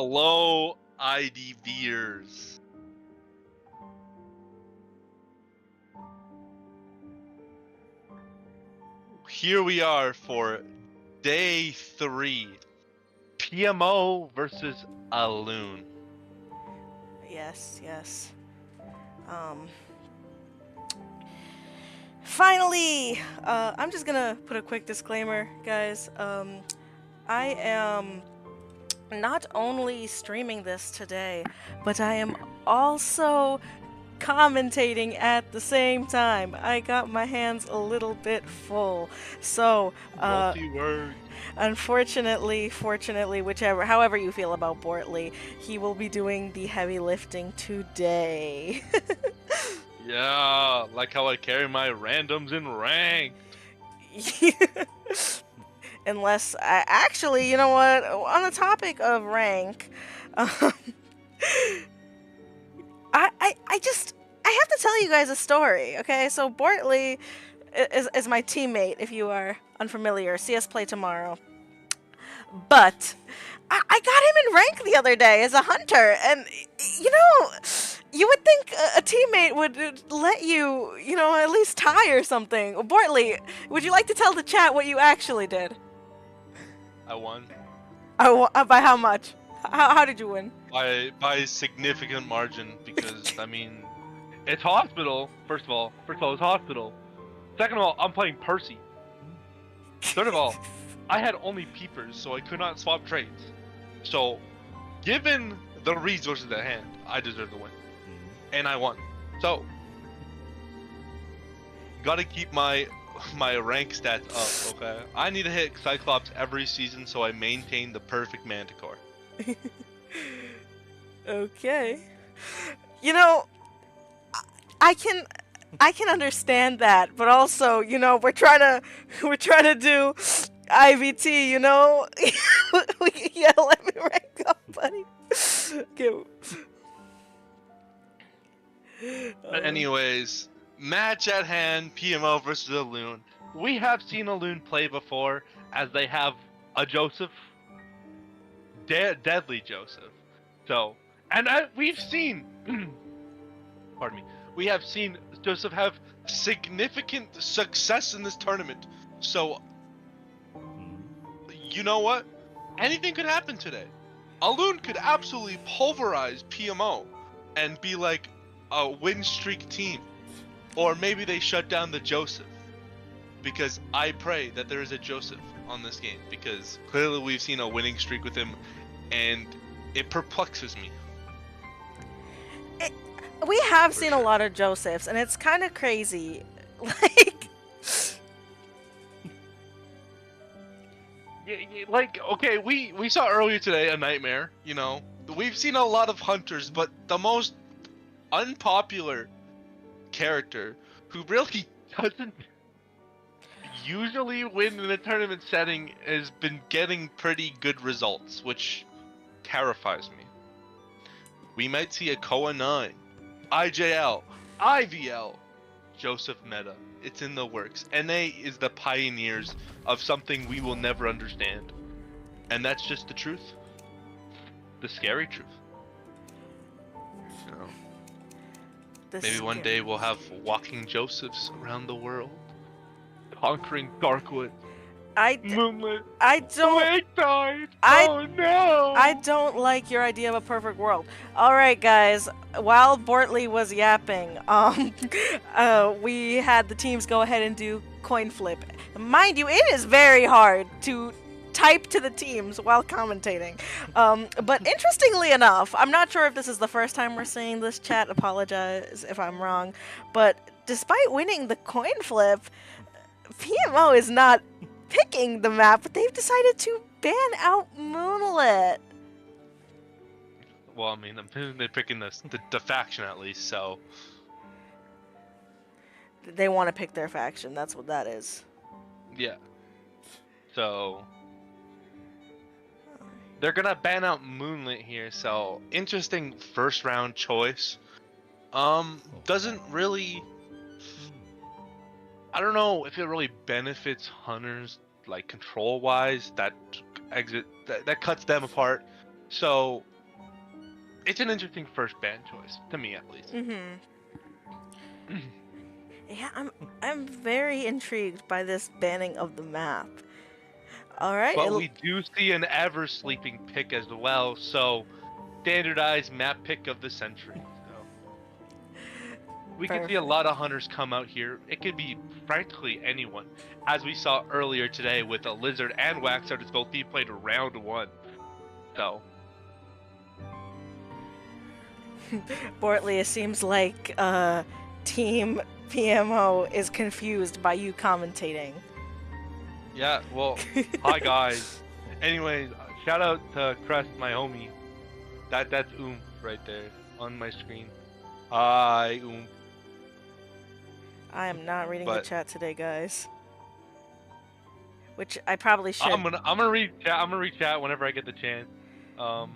Hello, IDVers. Here we are for day 3. PMO versus Alun. Yes. Finally, I'm just gonna put a quick disclaimer, guys. I am not only streaming this today, but I am also commentating at the same time. I got my hands a little bit full. So, Multi-word. unfortunately, fortunately, however you feel about Bortley, he will be doing the heavy lifting today. Yeah, like how I carry my randoms in rank. Unless, actually, you know what? On the topic of rank, um, I have to tell you guys a story, okay? So Bortley is my teammate, if you are unfamiliar. CS Play tomorrow. But I got him in rank the other day as a hunter, and you know, you would think a teammate would let you, at least tie or something. Bortley, would you like to tell the chat what you actually did? I won. By how much? How did you win? By a significant margin, because I mean, it's hospital. First of all, it's hospital. Second of all, I'm playing Percy. Third of all, I had only peepers, so I could not swap traits. So, given the resources at hand, I deserve the win, and I won. So, gotta keep my rank stats up. Okay, I need to hit Cyclops every season, so I maintain the perfect Manticore. Okay. You know, I can understand that, but also, we're trying to do IVT, yeah, let me rank up, buddy. Okay. Anyways, match at hand, PMO versus Alun. We have seen Alun play before, as they have a Joseph. Deadly Joseph. So, and we've seen, pardon me, we have seen Joseph have significant success in this tournament. So, you know what? Anything could happen today. Alun could absolutely pulverize PMO and be like a win streak team. Or maybe they shut down the Joseph. Because I pray that there is a Joseph on this game. Because clearly we've seen a winning streak with him. And it perplexes me. We have seen a lot of Josephs, and it's kind of crazy. Like... Like, okay, we saw earlier today a Nightmare, We've seen a lot of hunters, but the most unpopular character who really doesn't usually win in a tournament setting has been getting pretty good results, which terrifies me. We might see a Koa 9, IJL, IVL, Joseph meta. It's in the works. NA is the pioneers of something we will never understand. And that's just the truth. The scary truth. Maybe one day we'll have walking Josephs around the world. Conquering Darkwood. Moonlit. I don't... Blake died! Oh no! I don't like your idea of a perfect world. Alright, guys. While Bortley was yapping, we had the teams go ahead and do coin flip. Mind you, it is very hard to type to the teams while commentating. But interestingly enough, I'm not sure if this is the first time we're seeing this, chat. Apologize if I'm wrong. But despite winning the coin flip, PMO is not picking the map, but they've decided to ban out Moonlit. Well, I mean, they're picking the faction at least, so... They want to pick their faction, that's what that is. Yeah. So... they're gonna ban out Moonlit here, so... Interesting first round choice. Doesn't really... I don't know if it really benefits hunters, like control-wise. That cuts them apart. So It's an interesting first band choice to me, at least. Mm-hmm. Yeah, I'm very intrigued by this banning of the map. All right, But we do see an ever sleeping pick as well, so standardized map pick of the century. So we can see a perfect. lot of hunters come out here. It could be practically anyone, as we saw earlier today with a lizard and wax artist both being played round one. So Bortley, it seems like Team PMO is confused by you commentating. yeah, well, hi guys. Anyways, shout out to Crest, my homie. That's right there on my screen. Hi I am not reading the But chat today, guys. Which I probably should. I'm gonna read chat. I'm gonna read chat whenever I get the chance. I'm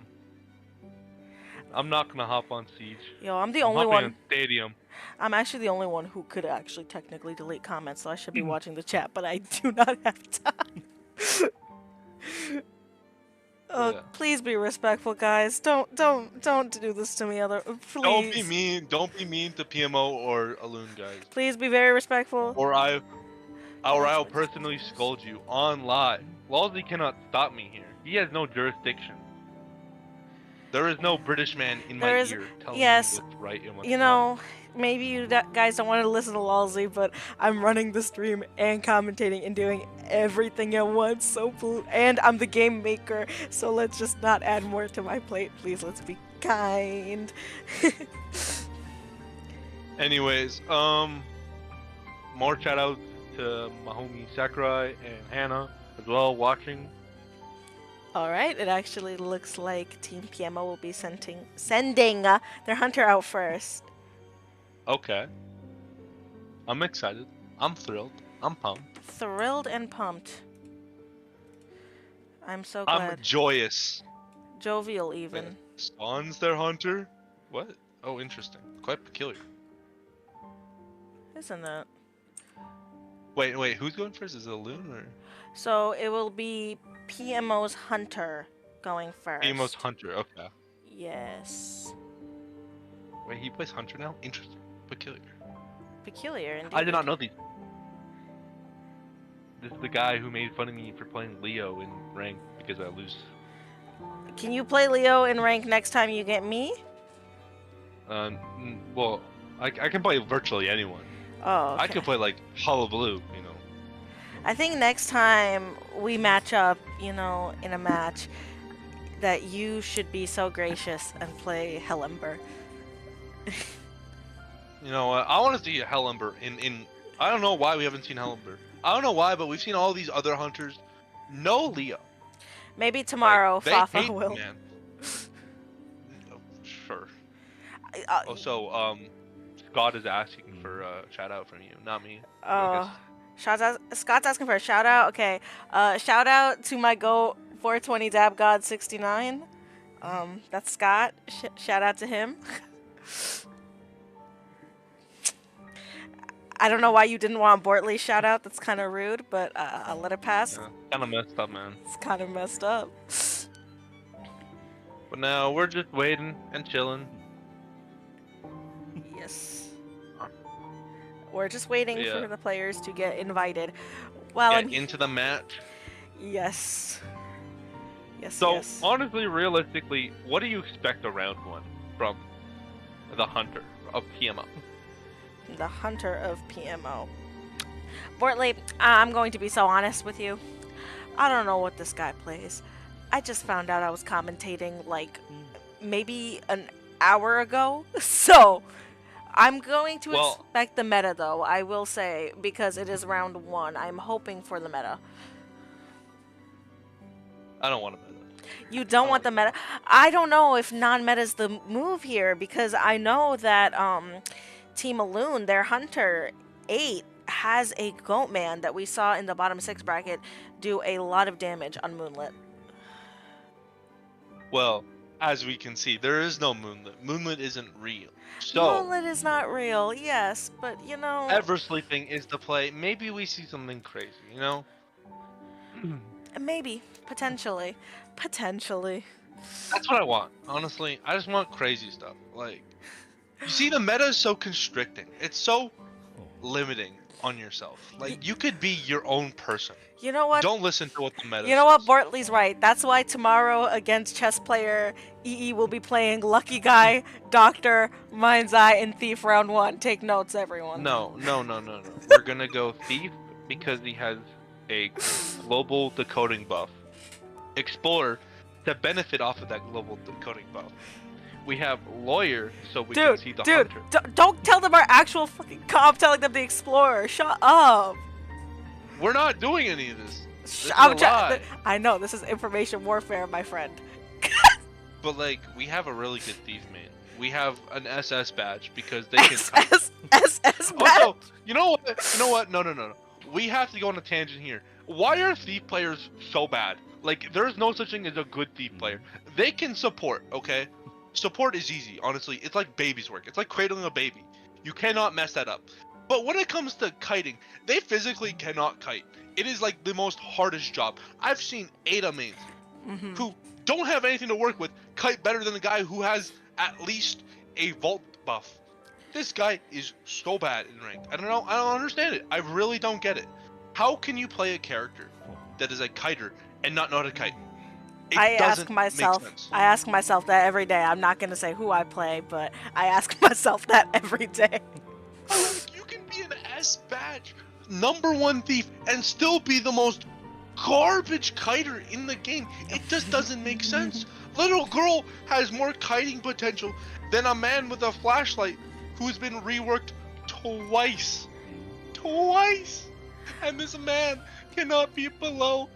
not gonna hop on Siege. Yo, I'm the I'm only hopping one. on Stadium. I'm actually the only one who could actually technically delete comments, so I should be watching the chat, but I do not have time. Oh, Yeah. please be respectful, guys. Don't do this to me, please. Don't be mean. Don't be mean to PMO or Aloon, guys. Please be very respectful. Or I'll personally scold you on live. Lalsey cannot stop me here. He has no jurisdiction. There is no British man in my ear telling me what's right and what's wrong. Maybe you guys don't want to listen to Lalsey, but I'm running the stream and commentating and doing everything at once. And I'm the game maker, so let's just not add more to my plate, please. Let's be kind. Anyways, more shout outs to my homie Sakurai and Hannah as well watching. Alright, it actually looks like Team PMO will be sending their hunter out first. Okay. I'm excited. I'm thrilled. I'm pumped. Thrilled and pumped. I'm so glad. I'm joyous. Jovial, even. Wait, Spawn's their hunter? What? Oh, interesting. Quite peculiar. Isn't it? Wait, who's going first? Is it a loon or? So it will be PMO's hunter going first. PMO's hunter, okay. Yes. Wait, he plays hunter now? Interesting. Peculiar. Peculiar, indeed. I did not know these. This is the guy who made fun of me for playing Leo in rank because I lose. Can you play Leo in rank next time you get me? Well, I can play virtually anyone. Oh, okay. I could play like Hullabaloo, you know. I think next time we match up, in a match, that you should be so gracious and play Hellember. You know what? I want to see a Hellember in. I don't know why we haven't seen Hellember. I don't know why, but we've seen all these other hunters. No Leo. Maybe tomorrow, like, Fafa will. Man. Sure. Oh, Scott is asking for a shout out from you, not me. Oh, Scott's asking for a shout out. Okay, shout out to my Go 420 Dab God 69. That's Scott. Shout out to him. I don't know why you didn't want Bortley shout out. That's kind of rude, but I'll let it pass. Yeah, kind of messed up, man. It's kind of messed up. But now we're just waiting and chilling. Yes. We're just waiting Yeah. for the players to get invited. Get into the match. Yes. Yes. So yes. honestly, realistically, what do you expect a round one from the hunter of PMO? The hunter of PMO. Bortley, I'm going to be so honest with you. I don't know what this guy plays. I just found out I was commentating like maybe an hour ago. So I'm going to expect the meta though, I will say, because it is round one. I'm hoping for the meta. I don't want to meta. You don't want the meta? I don't know if non-meta is the move here, because I know that Team Aloon, their Hunter 8, has a Goat Man that we saw in the bottom 6 bracket do a lot of damage on Moonlit. Well, as we can see, there is no Moonlit. Moonlit isn't real. So Moonlit is not real, yes, but Ever Sleeping is the play. Maybe we see something crazy, you know? Maybe. Potentially. Potentially. That's what I want. Honestly, I just want crazy stuff. Like, you see, the meta is so constricting. It's so limiting on yourself. Y- Like, you could be your own person. You know what? Don't listen to what the meta You know what? says. Bortley's right. That's why tomorrow against chess player EE will be playing Lucky Guy, Doctor, Mind's Eye, and Thief round 1. Take notes, everyone. No. We're gonna go Thief because he has a global decoding buff. Explorer to benefit off of that global decoding buff. We have Lawyer so we can see the Hunter. Don't tell them our actual fucking comp. Telling them the Explorer. Shut up. We're not doing any of this. This is I'm a lie. I know this is information warfare, my friend. But like, we have a really good Thief main. We have an SS badge because they can. SS badge. Also, you know what? You know what? No. We have to go on a tangent here. Why are Thief players so bad? Like, there's no such thing as a good Thief player. They can support, okay? Support is easy, honestly. It's like baby's work. It's like cradling a baby. You cannot mess that up. But when it comes to kiting, they physically cannot kite. It is like the most hardest job. I've seen Ada mains who don't have anything to work with kite better than the guy who has at least a vault buff. This guy is so bad in ranked. I don't know. I don't understand it. I really don't get it. How can you play a character that is a kiter and not know how to kite? I ask myself that every day. I'm not gonna say who I play, but I ask myself that every day. You can be an S badge, #1 thief, and still be the most garbage kiter in the game. It just doesn't make sense. Little girl has more kiting potential than a man with a flashlight who's been reworked twice. And this man cannot be above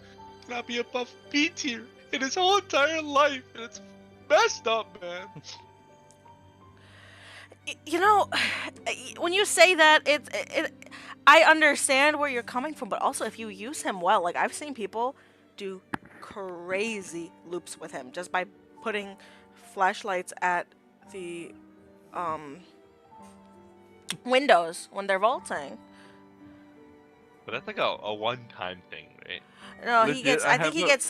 B tier in his whole entire life, and it's messed up, man. You know, when you say that, I understand where you're coming from, but also if you use him well, like I've seen people do crazy loops with him just by putting flashlights at the windows when they're vaulting. But that's like a one-time thing, right? No, Legit, he gets. I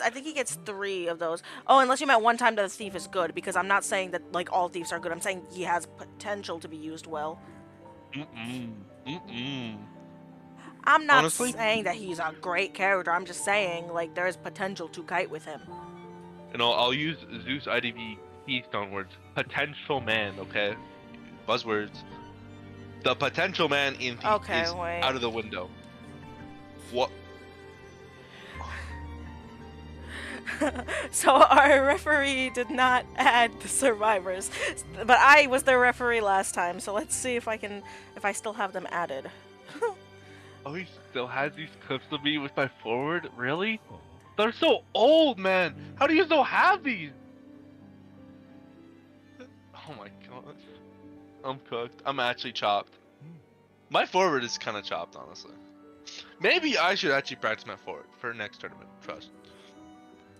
think he gets 3 of those. Oh, unless you meant one time that the thief is good, because I'm not saying that like all thieves are good. I'm saying he has potential to be used well. I'm not Honestly, saying that he's a great character. I'm just saying like there is potential to kite with him. you know, I'll use Zeus IDV Keystone words. Potential man, okay? Buzzwords. The potential man in Thief is wait. out of the window. What? So our referee did not add the survivors, but I was the referee last time. So let's see if I still have them added. Oh, he still has these clips of me with my forward? Really? They're so old, man. How do you still have these? Oh my god. I'm cooked. I'm actually chopped. My forward is kind of chopped, honestly. Maybe I should actually practice my forward for next tournament. Trust.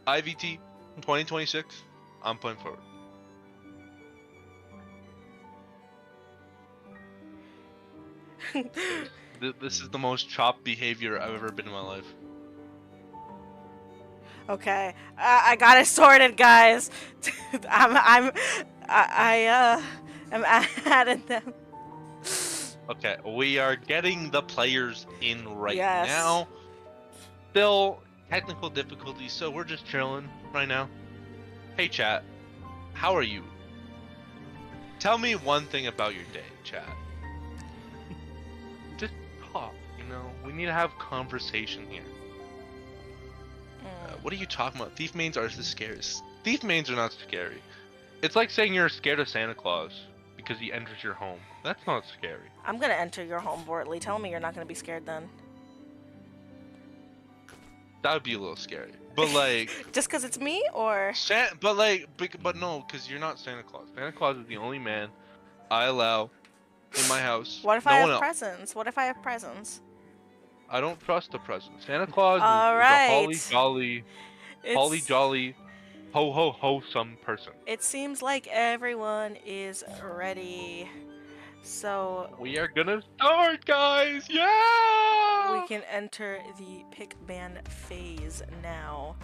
IVT 2026. I'm playing forward. This is the most chopped behavior I've ever been in my life. Okay, I got it sorted, guys. I'm adding them. Okay, we are getting the players in right Yes. now. Still technical difficulties, so we're just chilling right now. Hey chat, how are you? Tell me one thing about your day, chat. Just talk, you know? We need to have conversation here. What are you talking about? Thief mains are the scariest. Thief mains are not scary. It's like saying you're scared of Santa Claus because he enters your home. That's not scary. I'm gonna enter your home, Bortley. Tell me you're not gonna be scared then. That would be a little scary. But like, just because it's me, or? But no, because you're not Santa Claus. Santa Claus is the only man I allow in my house. What if no I one have else. presents? What if I have presents? I don't trust the presents. Santa Claus is Alright. a holly jolly, ho ho ho some person. It seems like everyone is ready. So we are gonna start, guys! Yeah! We can enter the pick ban phase now.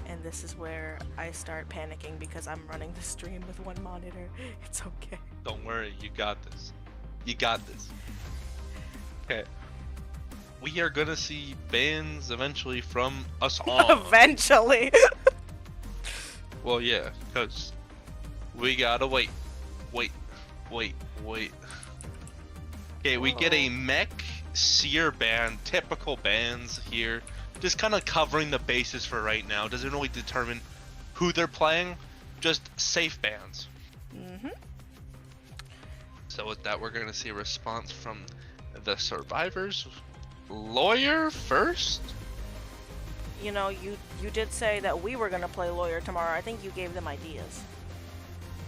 And this is where I start panicking because I'm running the stream with one monitor. It's okay. Don't worry, you got this. You got this. Okay. We are gonna see bans eventually from a song. Eventually. Well, yeah, because we gotta wait. Okay, we get a mech seer band, typical bands here. Just kind of covering the bases for right now. Doesn't really determine who they're playing, just safe bands. So with that, we're gonna see a response from the survivors. Lawyer first? You know, you did say that we were gonna play lawyer tomorrow. I think you gave them ideas.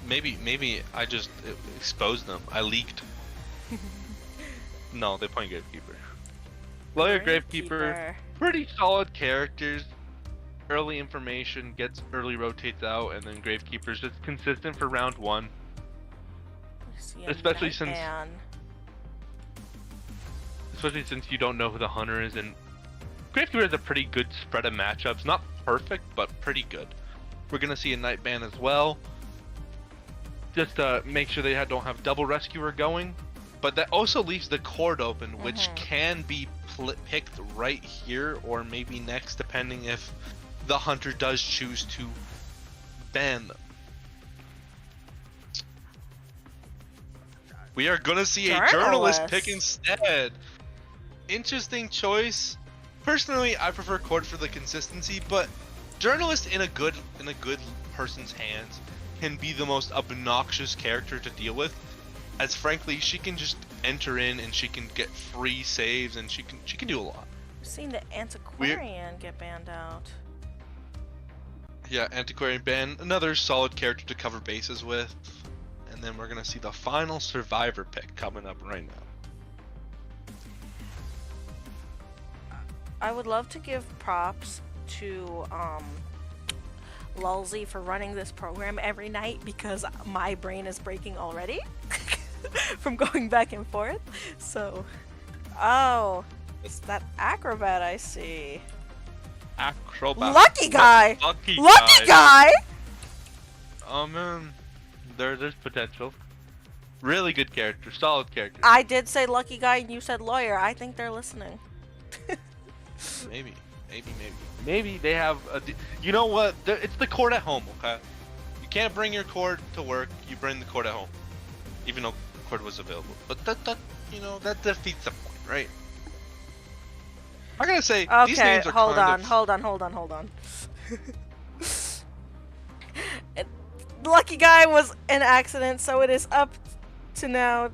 Maybe I just exposed them. I leaked. No, they play Gravekeeper. Lawyer, Gravekeeper, pretty solid characters. Early information gets early rotates out, and then Gravekeeper's just consistent for round 1. Especially since you don't know who the hunter is, and Gravekeeper has a pretty good spread of matchups. Not perfect, but pretty good. We're gonna see a night ban as well. Just to make sure they don't have double rescuer going. But that also leaves the court open, which can be picked right here or maybe next, depending if the hunter does choose to ban them. We are gonna see a journalist pick instead. Interesting choice. Personally, I prefer court for the consistency, but journalist in a good person's hands can be the most obnoxious character to deal with, as frankly she can just enter in and she can get free saves and she can do a lot. We've seen the antiquarian get banned out. Yeah, antiquarian ban, another solid character to cover bases with. And then we're gonna see the final survivor pick coming up right now. I would love to give props to Lulzy for running this program every night, because my brain is breaking already from going back and forth. So, oh, it's that acrobat I see. Acrobat. Lucky guy. Lucky guy. Oh man, there's potential. Really good character, solid character. I did say lucky guy and you said lawyer. I think they're listening. Maybe they have a. You know what? It's the court at home, okay? You can't bring your court to work. You bring the court at home, even though court was available. But that that defeats the point, right? I gotta say, these names are hold on. Lucky guy was an accident, so it is up to now.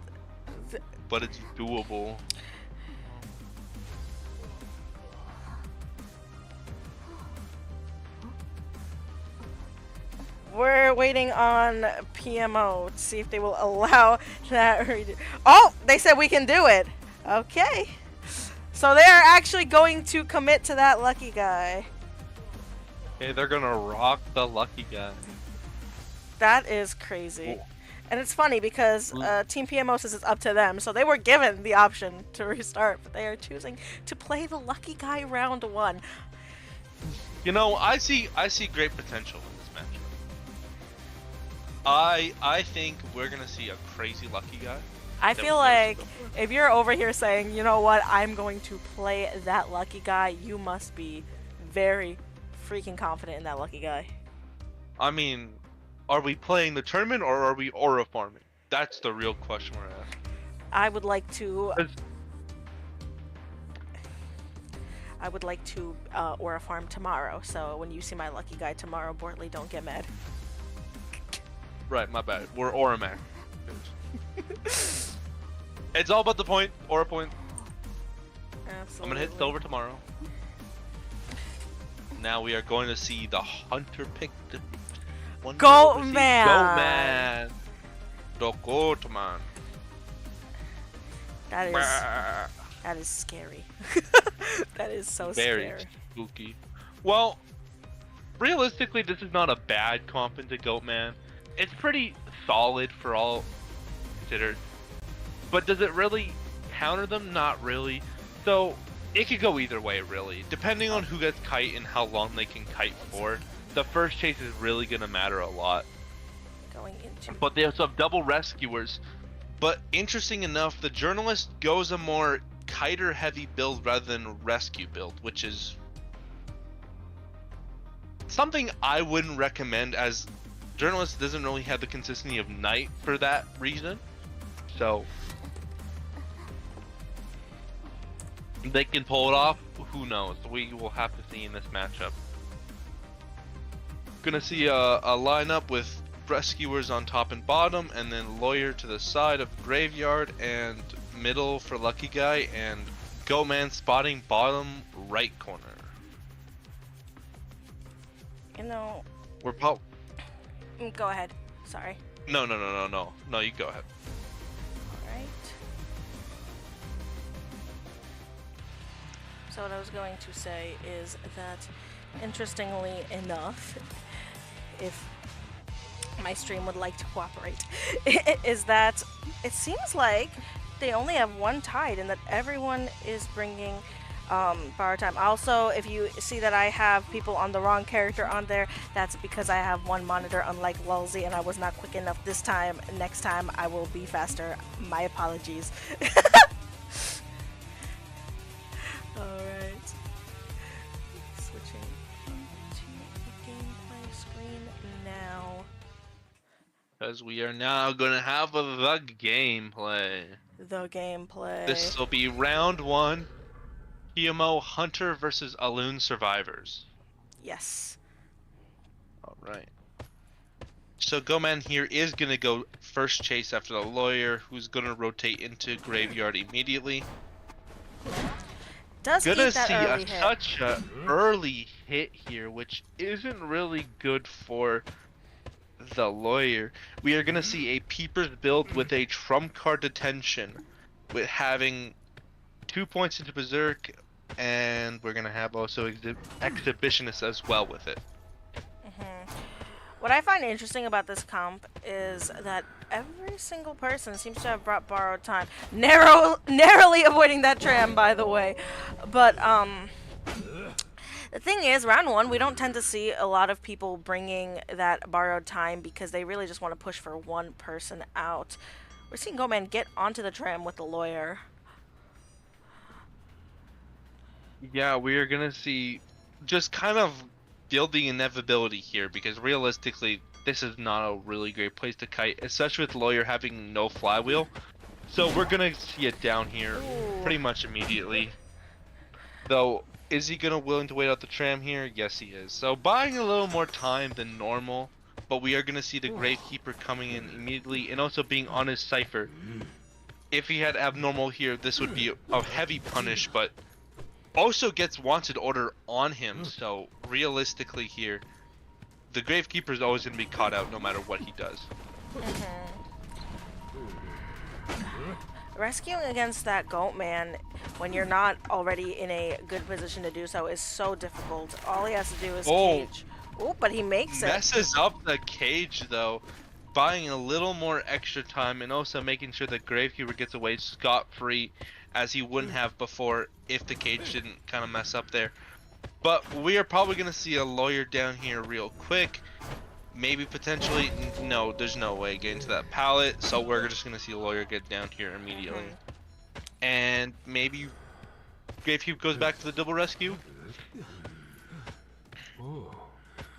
But it's doable. We're waiting on PMO to see if they will allow that. Oh, they said we can do it. Okay. So they are actually going to commit to that lucky guy. Hey, they're gonna rock the lucky guy. That is crazy. Oh. And it's funny because Team PMO says it's up to them, so they were given the option to restart, but they are choosing to play the lucky guy round 1. You know, I see great potential in this matchup. I think we're gonna see a crazy lucky guy. I feel like if you're over here saying, you know what, I'm going to play that lucky guy, you must be very freaking confident in that lucky guy. I mean, are we playing the tournament or are we aura farming? That's the real question we're asking. I would like to aura farm tomorrow, so when you see my lucky guy tomorrow, Bortley, don't get mad. Right, my bad. We're aura man. It's all about the point, aura point. Absolutely. I'm gonna hit silver tomorrow. Now we are going to see the hunter pick. Goat man. The goat man. That is scary. That is so very scary. Spooky. Well, realistically, this is not a bad comp into goat man. It's pretty solid for all considered. But does it really counter them? Not really. So it could go either way, really, depending on who gets kite and how long they can kite for. the first chase is really gonna matter a lot. Going into. But they also have double rescuers. But interesting enough, the journalist goes a more kiter heavy build rather than rescue build, which is something I wouldn't recommend, as journalist doesn't really have the consistency of knight for that reason. So they can pull it off, who knows? We will have to see in this matchup. Gonna see a lineup with rescuers on top and bottom, and then lawyer to the side of graveyard, and middle for lucky guy, and Goatman spotting bottom right corner. You know. We're go ahead. Sorry. No, you go ahead. Alright. So what I was going to say is that, interestingly enough, if my stream would like to cooperate, is that it seems like they only have one tide and that everyone is bringing borrowed time. Also, if you see that I have people on the wrong character on there, that's because I have one monitor, unlike Lulzy, and I was not quick enough this time. Next time I will be faster. My apologies. Alright. Switching to the gameplay screen now. Because we are now gonna have the gameplay. The gameplay. This will be round 1. PMO Hunter versus Alun Survivors. Yes. Alright. So Goman here is going to go first chase after the lawyer, who's going to rotate into graveyard immediately. Does gonna eat that see early hit. such an early hit here, which isn't really good for the lawyer. We are going to see a Peepers build with a trump card detention, with having 2 points into Berserk, and we're gonna have also Exhibitionist as well with it. What I find interesting about this comp is that every single person seems to have brought borrowed time. Narrowly avoiding that tram, by the way. But the thing is, round 1, we don't tend to see a lot of people bringing that borrowed time because they really just want to push for one person out. We're seeing Goman get onto the tram with the lawyer. Yeah, we are gonna see just kind of building inevitability here, because realistically this is not a really great place to kite, especially with lawyer having no flywheel. So we're gonna see it down here pretty much immediately. Though, is he gonna willing to wait out the tram here? Yes, he is. So buying a little more time than normal, but we are gonna see the Gravekeeper coming in immediately and also being on his cipher. If he had abnormal here, this would be a heavy punish, but also gets wanted order on him, so realistically here, the Gravekeeper is always going to be caught out no matter what he does. Rescuing against that Goatman when you're not already in a good position to do so is so difficult. All he has to do is cage. Oh, but he makes it. Messes up the cage though, buying a little more extra time and also making sure that Gravekeeper gets away scot-free, as he wouldn't have before if the cage didn't kind of mess up there. But we are probably going to see a lawyer down here real quick. Maybe potentially, no, there's no way getting to that pallet, so we're just going to see a lawyer get down here immediately. And maybe Gravekeeper goes back to the double rescue.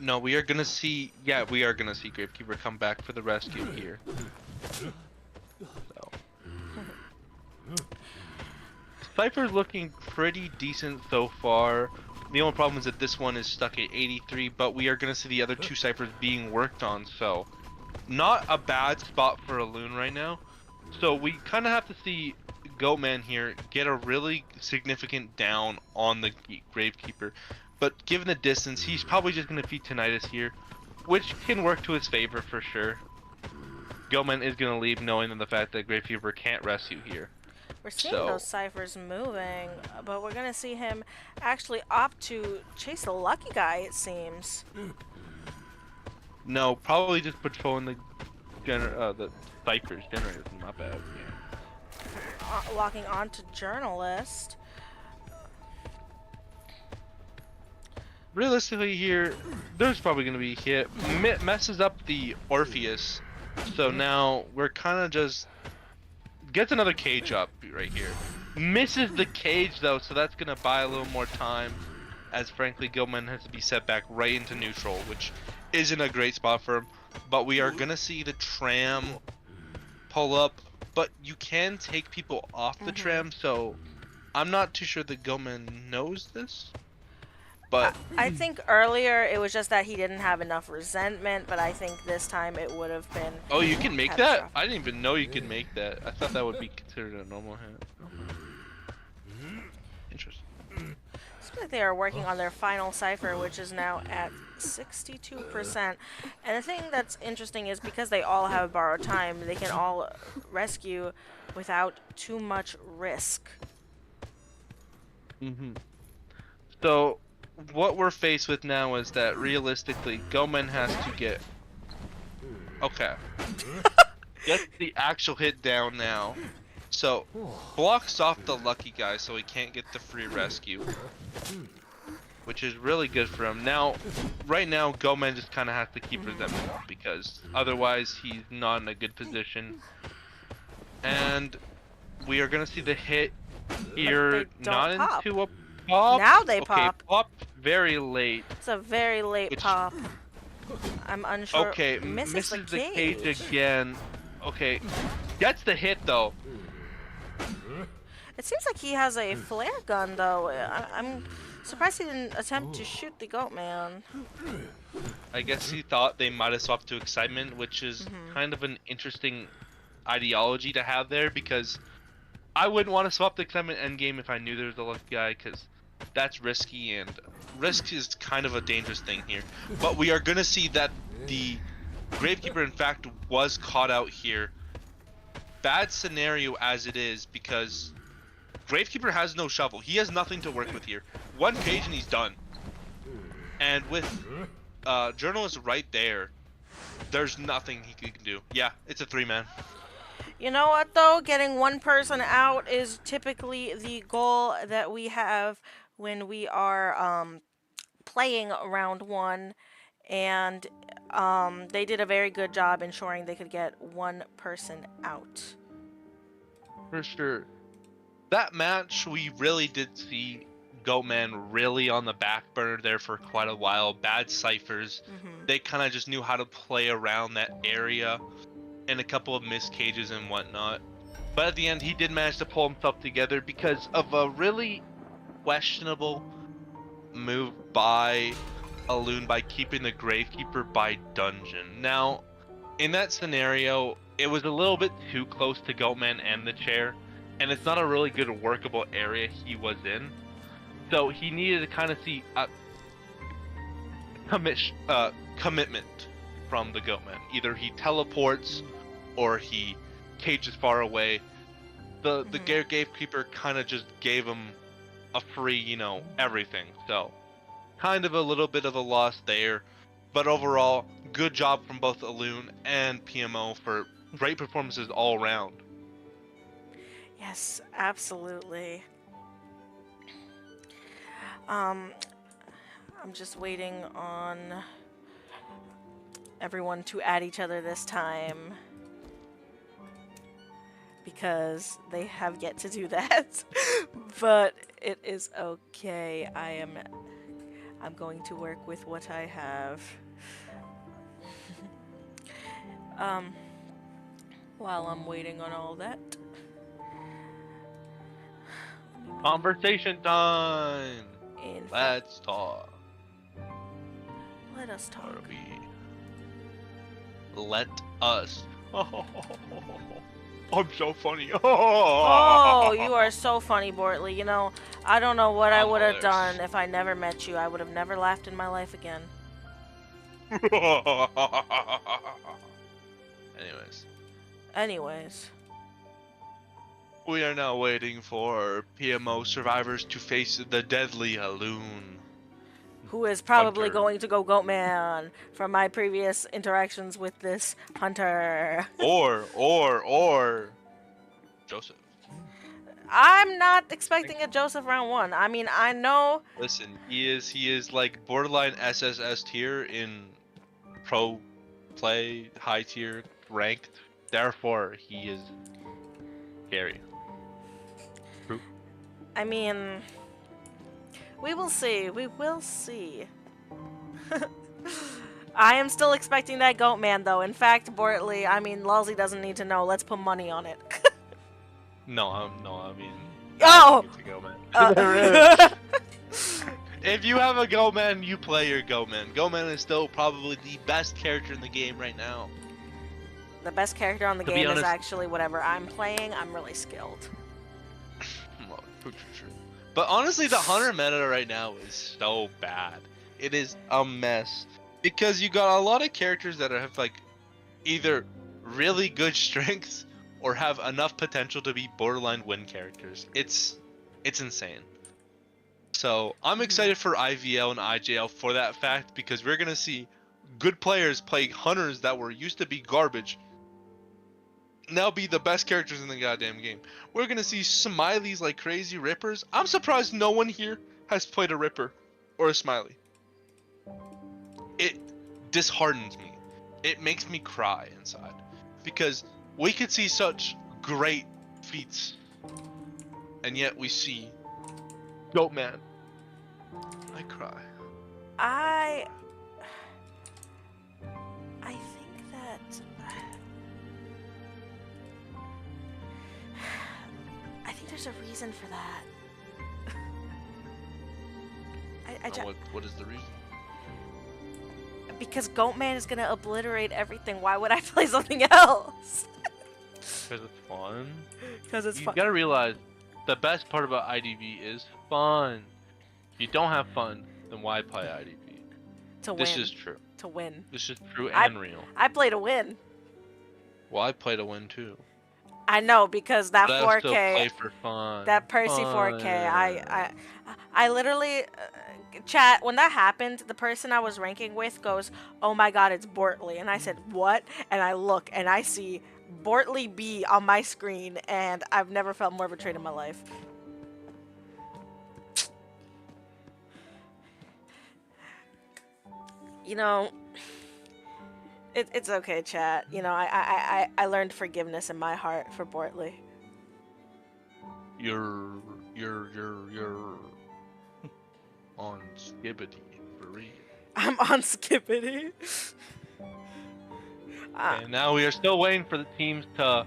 No, we are going to see, yeah, we are going to see Gravekeeper come back for the rescue here. So. Cypher's looking pretty decent so far. The only problem is that this one is stuck at 83, but we are going to see the other 2 Cyphers being worked on, so not a bad spot for a Loon right now. So we kind of have to see Goatman here get a really significant down on the Gravekeeper, but given the distance, he's probably just going to feed Tinnitus here, which can work to his favor for sure. Goatman is going to leave knowing the fact that Gravekeeper can't rescue here. We're seeing those ciphers moving, but we're gonna see him actually opt to chase the lucky guy, it seems. No, probably just patrolling the ciphers generators. Not bad. Yeah. Locking on to journalist. realistically here, there's probably going to be hit. Messes up the Orpheus. So now we're kind of just... Gets another cage up right here. Misses the cage though, so that's going to buy a little more time. As frankly, Gilman has to be set back right into neutral, which isn't a great spot for him. But we are going to see the tram pull up. But you can take people off the tram, so I'm not too sure that Gilman knows this. But I think earlier it was just that he didn't have enough resentment, but I think this time it would have been. oh, you can make that? I didn't even know you could make that. I thought that would be considered a normal hit. Interesting. Seems like they are working on their final cipher, which is now at 62%. And the thing that's interesting is because they all have borrowed time, they can all rescue without too much risk. So what we're faced with now is that realistically, Gomen has to get... Okay. Get the actual hit down now. So, blocks off the lucky guy so he can't get the free rescue. Which is really good for him. Now, right now, Gomen just kind of has to keep resentment because otherwise he's not in a good position. And we are going to see the hit here, not into a pop. Now they pop. Pop very late. It's a very late pop. I'm unsure. Okay, misses the cage again. Okay, gets the hit though. It seems like he has a flare gun though. I'm surprised he didn't attempt to shoot the goat man. I guess he thought they might have swapped to excitement, which is kind of an interesting ideology to have there because I wouldn't want to swap the excitement endgame if I knew there was a lucky guy because that's risky and risk is kind of a dangerous thing here. But we are going to see that the Gravekeeper in fact was caught out here. Bad scenario as it is because Gravekeeper has no shovel. He has nothing to work with here. One cage and he's done. And with Journalist right there, there's nothing he can do. Yeah, it's a 3-man. You know what though? Getting one person out is typically the goal that we have when we are playing round 1. And they did a very good job ensuring they could get one person out. For sure. That match, we really did see Goatman really on the back burner there for quite a while. Bad ciphers. They kind of just knew how to play around that area and a couple of missed cages and whatnot. But at the end, he did manage to pull himself together because of a really questionable move by Alun by keeping the Gravekeeper by dungeon. Now, in that scenario, it was a little bit too close to Goatman and the chair, and it's not a really good workable area he was in. So he needed to kind of see a commitment from the Goatman. Either he teleports or he cages far away. The Gravekeeper kind of just gave him a free, you know, everything. So kind of a little bit of a loss there, but overall, good job from both Alun and PMO for great performances all around. Yes, absolutely. I'm just waiting on everyone to add each other this time because they have yet to do that. But it is okay. I'm going to work with what I have. While I'm waiting on all that. Conversation time! Let's talk. Let us talk. Let us. I'm so funny. Oh, you are so funny, Bortley. You know, I don't know what I would have done if I never met you. I would have never laughed in my life again. Anyways. We are now waiting for PMO survivors to face the deadly Alun. Who is probably going to go Goatman from my previous interactions with this hunter. or Joseph. I'm not expecting a Joseph round 1. I mean, I know. Listen, he is like borderline SSS tier in pro play, high tier, ranked. Therefore, he is scary. True. I mean, we will see. We will see. I am still expecting that goat man, though. In fact, Bortley, I mean, Lulzy doesn't need to know. Let's put money on it. No, I mean, Oh! I think it's a go man. Uh, If you have a go man, you play your go man. Go man is still probably the best character in the game right now. the best character on the To be game is honest- actually whatever I'm playing. I'm really skilled. Well, true. But honestly, the hunter meta right now is so bad. It is a mess because you got a lot of characters that have like either really good strengths or have enough potential to be borderline win characters. It's insane. So I'm excited for IVL and IJL for that fact because we're gonna see good players play hunters that were used to be garbage now be the best characters in the goddamn game. We're gonna see smileys like crazy rippers. I'm surprised no one here has played a ripper or a smiley. It disheartens me. It makes me cry inside because we could see such great feats and yet we see Goat Man. I cry. I think that I think there's a reason for that. What is the reason? Because Goatman is gonna obliterate everything. Why would I play something else? Because it's fun. Because it's You fun. gotta realize the best part about IDV is fun. If you don't have fun, then why play IDV? To win. This is true. To win. This is true I- and real. I play to win. Well, I play to win too. I know because that But I still 4K, play for fun. that Percy 4K, I literally, chat, when that happened, the person I was ranking with goes, "Oh my god, it's Bortley." And I said, "What?" And I look and I see Bortley B on my screen, and I've never felt more betrayed in my life. You know, it's okay, chat. You know, I learned forgiveness in my heart for Bortley. You're on Skibbity for real. I'm on Skippity. And now we are still waiting for the teams to,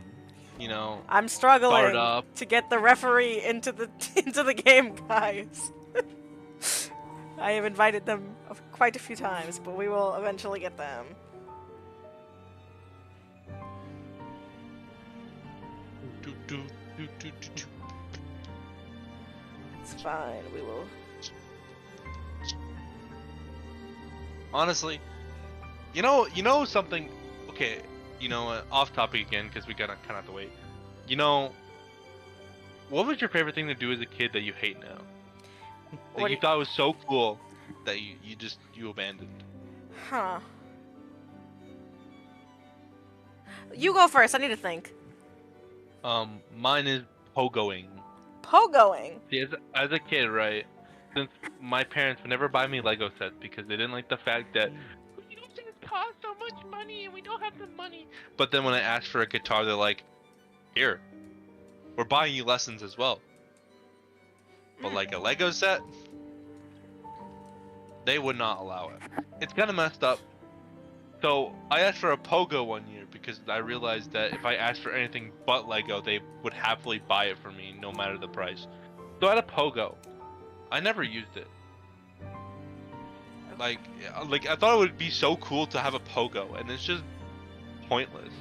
you know, I'm start struggling up. to get the referee into the into the game, guys. I have invited them quite a few times, but we will eventually get them. Do, do, do, do, do, do. It's fine. We will. Honestly, you know something. Okay, off topic again because we gotta kind of have to wait. You know, what was your favorite thing to do as a kid that you hate now? That What you do thought was so cool that you abandoned. Huh. You go first. I need to think. Mine is pogoing. Pogoing. See, as a kid, right? Since my parents would never buy me Lego sets because they didn't like the fact that these things cost so much money and we don't have the money. But then when I asked for a guitar, they're like, "Here, we're buying you lessons as well." But like a Lego set, they would not allow it. It's kind of messed up. So I asked for a Pogo one year because I realized that if I asked for anything but Lego, they would happily buy it for me no matter the price. So I had a Pogo. I never used it. Like I thought it would be so cool to have a Pogo, and it's just pointless.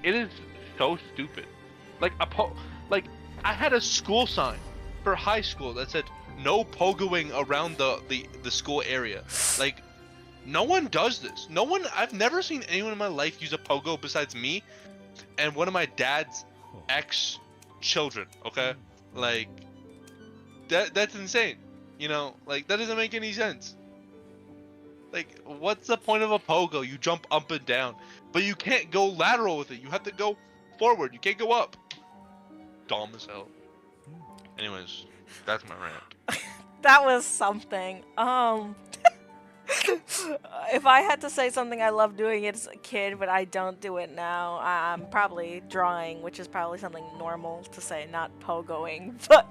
It is so stupid. Like I had a school sign for high school that said no pogoing around the school area. Like, no one does this. I've never seen anyone in my life use a pogo besides me and one of my dad's ex children, okay? Like, that's insane. You know, like, that doesn't make any sense. Like, what's the point of a pogo? You jump up and down, but you can't go lateral with it. You have to go forward. You can't go up. Dumb as hell. Anyways, that's my rant. That was something. If I had to say something I love doing as a kid, but I don't do it now, I'm probably drawing, which is probably something normal to say, not pogoing. But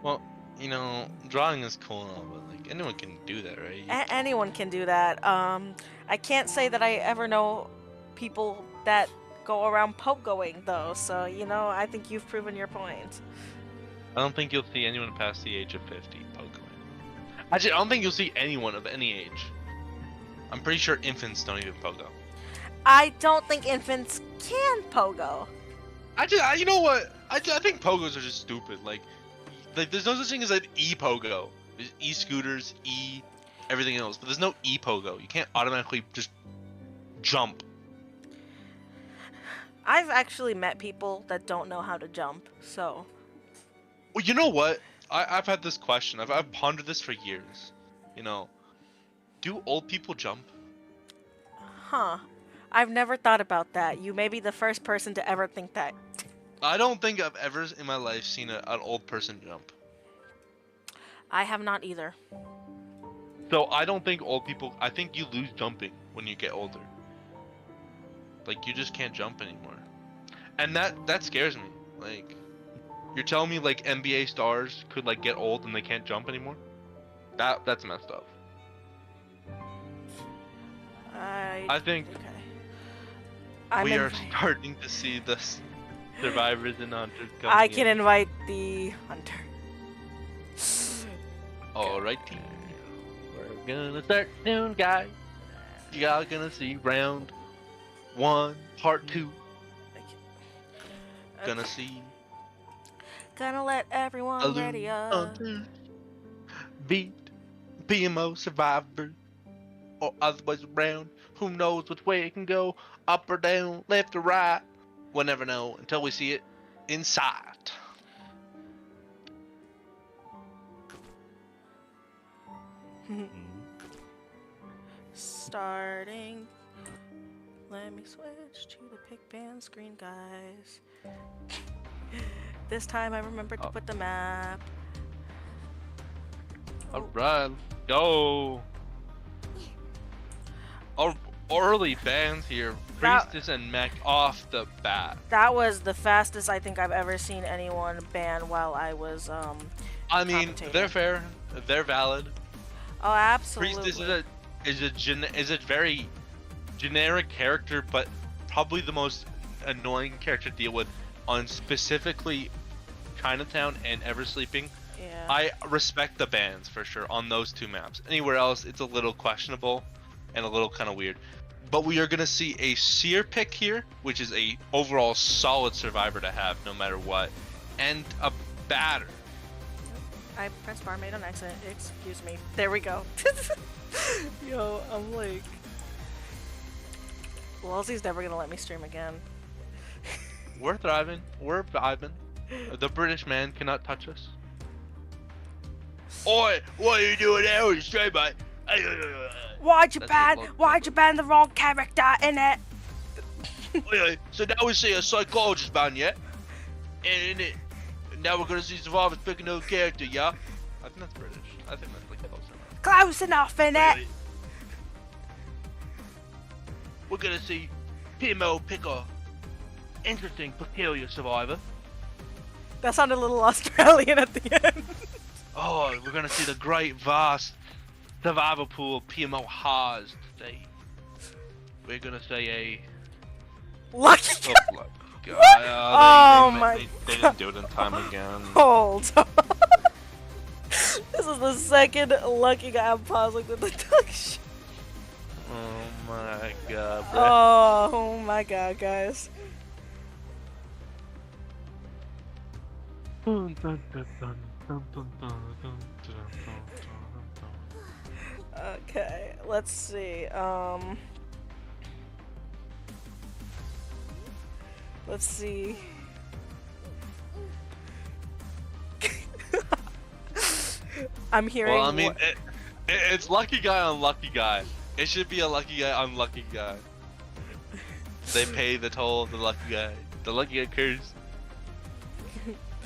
Well, you know, drawing is cool and all, but like anyone can do that, right? anyone can do that. I can't say that I ever know people that go around pogoing though. So you know, I think you've proven your point. I don't think you'll see anyone past the age of 50 pogoing. Actually, I don't think you'll see anyone of any age. I'm pretty sure infants don't even pogo. I don't think infants can pogo. You know what? I think pogos are just stupid. Like there's no such thing as an e-pogo. There's e-scooters, everything else, but there's no e-pogo. You can't automatically just jump. I've actually met people that don't know how to jump, so. Well, you know what? I've had this question. I've pondered this for years. You know, do old people jump? Huh. I've never thought about that. You may be the first person to ever think that. I don't think I've ever in my life seen an old person jump. I have not either. So I don't think old people. I think you lose jumping when you get older. Like you just can't jump anymore, and that scares me. Like, you're telling me like NBA stars could like get old and they can't jump anymore? That's messed up. I think we are starting to see the survivors and hunters coming I can invite the hunter. Alrighty, we're gonna start soon, guys. Y'all gonna see round 1, part 2. Gonna see. Gonna let everyone ready up. Beat PMO survivor, or other ways around. Who knows which way it can go? Up or down, left or right? We'll never know until we see it inside. Starting. Let me switch to the pick band screen, guys. This time I remembered to put the map. Alright, go. Our early bands here, Priestess and Mech off the bat. That was the fastest I think I've ever seen anyone ban while I was I mean, they're fair, they're valid. Oh, absolutely. Priestess is a very generic character, but probably the most annoying character to deal with on specifically Chinatown and Eversleeping. Yeah. I respect the bans for sure on those 2 maps. Anywhere else, it's a little questionable and a little kind of weird. But we are going to see a Seer pick here, which is a overall solid survivor to have no matter what, and a batter. I pressed bar made on accident. Excuse me. There we go. Yo, I'm like... Wellesley's never gonna let me stream again. We're thriving. We're vibing. The British man cannot touch us. Oi! What are you doing there on the stream, mate? Why'd you ban the wrong character in it? Oi, so now we see a psychologist ban yet? And now we're gonna see survivors pick another character, yeah? I think that's British. I think that's like close enough. Close enough, innit? We're gonna see PMO pick a interesting, peculiar survivor. That sounded a little Australian at the end. Oh, we're gonna see the great, vast survivor pool PMO has today. We're gonna say a lucky guy. Oh my they didn't do it in time again. Hold on. This is the second lucky guy I'm pausing with the duck shit. Oh my god, bro. Oh my god, guys. Okay, let's see. Let's see. I'm hearing. Well, I mean, it's lucky guy, unlucky guy. It should be a lucky guy, unlucky guy. They pay the toll of the lucky guy. The lucky guy curse.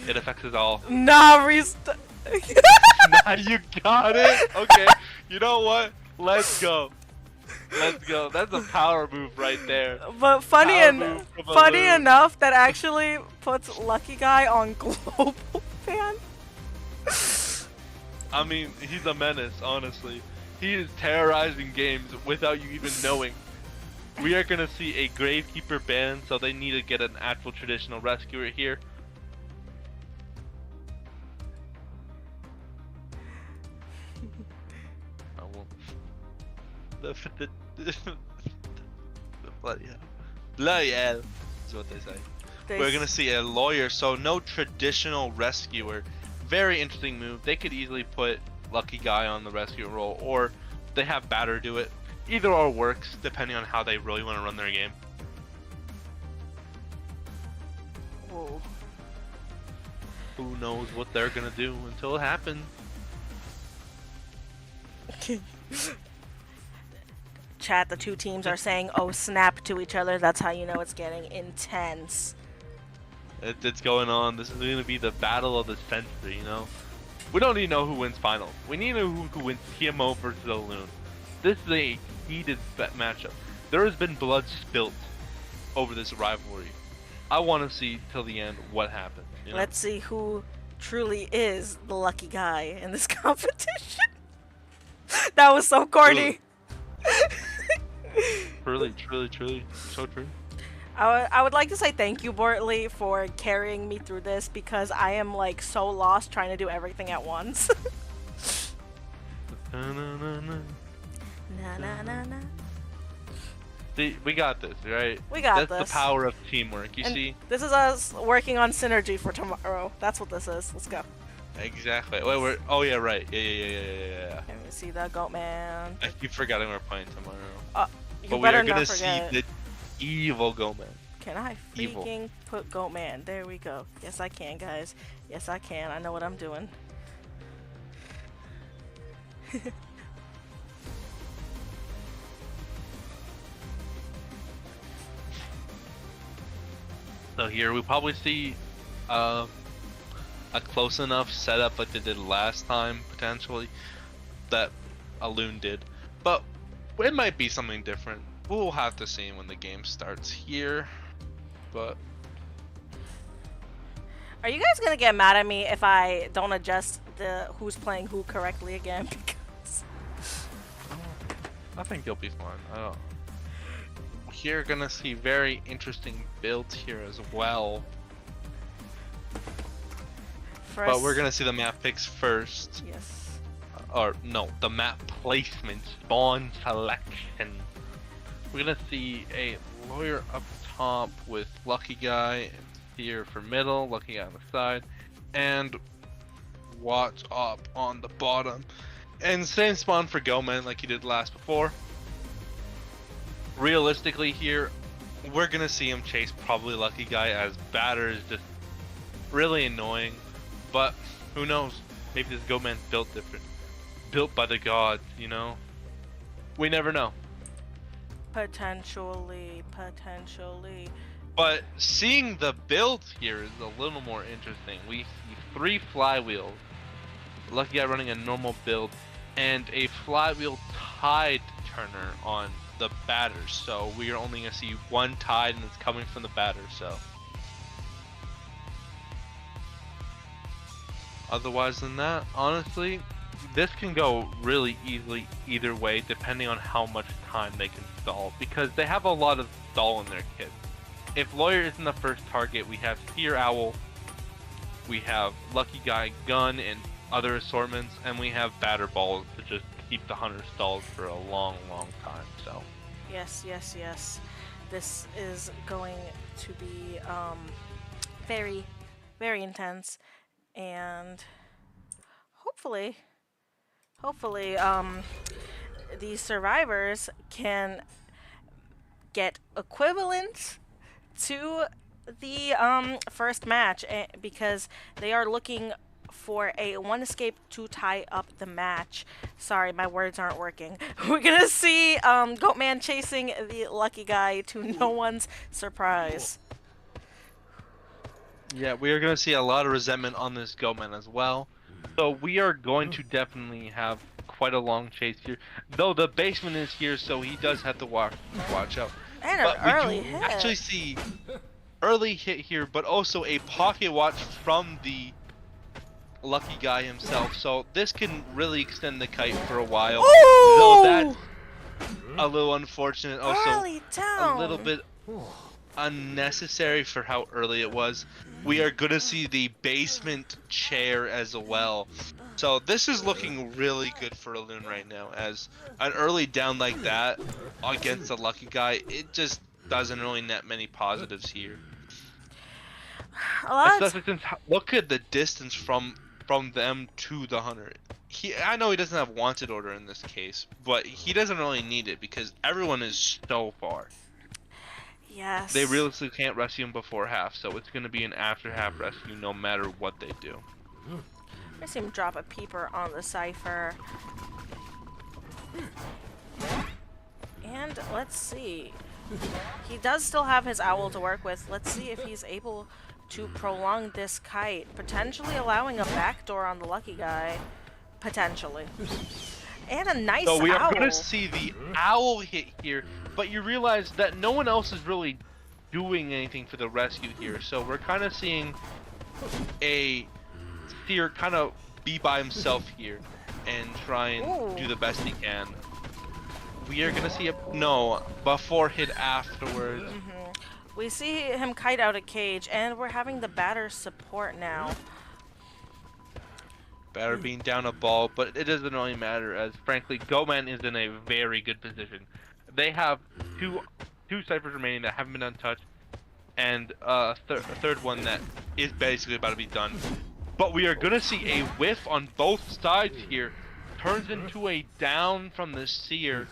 It affects us all. Nah, restart. Nah, you got it. Okay. You know what? Let's go. Let's go. That's a power move right there. But Power move from a loon. enough, that actually puts Lucky Guy on global ban. I mean, he's a menace, honestly. He is terrorizing games without you even knowing. We are gonna see a Gravekeeper ban, so they need to get an actual traditional rescuer here. I won't. The bloody hell. Bloody hell is what they say. We're gonna see a lawyer, so no traditional rescuer. Very interesting move. They could easily put Lucky Guy on the rescue role, or they have Batter do it. Either or works, depending on how they really want to run their game. Whoa. Who knows what they're gonna do until it happens. Chat, the two teams are saying, oh snap, to each other. That's how you know it's getting intense. It's going on. This is gonna be the battle of the century, you know? We don't need to know who wins finals. We need to know who wins TMO versus the Loon. This is a heated matchup. There has been blood spilt over this rivalry. I want to see till the end what happens. You know? Let's see who truly is the lucky guy in this competition. That was so corny. Truly, so true. I would like to say thank you, Bortley, for carrying me through this, because I am like so lost trying to do everything at once. Na na na na. See, we got this, right? We got That's this. the power of teamwork. You And see? this is us working on synergy for tomorrow. That's what this is. Let's go. Exactly. Wait, we're. Oh yeah, right. Yeah. Let me see the goat man. I keep forgetting we're playing tomorrow. You But we better are gonna not forget. see the evil Goatman. Can I Evil. freaking put goat man? There we go. Yes, I can, guys. Yes, I can. I know what I'm doing. So here we probably see a close enough setup like they did last time, potentially, that a Loon did. But it might be something different. We'll have to see when the game starts here. But Are you guys gonna get mad at me if I don't adjust the who's playing who correctly again? Because I think you'll be fine. I don't. You're gonna see very interesting builds here as well. But we're gonna see the map picks first. Yes. Or no, the map placement, spawn selection. We're gonna see a lawyer up top with Lucky Guy here for middle, Lucky Guy on the side, and Watch up on the bottom. And same spawn for Goman like he did last before. Realistically here, we're gonna see him chase probably Lucky Guy, as Batter is just really annoying. But who knows? Maybe this Goatman's built different. Built by the gods, you know? We never know. Potentially. But seeing the build here is a little more interesting. We see 3 flywheels. Lucky Guy running a normal build, and a flywheel tide turner on the Batter. So we are only going to see 1 tide, and it's coming from the Batter. So otherwise than that, honestly, this can go really easily either way, depending on how much time they can stall, because they have a lot of stall in their kit. If Lawyer isn't the first target, we have Seer Owl, we have Lucky Guy Gun and other assortments, and we have Batter Balls to just keep the Hunter stalled for a long time. So Yes. This is going to be very, very intense, and hopefully these survivors can get equivalent to the first match, because they are looking for a 1 escape to tie up the match. Sorry, my words aren't working. We're gonna see Goatman chasing the Lucky Guy to no one's surprise. Yeah, we are going to see a lot of resentment on this Goatman as well. So we are going to definitely have quite a long chase here. Though the basement is here, so he does have to watch out. And an But we early do hit. actually see early hit here, but also a pocket watch from the lucky guy himself. So this can really extend the kite for a while. Though that's a little unfortunate. Also, Early a little down. bit unnecessary for how early it was. We are going to see the basement chair as well. So this is looking really good for Alun right now, as an early down like that against a lucky guy, it just doesn't really net many positives here. A lot. Especially since look at the distance from them to the hunter. I know he doesn't have wanted order in this case, but he doesn't really need it because everyone is so far. Yes. They realistically can't rescue him before half, so it's going to be an after half rescue no matter what they do. I see him drop a peeper on the cipher. And let's see. He does still have his owl to work with. Let's see if he's able to prolong this kite, potentially allowing a backdoor on the lucky guy. Potentially. And a nice owl. So we are going to see the owl hit here, but you realize that no one else is really doing anything for the rescue here. So we're kind of seeing a Seer kind of be by himself here and try and do the best he can. We are going to see a before hit afterwards. We see him kite out a cage, and we're having the batter support now. Batter being down a ball, but it doesn't really matter, as frankly, Goatman is in a very good position. They have two ciphers remaining that haven't been untouched, and a third one that is basically about to be done. But we are going to see a whiff on both sides here. Turns into a down from the Seer.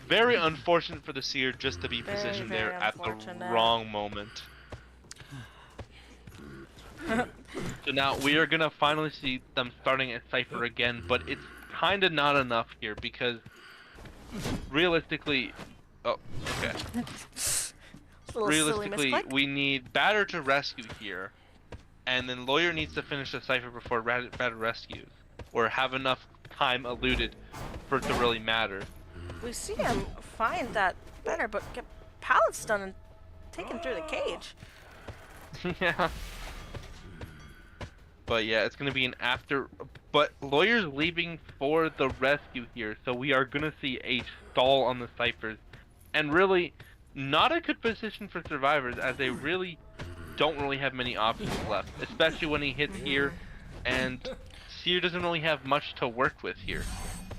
Very unfortunate for the Seer just to be positioned there at the wrong moment. So now we are going to finally see them starting at Cypher again, but it's kind of not enough here because realistically... Oh, okay. Realistically, we need Batter to rescue here, and then Lawyer needs to finish the Cypher before Batter rescues, or have enough time eluded for it to really matter. We see him find that Batter, but get pallets done and taken through the cage. Yeah. But yeah, it's going to be an after... But Lawyer's leaving for the rescue here, so we are going to see a stall on the Cyphers. And really, not a good position for survivors, as they really don't really have many options left. Especially when he hits here, and Seer doesn't really have much to work with here.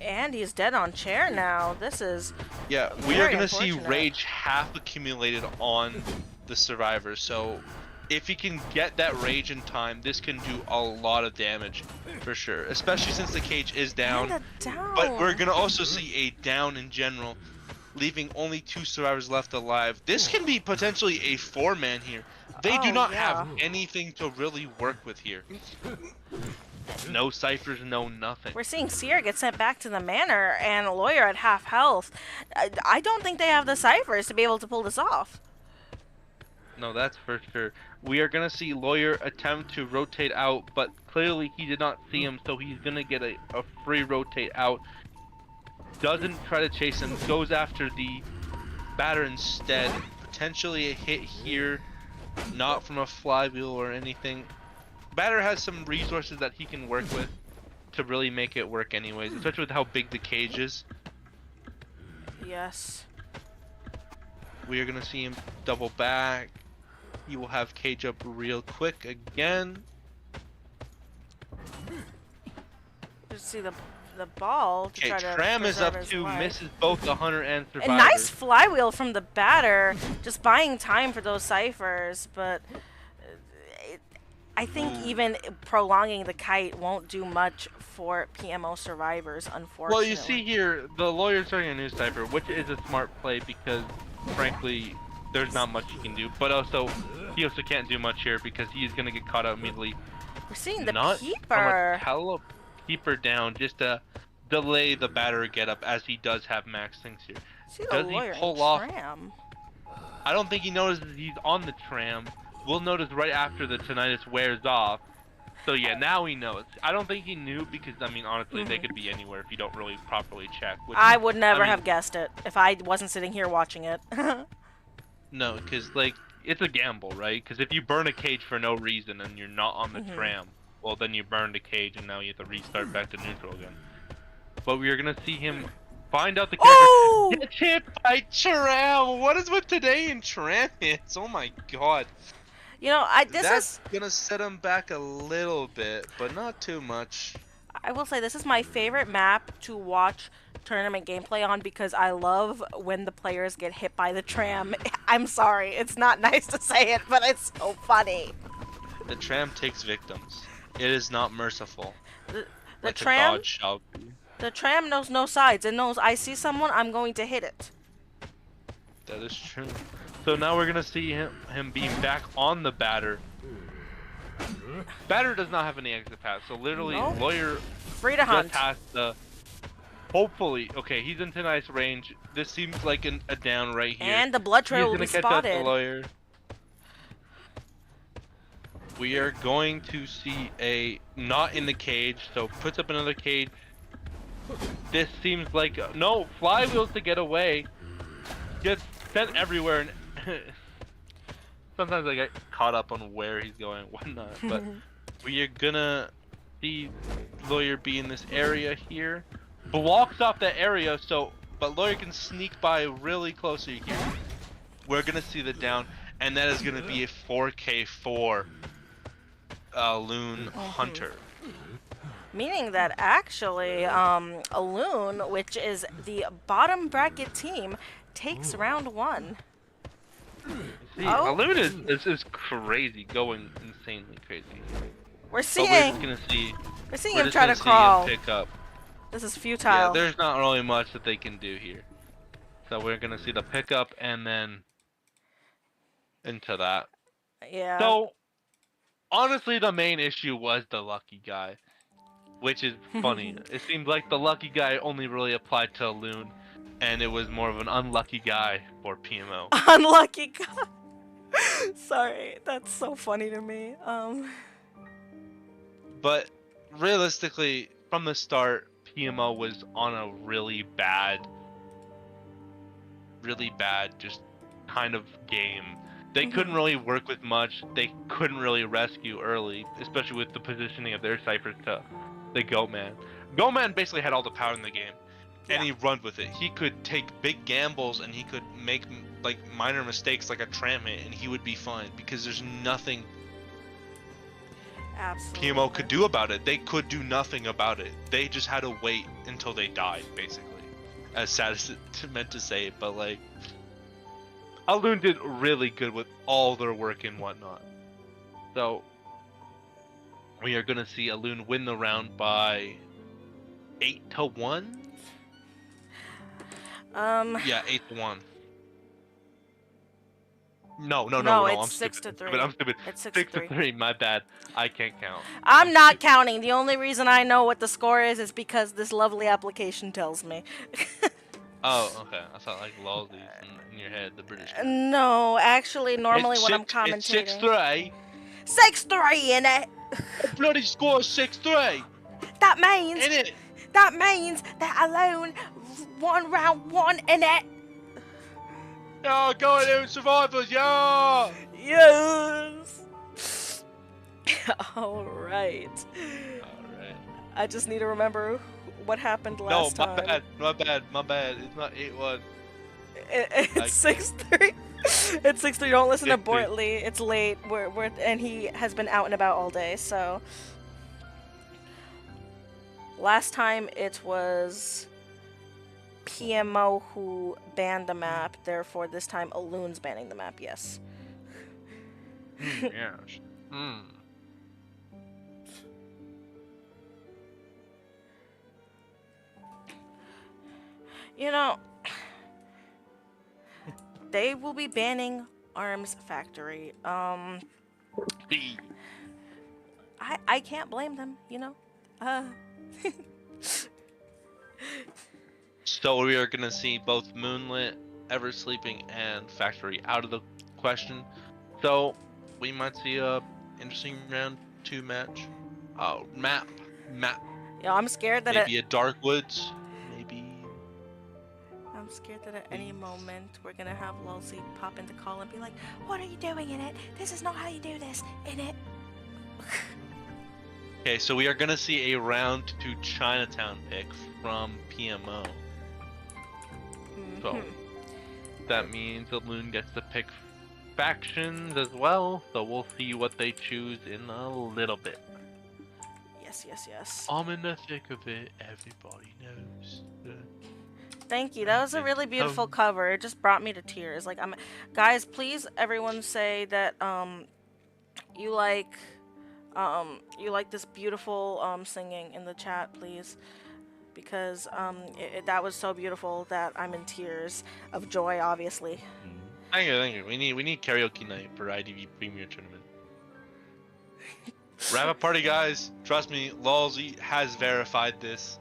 And he's dead on chair now. This is... Yeah, we are going to see Rage half accumulated on the survivors, so... If he can get that rage in time, this can do a lot of damage, for sure. Especially since the cage is down. But we're going to also see a down in general, leaving only 2 survivors left alive. This can be potentially a 4-man here. They do not have anything to really work with here. No ciphers, no nothing. We're seeing Seer get sent back to the manor, and a Lawyer at half health. I don't think they have the ciphers to be able to pull this off. No, that's for sure. We are going to see Lawyer attempt to rotate out, but clearly he did not see him, so he's going to get a free rotate out. Doesn't try to chase him, goes after the Batter instead. Potentially a hit here, not from a flywheel or anything. Batter has some resources that he can work with to really make it work anyways, especially with how big the cage is. Yes. We are going to see him double back. He will have cage up real quick again. Just see the ball to try to Tram is up his to life. Misses both the hunter and survivor. A nice flywheel from the Batter, just buying time for those ciphers, but I think even prolonging the kite won't do much for PMO survivors, unfortunately. Well, you see here, the Lawyer's starting a new cipher, which is a smart play because, frankly, there's not much he can do. But also, he also can't do much here because he's going to get caught out immediately. We're seeing the Not Peeper. Peeper down just to delay the Batter get up, as he does have max things here. See the Does Lawyer he pull off? Tram. I don't think he notices he's on the tram. we'll notice right after the tinnitus wears off. So yeah, now he knows. I don't think he knew because, I mean, honestly, they could be anywhere if you don't really properly check. Which, I would never I mean, have guessed it if I wasn't sitting here watching it. no, because, like, it's a gamble, right? Because if you burn a cage for no reason and you're not on the tram, well, then you burned a cage and now you have to restart back to neutral again. But we are going to see him find out the character. Oh! Get hit by tram! What is with today in tram hits? Oh my god. You know, That's gonna set him back a little bit, but not too much. I will say this is my favorite map to watch tournament gameplay on because I love when the players get hit by the tram. I'm sorry, it's not nice to say it, but it's so funny. The tram takes victims. It is not merciful. The like tram? a god shall be. The tram knows no sides. It knows I see someone, I'm going to hit it. That is true. So now we're gonna see him being back on the batter. Batter does not have any exit path, so literally Lawyer free to hunt. just has to. Hopefully, okay, he's into nice range. This seems like a down right here. And the blood trail will be He's gonna catch up spotted. to Lawyer. We are going to see a not in the cage, so puts up another cage. This seems like no flywheels to get away. Gets sent everywhere, and sometimes I get caught up on where he's going, whatnot. But we are gonna see Lawyer be in this area here. Blocks off that area, but Lawyer can sneak by really close here. We're gonna see the down, and that is gonna be a 4K4 Loon Hunter. Meaning that actually, Loon, which is the bottom bracket team, takes round 1. See, Loon is crazy, going insanely crazy. We're seeing We're seeing him try to crawl. Pick up. This is futile. Yeah, there's not really much that they can do here. So we're gonna see the pickup and then into that. Yeah. So honestly, the main issue was the lucky guy, which is funny. It seemed like the lucky guy only really applied to Loon, and it was more of an unlucky guy for PMO. Unlucky guy. Sorry, that's so funny to me. But realistically, from the start, PMO was on a really bad just kind of game. They couldn't really work with much. They couldn't really rescue early, especially with the positioning of their ciphers to the Goatman. Goatman basically had all the power in the game, and he run with it. He could take big gambles, and he could make like minor mistakes like a tram hit, and he would be fine because there's nothing PMO could do about it. They could do nothing about it. They just had to wait until they died, basically. As sad as it meant to say it, but like, Loon did really good with all their work and whatnot. So we are gonna see Loon win the round by 8-1. Yeah, 8-1. No, it's I'm 6-3. I'm stupid. It's 6-3. My bad. I can't count. I'm not counting. The only reason I know what the score is because this lovely application tells me. Oh, okay. I thought like lollies in your head, the British. No, actually, normally when I'm commentating. It's 6-3. 6-3 in it. Bloody score 6-3. That means. In it. That means that Alone won round 1 in it. Oh, go on, survivors, yeah! Yes! Alright. I just need to remember what happened last time. My bad. It's not 8-1. It's 6-3. It's 6-3. Don't listen to Bortley. It's late. And he has been out and about all day, so. Last time it was PMO who banned the map, therefore this time Loon's banning the map, yes. Yes. You know, they will be banning Arms Factory. I can't blame them, you know. So we are gonna see both Moonlit, Ever Sleeping, and Factory out of the question. So we might see a interesting round 2 match. Map. Yo, I'm scared that Maybe a Dark Woods. Maybe. I'm scared that at any moment we're gonna have Lulzy pop into call and be like, "What are you doing in it? This is not how you do this in it." Okay, so we are gonna see a round 2 Chinatown pick from PMO. So that means the Loon gets to pick factions as well. So we'll see what they choose in a little bit. Yes. I'm in the thick of it. Everybody knows. Thank you. That was a really beautiful cover. It just brought me to tears. Like, guys, please, everyone say that you like this beautiful singing in the chat, please, because that was so beautiful that I'm in tears of joy. Obviously. Thank you. We need karaoke night for IDV Premier Tournament. Wrap up party, guys. Trust me, Lulzy has verified this.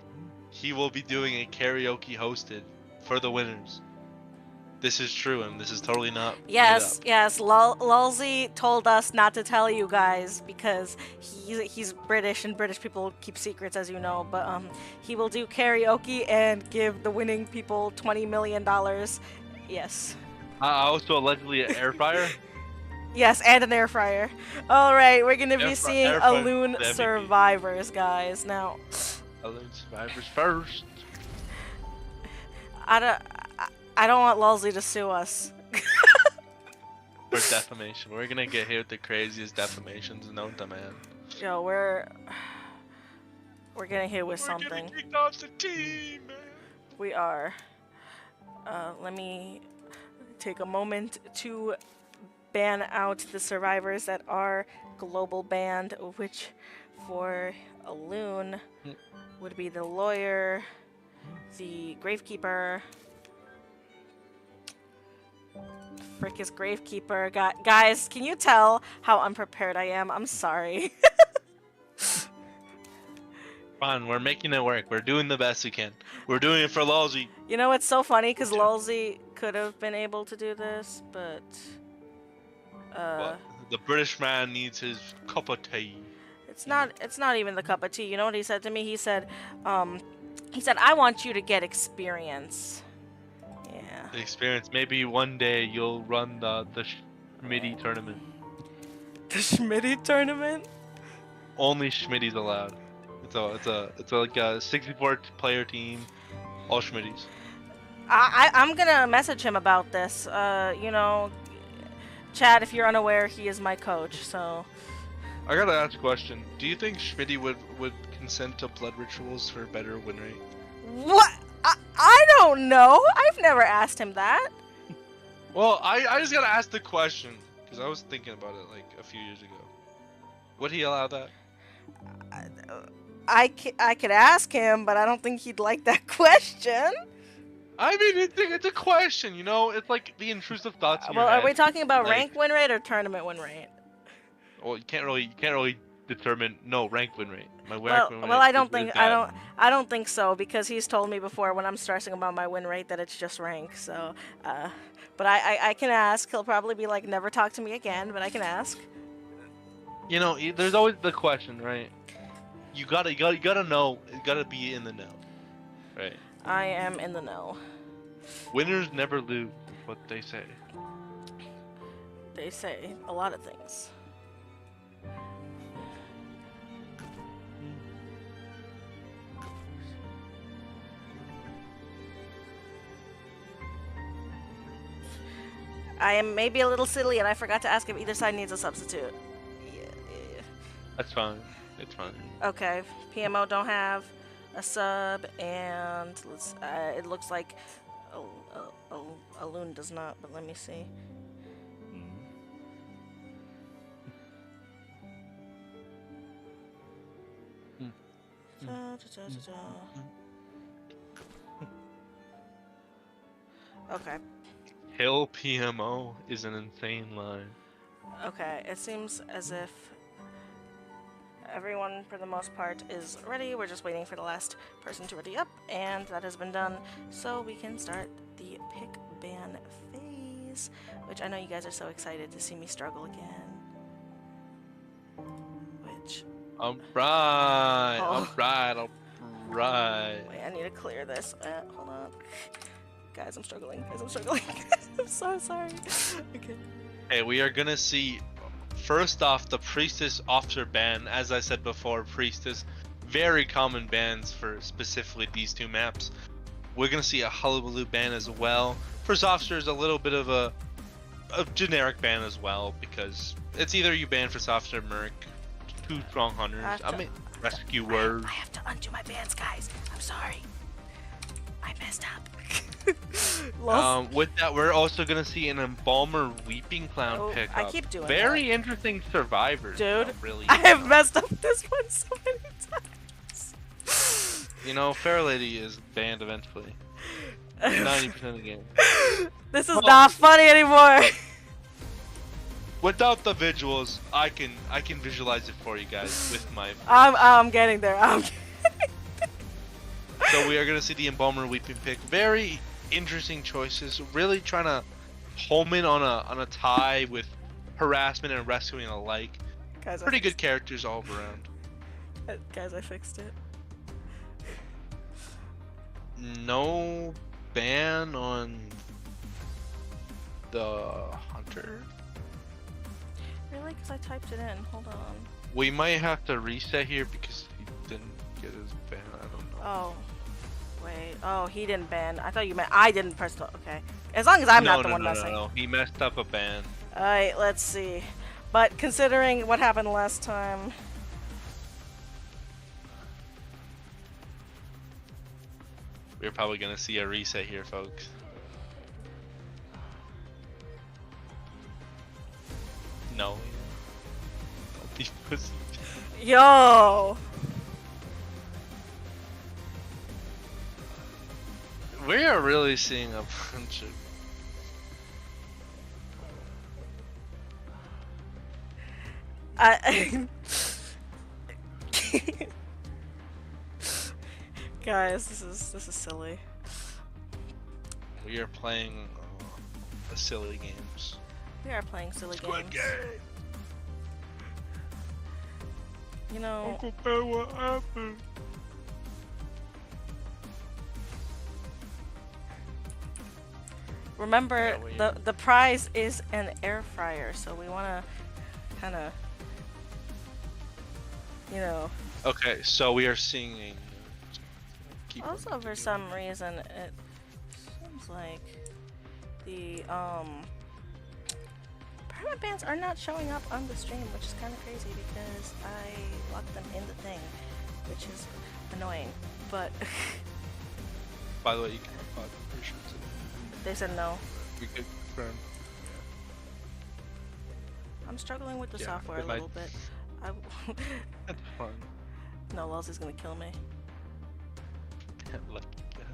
He will be doing a karaoke hosted for the winners. This is true, and this is totally not Yes. made up. Lulzy told us not to tell you guys because he's British and British people keep secrets, as you know. But he will do karaoke and give the winning people $20 million. Yes. Also allegedly an air fryer. Yes, and an air fryer. All right, we're gonna be seeing Alune Survivors, guys. Now, Alune Survivors first. I don't want Lulzy to sue us. For defamation. We're gonna get hit with the craziest defamations known to man. Yo, we're getting hit with something. We're getting kicked off the team, man. We are. Let me take a moment to ban out the survivors that are global banned, which for Alune would be the lawyer, the gravekeeper. Frick is gravekeeper. Guys, can you tell how unprepared I am? I'm sorry. Fine, we're making it work. We're doing the best we can. We're doing it for Lulzy. You know, it's so funny because Lulzy could have been able to do this, but well, the British man needs his cup of tea. It's not even the cup of tea. You know what he said to me? He said, I want you to get experience. Yeah. The experience. Maybe one day you'll run the Schmitty tournament. The Schmitty tournament? Only Schmitty's allowed. It's like a 64 player team, all Schmitties. I'm gonna message him about this. You know, Chad, if you're unaware, he is my coach, so. I gotta ask a question. Do you think Schmitty would consent to blood rituals for a better win rate? What? I don't know. I've never asked him that. Well, I just gotta ask the question because I was thinking about it like a few years ago. Would he allow that? I could ask him, but I don't think he'd like that question. I mean, it's a question, you know. It's like the intrusive thoughts. Well, are we talking about rank win rate or tournament win rate? Well, you can't really determine rank win rate. My win rate. Well, I don't think so because he's told me before when I'm stressing about my win rate that it's just rank. So, but I can ask. He'll probably be like, never talk to me again. But I can ask. You know, there's always the question, right? You gotta know. You gotta be in the know, right? I am in the know. Winners never lose. Is what they say. They say a lot of things. I am maybe a little silly, and I forgot to ask if either side needs a substitute. Yeah. That's fine. It's fine. Okay. PMO don't have a sub, and it looks like Alune does not, but let me see. Okay. Hill PMO is an insane line. Okay, it seems as if everyone, for the most part, is ready. We're just waiting for the last person to ready up, and that has been done, so we can start the pick ban phase, which I know you guys are so excited to see me struggle again. Alright, Oh. alright. Wait, I need to clear this. Hold on. Guys, I'm struggling. I'm so sorry. Okay. Hey, we are gonna see, first off, the Priestess Officer ban. As I said before, Priestess, very common bans for specifically these two maps. We're gonna see a Hullabaloo ban as well. First Officer is a little bit of a generic ban as well, because it's either you ban First Officer, Merc, two strong hunters, rescuers. I have to undo my bans, guys. I'm sorry. I messed up. With that, we're also gonna see an Embalmer Weeping Clown pickup. I keep doing very interesting survivors. Dude, really. I have messed up this one so many times. You know, Fair Lady is banned eventually. 90% of the game. This is not funny anymore. Without the visuals, I can visualize it for you guys with my. I'm getting there. So we are gonna see the Embalmer Weeping pick. Very interesting choices. Really trying to home in on a tie with harassment and rescuing alike. Guys, pretty good characters all around. Guys, I fixed it. No ban on the hunter. Really? Because I typed it in. Hold on. We might have to reset here because he didn't get his ban. I don't know. Oh. Wait. Oh, he didn't ban. I thought you meant I didn't press the. Okay. As long as I'm not the one messing. No, he messed up a ban. Alright, let's see. But considering what happened last time. We're probably gonna see a reset here, folks. No. Don't be pussy. Yo! We are really seeing a bunch of. Guys, this is silly. We are playing silly games. We are playing silly Squid games. Game. You know. Uncle Ben, what happened? Remember, Yeah, the prize is an air fryer, so we want to kind of, you know. Okay, so we are seeing. Also, for some reason, it seems like the permanent bans are not showing up on the stream, which is kind of crazy because I locked them in the thing, which is annoying. But By the way, you can reply for sure. they said no. We could confirm. I'm struggling with the Yeah, software a it might- little bit. That's fun. No, Lulz is gonna kill me. Like that.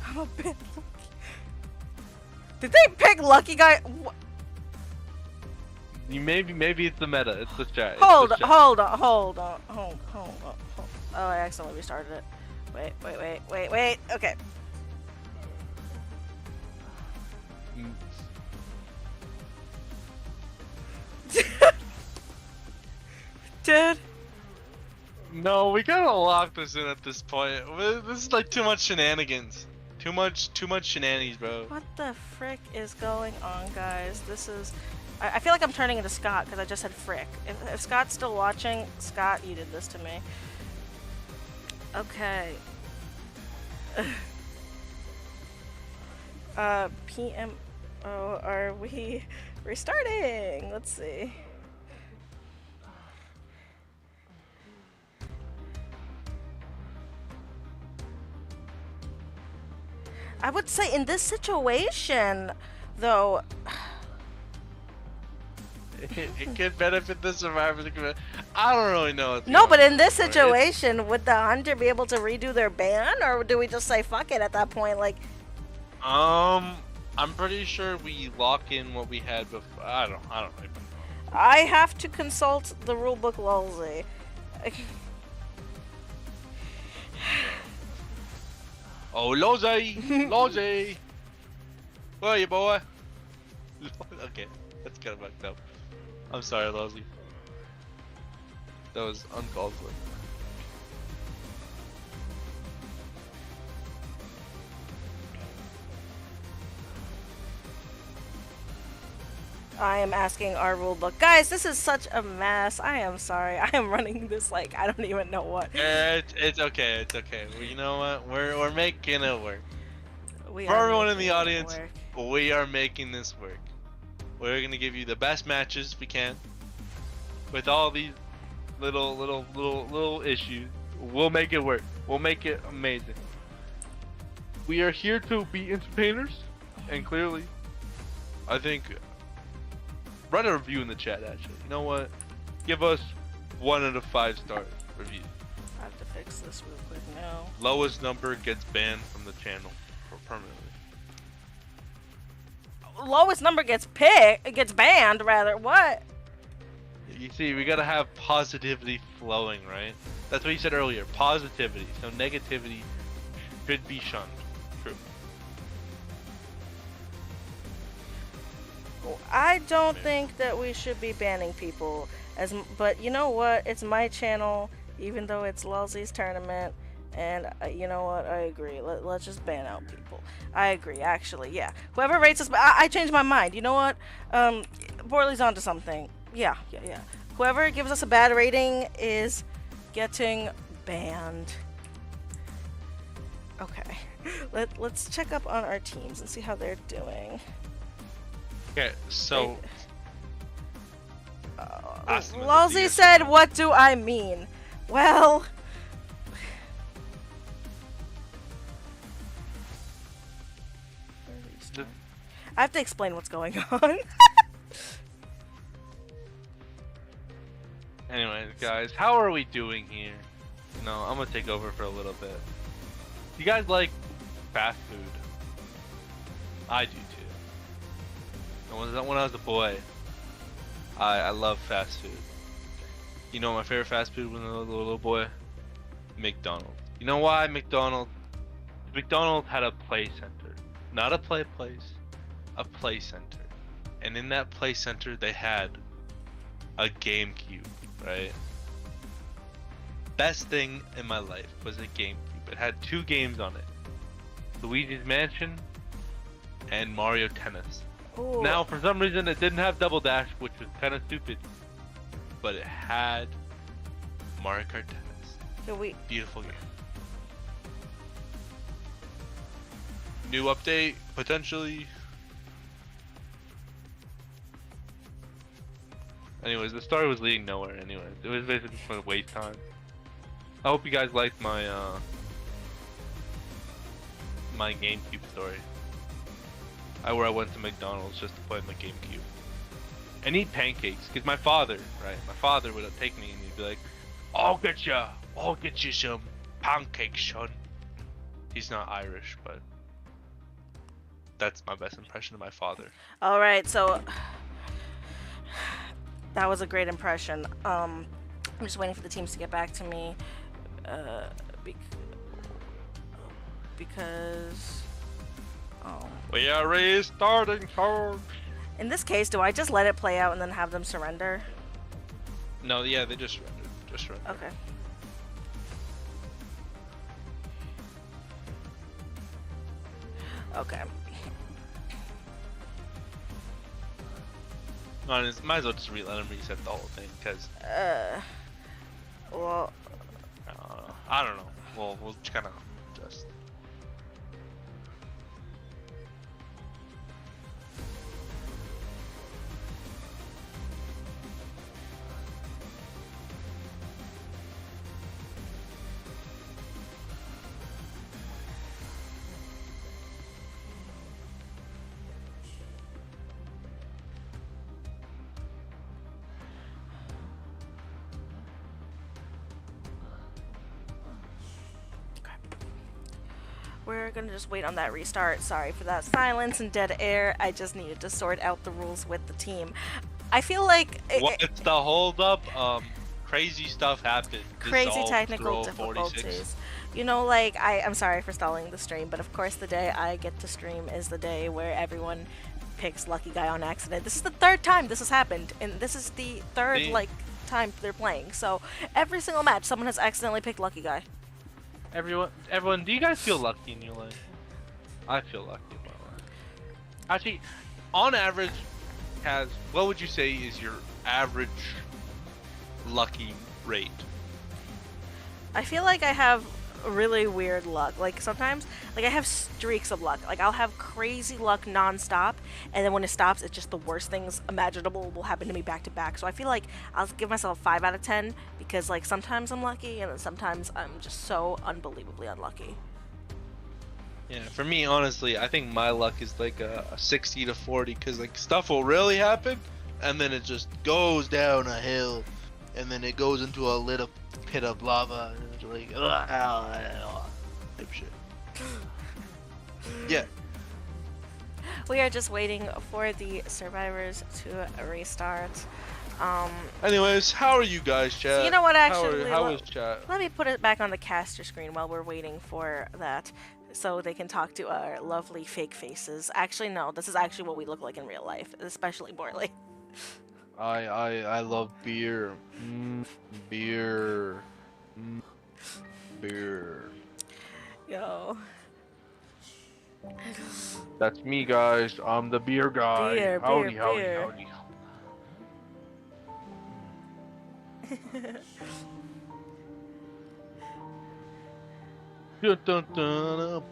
I'm a bit lucky. Did they pick Lucky Guy? You maybe it's the meta. It's the chat. Hold on. Oh, I accidentally restarted it. Wait. Okay. Dude. No, we gotta lock this in at this point. This is like too much shenanigans. Too much shenanigans, bro. What the frick is going on, guys? This is... I feel like I'm turning into Scott because I just said frick. If Scott's still watching, Scott, you did this to me. Okay. PM... Oh, are we restarting? Let's see. I would say in this situation, though... It could benefit the survivors. I don't really know. No, but in this situation, would the hunter be able to redo their ban, or do we just say fuck it at that point? Like, I'm pretty sure we lock in what we had before. I don't even know. I have to consult the rulebook, Lulzy. Oh, Lozy! Lozy! Where are you, boy? Okay. That's kind of fucked up. I'm sorry, Leslie. That was uncalled for. I am asking our rule book. Guys, this is such a mess. I am sorry. I am running this like I don't even know what. It's okay. It's okay. Well, you know what? We're making it work. We For are everyone in making the it audience, work. we are making this work. We're gonna give you the best matches we can. With all these little issues, we'll make it work. We'll make it amazing. We are here to be entertainers, and clearly, I think. Write a review in the chat. Actually, you know what? Give us 1 out of 5 star review. I have to fix this real quick now. Lowest number gets banned from the channel permanently. Lowest number gets banned rather. What? You see, we gotta have positivity flowing, right? That's what you said earlier. Positivity. So negativity should be shunned. True. I don't think that we should be banning people but you know what? It's my channel, even though it's Lulzy's tournament, and you know what? I agree. Let's just ban out people. I agree, actually. Yeah. Whoever rates us, I changed my mind. You know what? Borley's onto something. Yeah. Whoever gives us a bad rating is getting banned. Okay. Let's check up on our teams and see how they're doing. Okay, so Lulzy said, "What do I mean?" Well, I have to explain what's going on. Anyways, guys, how are we doing here? No, I'm gonna take over for a little bit. You guys like fast food? I do too. And when I was a boy, I love fast food. You know my favorite fast food when I was a little boy? McDonald's. You know why McDonald's? McDonald's had a play center. Not a place, a play center. And in that play center they had a GameCube, right? Best thing in my life was a GameCube. It had 2 games on it. Luigi's Mansion and Mario Tennis. Ooh. Now, for some reason, it didn't have Double Dash, which was kind of stupid. But it had Mario Kart Tennis. Beautiful game. New update, potentially. Anyways, the story was leading nowhere anyways. It was basically just a waste time. I hope you guys liked my my GameCube story. Where I went to McDonald's just to play my GameCube and eat pancakes, because my father would take me and he'd be like, I'll get you some pancakes, son. He's not Irish, but that's my best impression of my father. All right, so that was a great impression. I'm just waiting for the teams to get back to me, because we are restarting, folks. In this case, do I just let it play out and then have them surrender? No, yeah, they just surrendered. Just surrendered. Okay. Okay. Might as well just let them reset the whole thing, because well, I don't know. We'll kind of just. we're gonna just wait on that restart. Sorry for that silence and dead air. I just needed to sort out the rules with the team. I feel like What's the hold up? Crazy stuff happened. Crazy technical difficulties. You know, like, I'm sorry for stalling the stream, but of course the day I get to stream is the day where everyone picks Lucky Guy on accident. This is the third time this has happened, and this is the third time they're playing. So every single match, someone has accidentally picked Lucky Guy. Everyone, do you guys feel lucky in your life? I feel lucky in my life. Actually, on average, what would you say is your average lucky rate? I feel like I have really weird luck. Like sometimes, like I have streaks of luck. Like I'll have crazy luck nonstop, and then when it stops, it's just the worst things imaginable will happen to me back to back. So I feel like I'll give myself a 5 out of 10 because like sometimes I'm lucky, and then sometimes I'm just so unbelievably unlucky. Yeah, for me, honestly, I think my luck is like a 60 to 40 because like stuff will really happen, and then it just goes down a hill, and then it goes into a little pit of lava, and it's like, type shit. Yeah. We are just waiting for the survivors to restart. Anyways, how are you guys, chat? So you know what, actually, how is chat? let me put it back on the caster screen while we're waiting for that, so they can talk to our lovely fake faces. Actually, no, this is actually what we look like in real life, especially Borley. I love beer. Beer. Beer. Yo. That's me, guys. I'm the beer guy. Beer, howdy, beer, howdy, beer. howdy. Dun, dun, dun.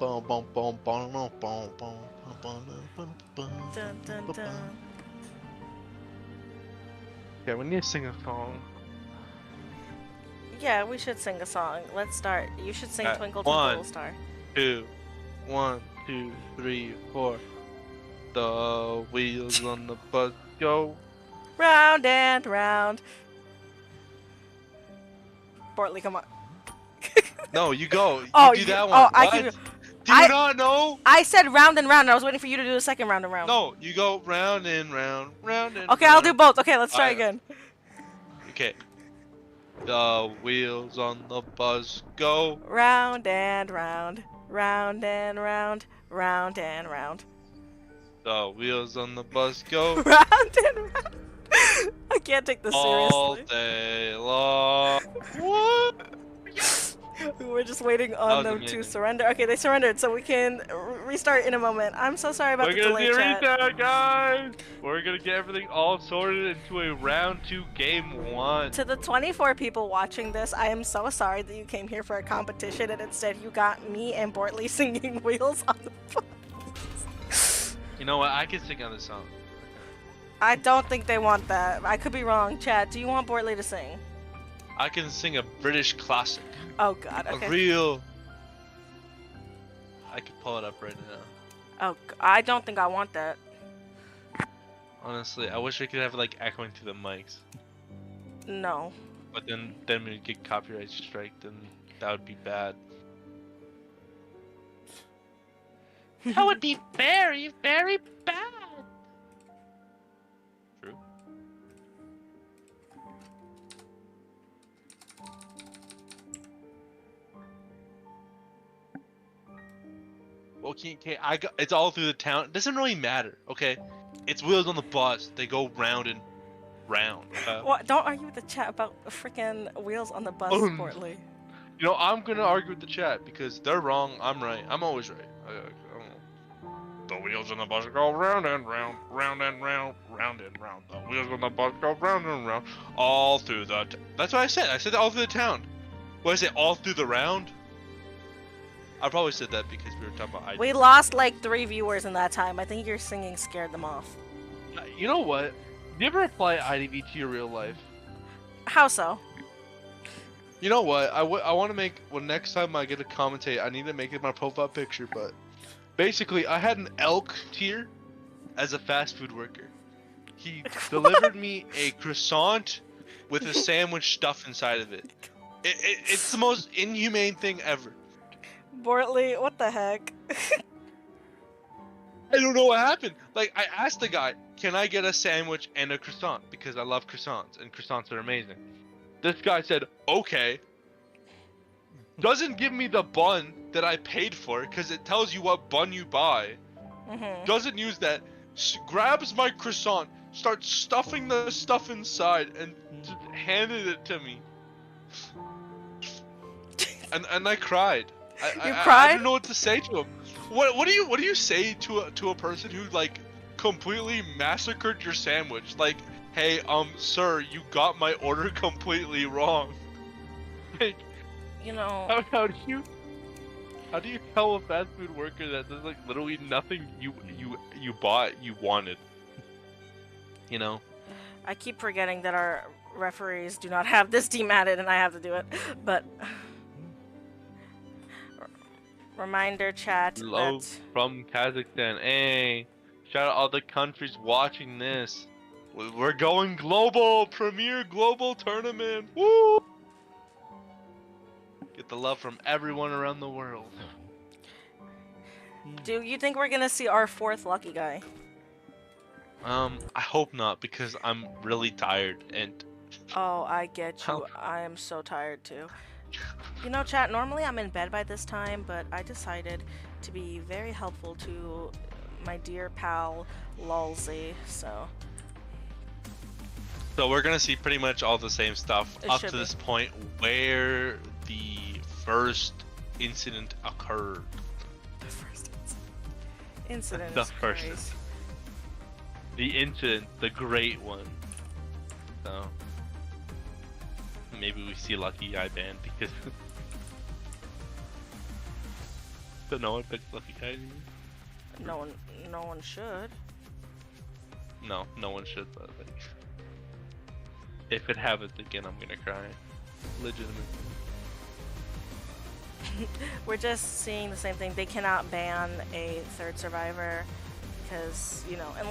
Yeah, we need to sing a song. Yeah, we should sing a song. Let's start. You should sing Twinkle Twinkle one. Little Star. 2, 1, 2, 3, 4. The wheels on the bus go. Round and round. Bortley, come on. No, you go. You Oh, do you- that oh, one. I What? can- Do you I- not know? I said round and round, and I was waiting for you to do the second round and round. No, you go round and round, round and Okay, round. I'll do both. Okay, let's try I- again. Okay. The wheels on the bus go. Round and round. Round and round. Round and round. The wheels on the bus go. Round and round. I can't take this All seriously. day long. What? We're just waiting That on was them amazing. to surrender. Okay, they surrendered, so we can restart in a moment. I'm so sorry about We're the gonna delay, do a chat. restart, guys. We're gonna get everything all sorted into a round 2, game 1. To the 24 people watching this, I am so sorry that you came here for a competition and instead you got me and Bortley singing Wheels on the Bus. You know what? I can sing on this song. I don't think they want that. I could be wrong. Chad, do you want Bortley to sing? I can sing a British classic. Oh god, okay. A real. I could pull it up right now. Oh, I don't think I want that. Honestly, I wish I could have like echoing to the mics. No. But then we'd get copyright striked, and that would be bad. That would be very, very bad. True. Okay, it's all through the town. It doesn't really matter, okay? It's wheels on the bus. They go round and round. What? Don't argue with the chat about freaking Wheels on the Bus, Bortley. You know, I'm gonna argue with the chat because they're wrong. I'm right. I'm always right. The wheels on the bus go round and round, round and round, round and round. The wheels on the bus go round and round, all through the. That's what I said. I said all through the town. What did I say? All through the round. I probably said that because we were talking about. We lost like 3 viewers in that time. I think your singing scared them off. You know what? Do you ever apply IDV to your real life? How so? You know what? I want to make. Well, next time I get to commentate, I need to make it my profile picture. But basically, I had an elk tier as a fast food worker. He delivered me a croissant with a sandwich stuffed inside of it. It's the most inhumane thing ever. Bortley, what the heck? I don't know what happened. Like, I asked the guy, can I get a sandwich and a croissant? Because I love croissants, and croissants are amazing. This guy said, okay. Doesn't give me the bun that I paid for, because it tells you what bun you buy. Mm-hmm. Doesn't use that. grabs my croissant, starts stuffing the stuff inside, and just handed it to me. And I cried. You I cried? don't know what to say to him. What do you say to a person who like completely massacred your sandwich? Like, hey, sir, you got my order completely wrong. Like, You know, How do you tell a fast food worker that there's like literally nothing you bought you wanted? You know? I keep forgetting that our referees do not have this team added, and I have to do it. But reminder, chat. Love That from Kazakhstan. Hey, shout out all the countries watching this. We're going global, premier global tournament. Woo! Get the love from everyone around the world. Do you think we're gonna see our 4th lucky guy? I hope not, because I'm really tired and Oh, I get you. Oh. I am so tired too. You know, chat, normally I'm in bed by this time, but I decided to be very helpful to my dear pal, Lulzy, so... So we're gonna see pretty much all the same stuff It up should to be. this point where the first incident occurred. The first incident The is first. crazy. The incident, the great one. So maybe we see Lucky Guy banned because so no one picks Lucky Guy anymore? No one should. No, no one should, but like if it happens again I'm gonna cry. Legitimately. We're just seeing the same thing. They cannot ban a 3rd survivor because, you know, and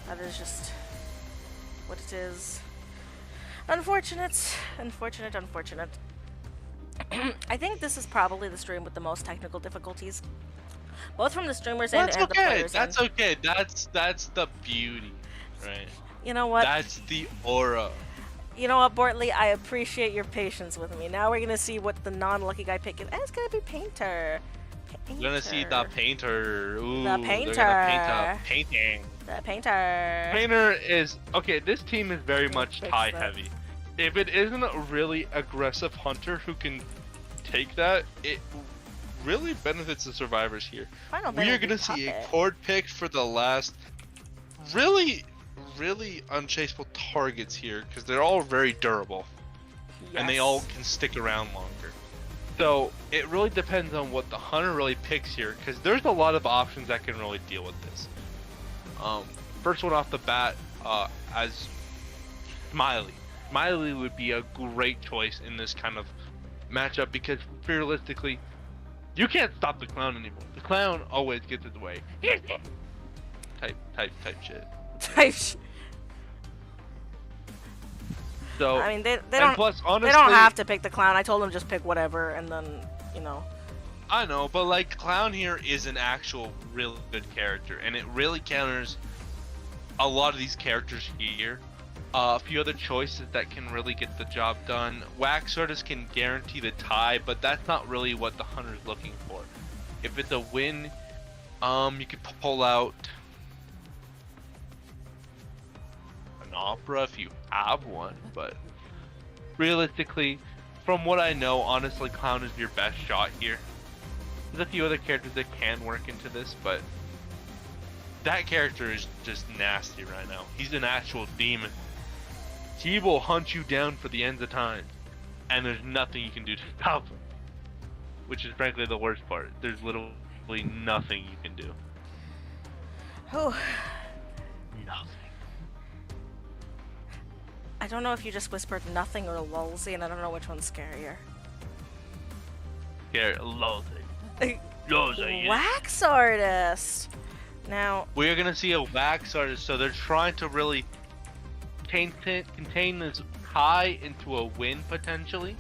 that is just what it is. Unfortunate. I think this is probably the stream with the most technical difficulties, both from the streamers and That's the okay. players. That's okay. That's the beauty, right? You know what? That's the aura. You know what, Bortley? I appreciate your patience with me. Now we're gonna see what the non-lucky guy pick is. And it's gonna be Painter. We're gonna see the painter. Ooh, The they're painter. gonna paint a painting. The Painter. Painter is okay. This team is very much Fix tie that. heavy. If it isn't a really aggressive hunter who can take that, it really benefits the survivors here. Final We ban are will be gonna see a Puppet. cord pick for the last really unchaseable targets here because they're all very durable and they all Yes. can stick around longer. So it really depends on what the hunter really picks here, because there's a lot of options that can really deal with this. First one off the bat, as Smiley. Smiley would be a great choice in this kind of matchup because realistically, you can't stop the clown anymore. The clown always gets his way. type shit. Type sh- So I mean, they and don't plus, honestly, they don't have to pick the clown. I told them just pick whatever, and then you know. I know, but like Clown here is an actual really good character, and it really counters a lot of these characters here. A few other choices that can really get the job done. Wax Artist can guarantee the tie, but that's not really what the hunter's looking for. If it's a win, you could pull out an opera if you have one, but realistically, from what I know, honestly, Clown is your best shot here. There's a few other characters that can work into this, but that character is just nasty right now. He's an actual demon. He will hunt you down for the ends of time, and there's nothing you can do to stop him. Which is frankly the worst part. There's literally nothing you can do. Oh, Nothing. I don't know if you just whispered nothing or lulzy, and I don't know which one's scarier. Here, loathing. Loathing. Wax Artist. Now, We are gonna see a Wax Artist, so they're trying to really contain this high into a win potentially.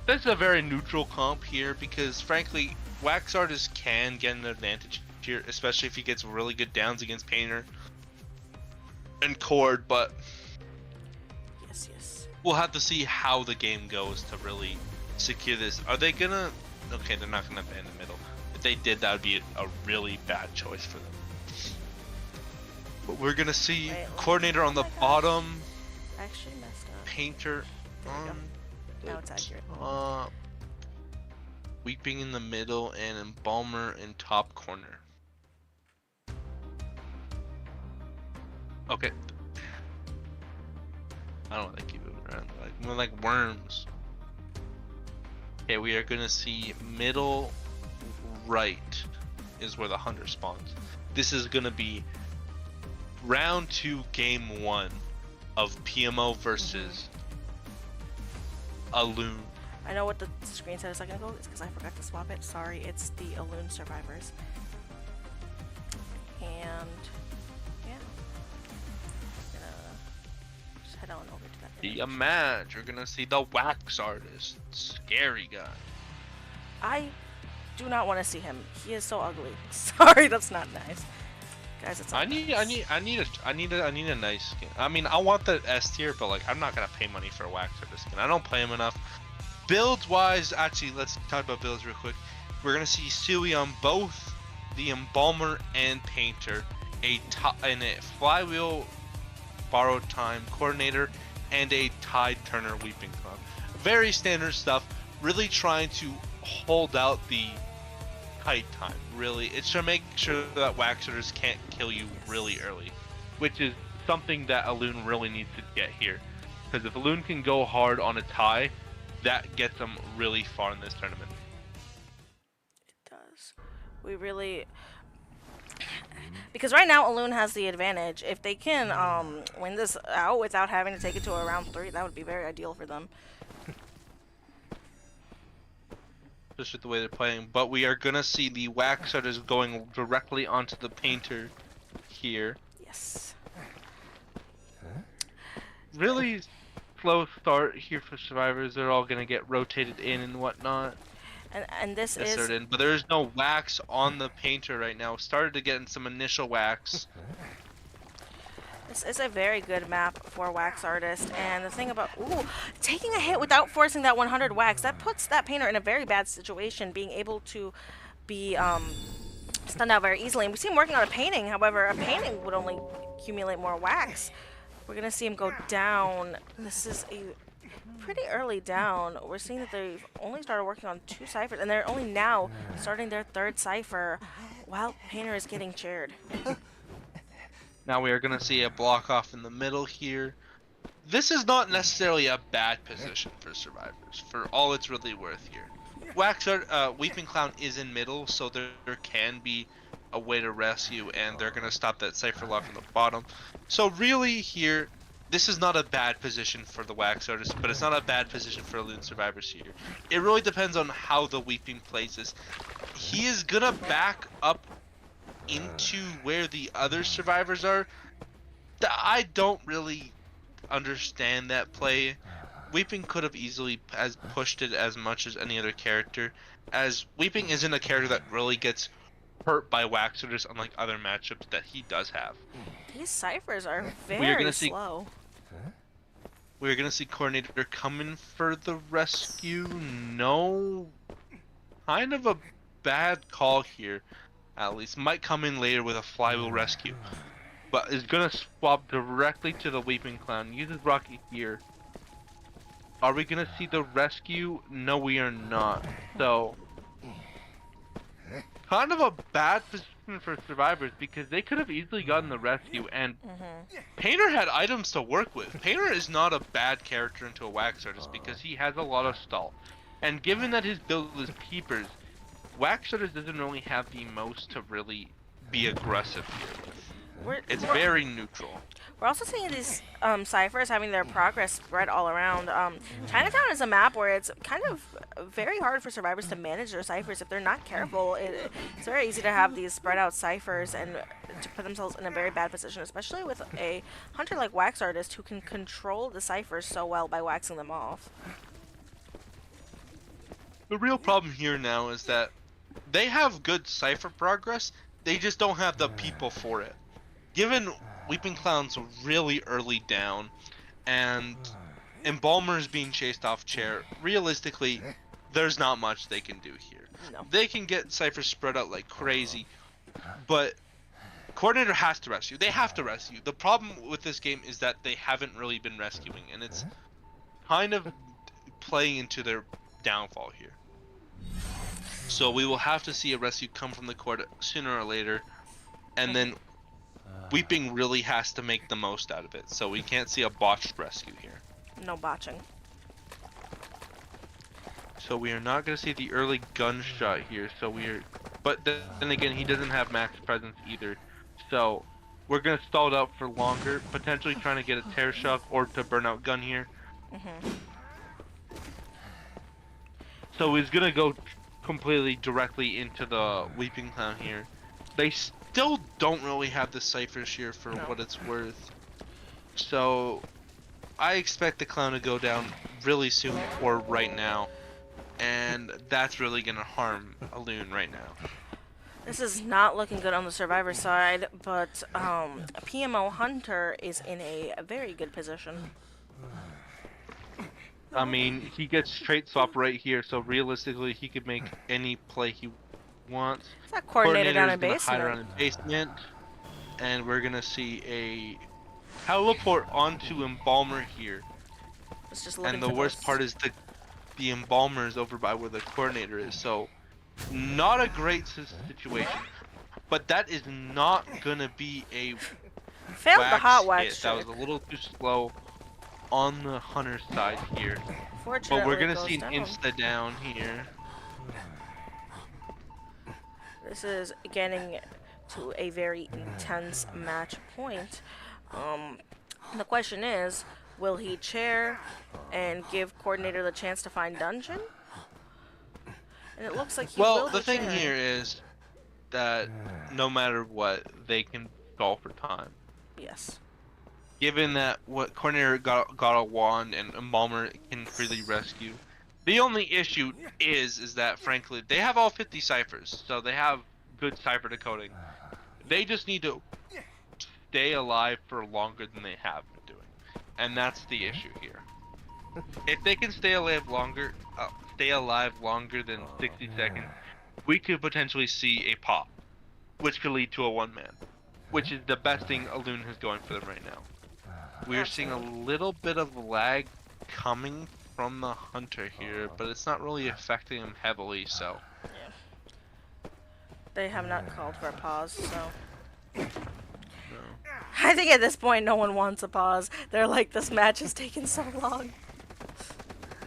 This is a very neutral comp here because frankly, Wax Artist can get an advantage here, especially if he gets really good downs against Painter and Cord, but yes. we'll have to see how the game goes to really secure this. Are they gonna... Okay, they're not gonna ban the middle. they did, that would be a really bad choice for them. But we're gonna see Wait, coordinator on the oh my gosh. bottom, I actually messed up. painter There we go. on Now it's accurate. the top, weeping in the middle, and embalmer in top corner. Okay. I don't like keep moving around. We're like worms. Okay, we are gonna see middle right is where the hunter spawns. This is gonna be round 2, game 1 of PMO versus Alun. I know what the screen said a second ago. It's because I forgot to swap it. Sorry, it's the Alun survivors. And yeah, just head on over to that. The image. match, you're gonna see the wax artist, scary guy. I do not want to see him. He is so ugly. Sorry, that's not nice, guys. It's. I need a nice skin. I mean, I want the S tier, but like I'm not gonna pay money for a wax artist skin. I don't play him enough. Builds wise, actually, let's talk about builds real quick. We're gonna see Sui on both the embalmer and painter, and a flywheel, borrowed time coordinator, and a tide turner weeping club. Very standard stuff. Really trying to hold out the kite time. Really, it's to make sure that waxers can't kill you really early. Which is something that Alun really needs to get here. Because if Alun can go hard on a tie, that gets them really far in this tournament. It does. We really. Because right now Alun has the advantage. If they can win this out without having to take it to a round 3, that would be very ideal for them. Just with the way they're playing, but we are gonna see the wax artist going directly onto the painter here. Yes. Really slow start here for survivors. They're all gonna get rotated in and whatnot. And this is. Certain, but there is no wax on the painter right now. Started to get some initial wax. This is a very good map for wax artist, and the thing about taking a hit without forcing that 100 wax, that puts that painter in a very bad situation, being able to be stunned out very easily. And we see him working on a painting. However, a painting would only accumulate more wax. We're gonna see him go down. This is a pretty early down. We're seeing that they've only started working on 2 ciphers, and they're only now starting their 3rd cipher while painter is getting chaired. Now we are going to see a block off in the middle here. This is not necessarily a bad position for survivors, for all it's really worth here. Weeping Clown is in middle, so there can be a way to rescue, and they're going to stop that cipher lock on the bottom. So really here, this is not a bad position for the wax artist, but it's not a bad position for Alun survivors here. It really depends on how the Weeping plays this. He is going to back up into where the other survivors are. I don't really understand that play. Weeping could have easily pushed it as much as any other character, as Weeping isn't a character that really gets hurt by waxers, unlike other matchups that he does have. These ciphers are We're very gonna see- slow. We're gonna see coordinator coming for the rescue. No, kind of a bad call here. At least might come in later with a flywheel rescue, but is gonna swap directly to the Weeping Clown. Uses Rocky here. Are we gonna see the rescue? No, we are not. So, kind of a bad position for survivors, because they could have easily gotten the rescue, and Painter had items to work with. Painter is not a bad character into a wax artist because he has a lot of stall, and given that his build is peepers, wax artist doesn't really have the most to really be aggressive here. It's very neutral. We're also seeing these ciphers having their progress spread all around. Chinatown is a map where it's kind of very hard for survivors to manage their ciphers if they're not careful. It's very easy to have these spread out ciphers and to put themselves in a very bad position, especially with a hunter like Wax Artist who can control the ciphers so well by waxing them off. The real problem here now is that they have good cipher progress, they just don't have the people for it. Given Weeping Clown's really early down, and Embalmer's being chased off chair, realistically, there's not much they can do here. No. They can get Cypher spread out like crazy, but Coordinator has to rescue. They have to rescue. The problem with this game is that they haven't really been rescuing, and it's kind of playing into their downfall here. So we will have to see a rescue come from the court sooner or later, and then Weeping really has to make the most out of it. So we can't see a botched rescue here. No botching. So we are not going to see the early gunshot here. But then again, he doesn't have max presence either. So we're going to stall it out for longer, potentially trying to get a tear shock or to burn out gun here. So he's going to go completely directly into the Weeping Clown here. They still don't really have the ciphers here for what it's worth. So I expect the Clown to go down really soon or right now. And that's really going to harm Alun right now. This is not looking good on the Survivor side, but PMO Hunter is in a very good position. I mean, he gets straight swap right here, so realistically he could make any play he wants. Is that coordinator down in Coordinator's gonna hide around basement? in basement, and we're gonna see a teleport onto Embalmer here. It's just looking And the for worst this. part is the Embalmer is over by where the Coordinator is, so not a great situation. But that is not gonna be a Failed the hot wax hit. That was trick. a little too slow on the Hunter side here. Fortunately, But we're it gonna goes see an down. insta down here. This is getting to a very intense match point. The question is, will he chair and give coordinator the chance to find dungeon? And it looks like he will Well, be the thing chairing. here is that no matter what, they can stall for time. Yes. Given that what Coordinator got a wand and Embalmer can freely rescue. The only issue is that frankly they have all 50 ciphers, so they have good cipher decoding. They just need to stay alive for longer than they have been doing, and that's the issue here. If they can stay alive longer than 60 seconds, we could potentially see a pop, which could lead to a one-man, which is the best thing Alun has going for them right now. We are seeing a little bit of lag coming from the Hunter here, but it's not really affecting him heavily, so. They have not called for a pause, so. No. I think at this point no one wants a pause. They're like, this match is taking so long.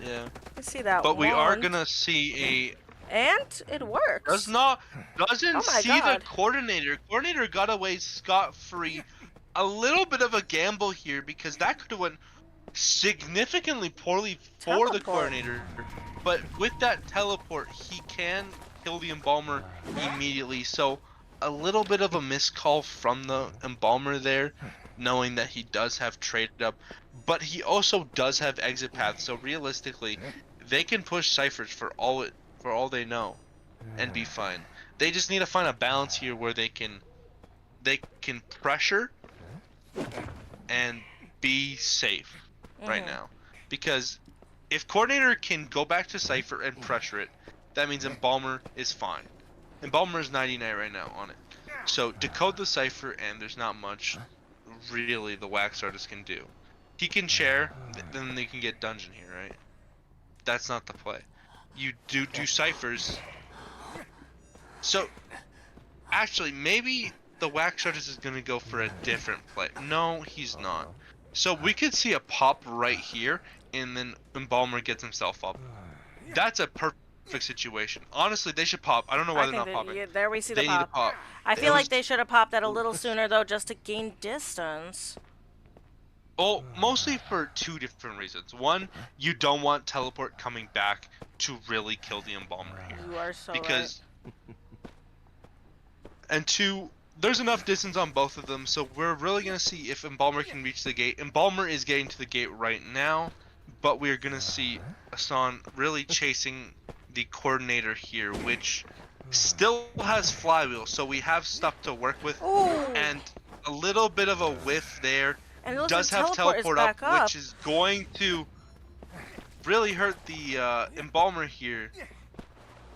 Yeah. I see that But we are wand. gonna see And it works. doesn't Oh my see God. the Coordinator. Coordinator got away scot-free. A little bit of a gamble here because that could have went significantly poorly for the Teleport. Coordinator. But with that teleport, he can kill the Embalmer immediately. So a little bit of a miscall from the Embalmer there, knowing that he does have traded up, but he also does have exit paths. So realistically, they can push ciphers for all they know, and be fine. They just need to find a balance here where they can pressure and be safe right now. Because if Coordinator can go back to cipher and pressure it, that means Embalmer is fine. Embalmer is 99 right now on it. So decode the cipher, and there's not much really the wax artist can do. He can chair, then they can get dungeon here, right? That's not the play. You do ciphers. So actually, maybe the wax artist is gonna go for a different play. No, he's not. So we could see a pop right here, and then Embalmer gets himself up. That's a perfect situation. Honestly, they should pop. I don't know why I they're think not popping. yeah, there we see They the need to pop. pop. I It feel like was- they should have popped that a little sooner though, just to gain distance. Well, mostly for two different reasons. One, you don't want teleport coming back to really kill the Embalmer here. You are so Because and two, there's enough distance on both of them, so we're really gonna see if Embalmer can reach the gate. Embalmer is getting to the gate right now, but we're gonna see Asan really chasing the Coordinator here, which still has flywheel, so we have stuff to work with, right. Ooh. and a little bit of a whiff there. And it looks Does like have teleport is teleport back up, which is going to really hurt the Embalmer here.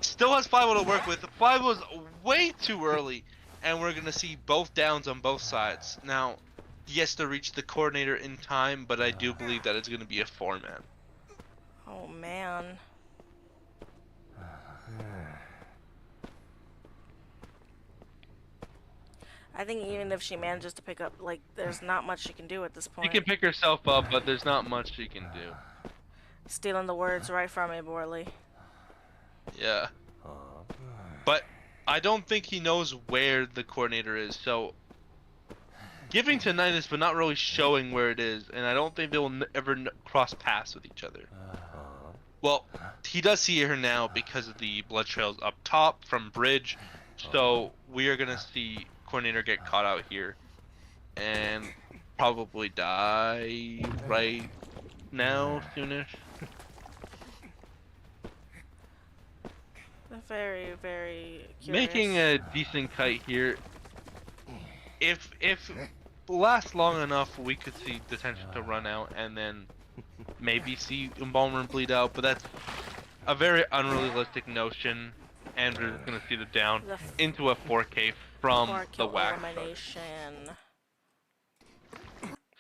Still has Flywheel to work with. Flywheel's way too early, and we're gonna see both downs on both sides. Now, he has to reach the coordinator in time, but I do believe that it's gonna be a 4-man. Oh man. I think even if she manages to pick up, like, there's not much she can do at this She point. can pick herself up, but there's not much she can do. Stealing the words right from me, Borley. Yeah. But I don't think he knows where the coordinator is, so giving to Nidus but not really showing where it is, and I don't think they will ever cross paths with each other. Well, he does see her now because of the blood trails up top from Bridge, so we are gonna see coordinator get caught out here and probably die right now, soonish. Very, very curious. Making a decent kite here. If lasts long enough, we could see detention to run out and then maybe see Embalmer bleed out, but that's a very unrealistic notion, and we're just gonna see the down into a 4K from the whack. Elimination.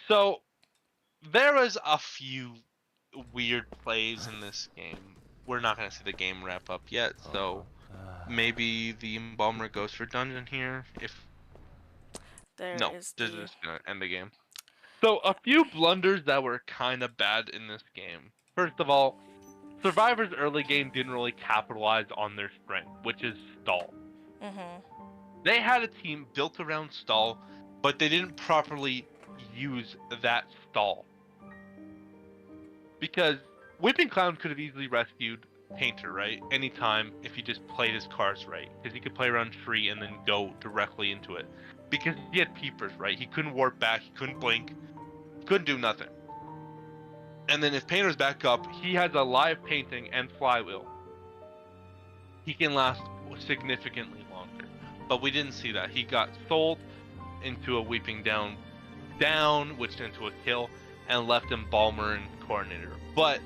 So There was a few weird plays in this game. We're not gonna see the game wrap up yet, so maybe the Embalmer goes for dungeon here. If no, this is just gonna end the game. So a few blunders that were kind of bad in this game. First of all, Survivor's early game didn't really capitalize on their strength, which is stall. They had a team built around stall, but they didn't properly use that stall. Because Whipping Clown could have easily rescued Painter, right? Anytime if he just played his cards right. Because he could play around tree and then go directly into it. Because he had peepers, right? He couldn't warp back, he couldn't blink, he couldn't do nothing. And then if Painter's back up, he has a live painting and flywheel. He can last significantly longer. But we didn't see that. He got sold into a Weeping down, which into a kill, and left Embalmer and Coordinator. But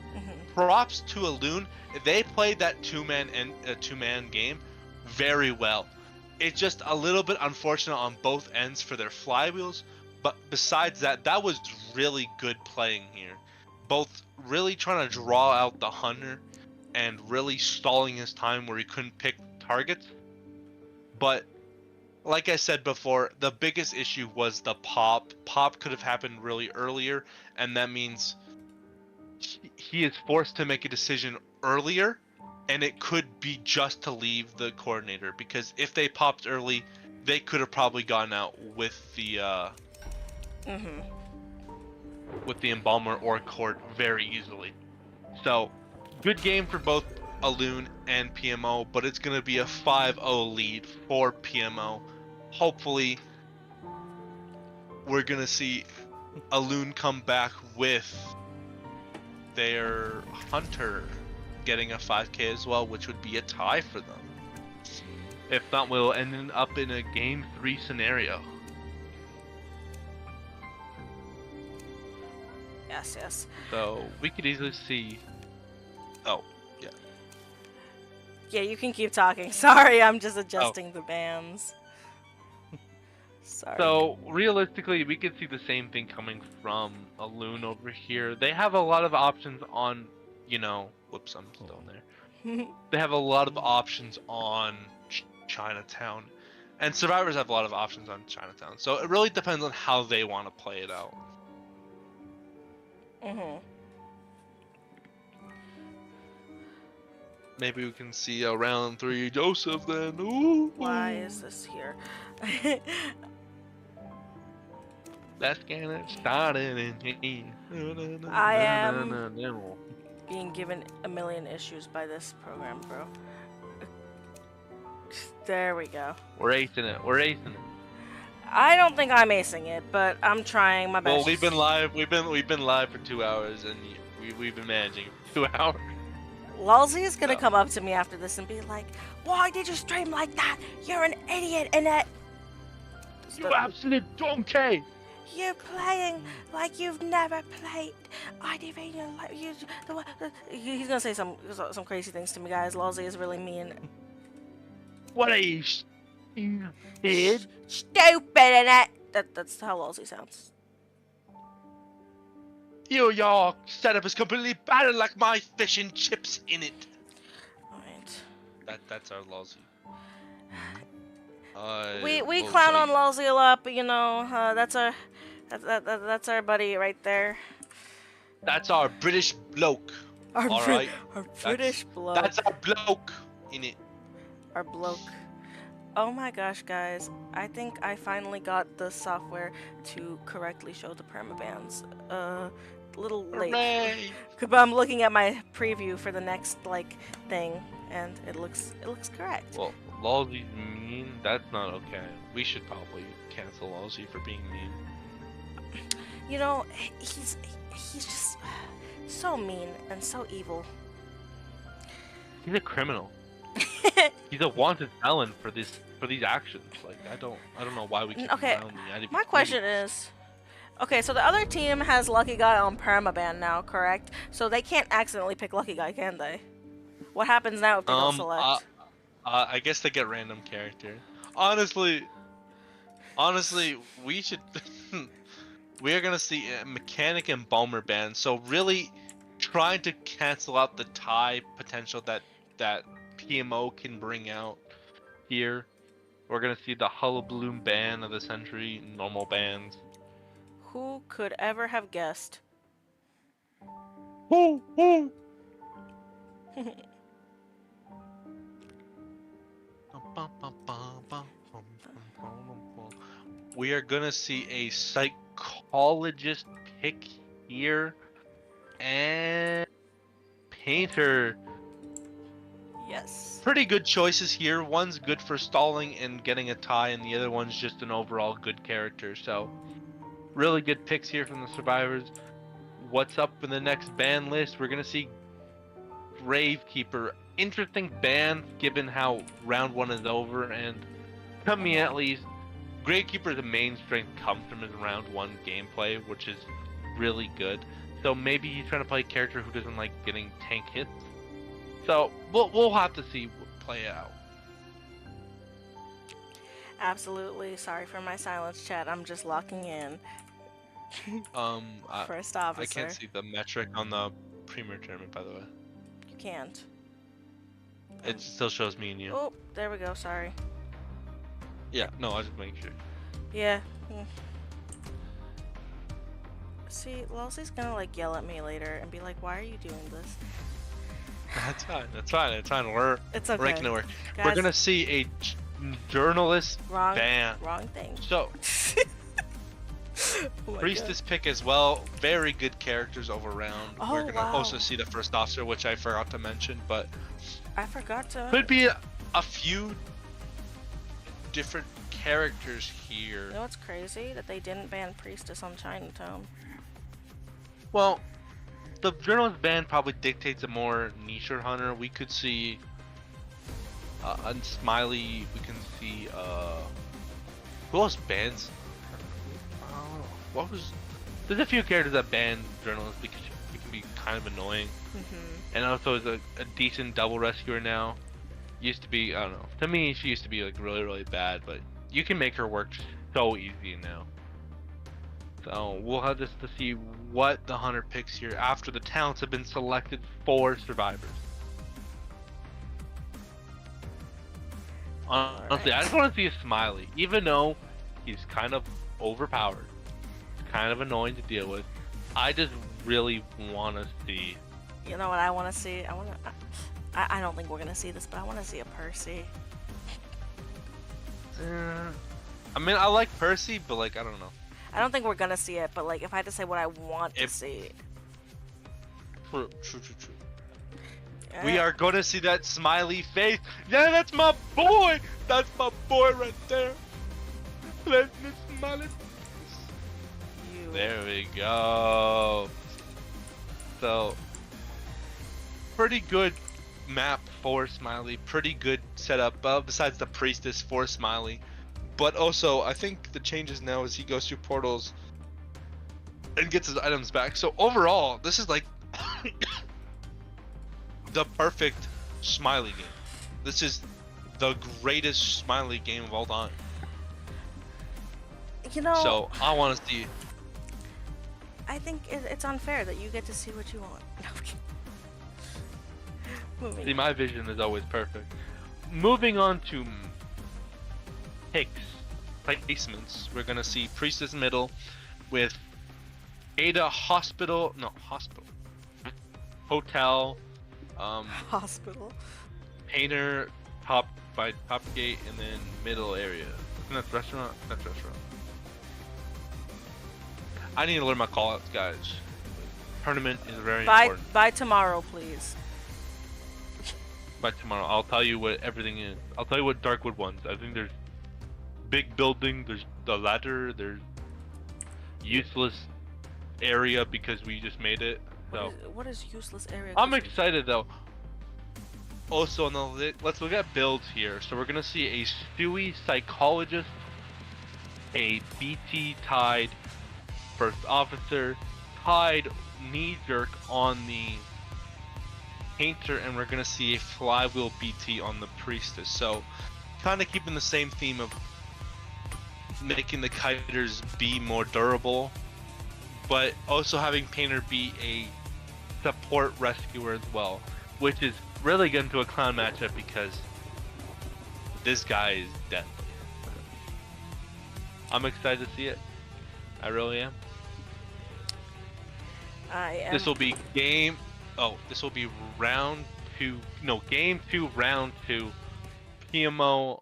props to Alune, they played that two-man game very well. It's just a little bit unfortunate on both ends for their flywheels, but besides that, that was really good playing here. Both really trying to draw out the hunter and really stalling his time where he couldn't pick targets. But like I said before, the biggest issue was the pop. Pop could have happened really earlier, and that means he is forced to make a decision earlier, and it could be just to leave the coordinator, because if they popped early, they could have probably gotten out with the Embalmer or Cord very easily. So, good game for both Alune and PMO, but it's going to be a 5-0 lead for PMO. Hopefully, we're going to see Alune come back with their hunter getting a 5K as well, which would be a tie for them. If not, we'll end up in a game 3 scenario. Yes. So we could easily see. Oh, yeah. Yeah, you can keep talking. Sorry, I'm just adjusting the bands. Sorry. So realistically, we could see the same thing coming from Alune over here. They have a lot of options on, whoops, I'm still in there. They have a lot of options on Chinatown, and Survivors have a lot of options on Chinatown. So it really depends on how they want to play it out. Maybe we can see a round 3 Joseph then. Ooh. Why is this here? Let's get it started. I am being given a million issues by this program, bro. There we go. We're acing it. I don't think I'm acing it, but I'm trying my best. Well, we've been live. We've been live for 2 hours, and we've been managing 2 hours. Lulzy is gonna come up to me after this and be like, "Why did you stream like that? You're an idiot!" And that. You absolute donkey! You're playing like you've never played. I defeat you like you. He's gonna say some crazy things to me, guys. Lolzy is really mean. What are you stupid? Stupid in it. That's how Lolzy sounds. Your setup is completely bad like my fish and chips in it. Alright. That's our Lolzy. We clown on Lolzy a lot, but you know, that's our buddy right there. That's our British bloke. Alright. Our British bloke. That's our bloke in it. Our bloke. Oh my gosh, guys. I think I finally got the software to correctly show the permabans. Little late. Hooray! But I'm looking at my preview for the next thing, and it looks correct. Well, Lolzy's mean. That's not okay. We should probably cancel Lolzy for being mean. You know, he's just so mean and so evil. He's a criminal. He's a wanted felon for these actions. Like I don't know why we keep him around the my question is, okay, so the other team has Lucky Guy on permaban now, correct? So they can't accidentally pick Lucky Guy, can they? What happens now if they don't select? I guess they get random character. Honestly, we should. We are gonna see Mechanic and Bomber ban. So really, trying to cancel out the tie potential that PMO can bring out here. We're gonna see the Hullabloom ban of the century, normal bans. Who could ever have guessed? Woo! We are gonna see a psychologist pick here and Painter. Yes. Pretty good choices here. One's good for stalling and getting a tie, and the other one's just an overall good character. So, really good picks here from the survivors. What's up in the next ban list? We're gonna see Gravekeeper. Interesting ban given how round 1 is over, and to me at least, Gravekeeper's main strength comes from his round 1 gameplay, which is really good. So maybe he's trying to play a character who doesn't like getting tank hits. So we'll have to see what play out. Absolutely. Sorry for my silence, chat. I'm just locking in. First officer. I can't see the metric on the Premier tournament, by the way. You can't. It still shows me and you. Oh, there we go. Sorry. Yeah, no, I just make sure. Yeah. See, Lolzy's gonna yell at me later and be like, "Why are you doing this?" That's fine. It's fine. We're okay. making it work. Guys, We're gonna see a journalist ban. Wrong thing. So, Oh my Priestess pick as well. Very good characters over round. Oh, We're gonna wow. also see the first officer, which I forgot to mention, but I forgot to. could be a few different characters here. You know what's crazy? That they didn't ban Priestess on Chinatown. Well, the journalist ban probably dictates a more nicher hunter. We could see a Smiley. We can see who else bans? What was? There's a few characters that ban journalists because it can be kind of annoying. And also is a decent double rescuer now. Used to be, I don't know. To me, she used to be really bad, but you can make her work so easy now. So we'll have this to see what the hunter picks here after the talents have been selected for survivors. Honestly, I just want to see a Smiley, even though he's kind of overpowered, kind of annoying to deal with. I just really want to see. You know what I want to see? I don't think we're gonna see this, but I want to see a Percy. I mean, I like Percy, but I don't know. I don't think we're gonna see it, but if I had to say what I want to see. True. We are going to see that smiley face. Yeah, that's my boy. That's my boy right there. Let me smile it. There we go. So, pretty good map for Smiley. Pretty good setup, besides the Priestess for Smiley. But also, I think the changes now as he goes through portals, and gets his items back. So overall, this is like the perfect Smiley game. This is the greatest Smiley game of all time. You know, So I want to see. I think it's unfair that you get to see what you want. No, I'm kidding. Moving. See, my vision is always perfect. Moving on to picks, Placements. We're gonna see Priestess middle with Ada hospital, hotel, Hospital. Painter top by top gate, and then middle area. And that's restaurant. That's restaurant. I need to learn my callouts, guys. Tournament is very important. By tomorrow, please. By tomorrow, I'll tell you what everything is. I'll tell you what Darkwood wants. I think there's big building, there's the ladder, there's useless area because we just made it. So What is useless area? I'm excited though. Also, let's look at builds here. So we're gonna see a Stewie psychologist, a BT tied first officer, tied knee jerk on the painter, and we're gonna see a flywheel BT on the priestess. So kind of keeping the same theme of making the kiters be more durable, but also having painter be a support rescuer as well, which is really good into a clown matchup because this guy is deadly. I'm excited to see it. I really am. I am. This will be game. Oh, this will be round two. No, game two, round two. PMO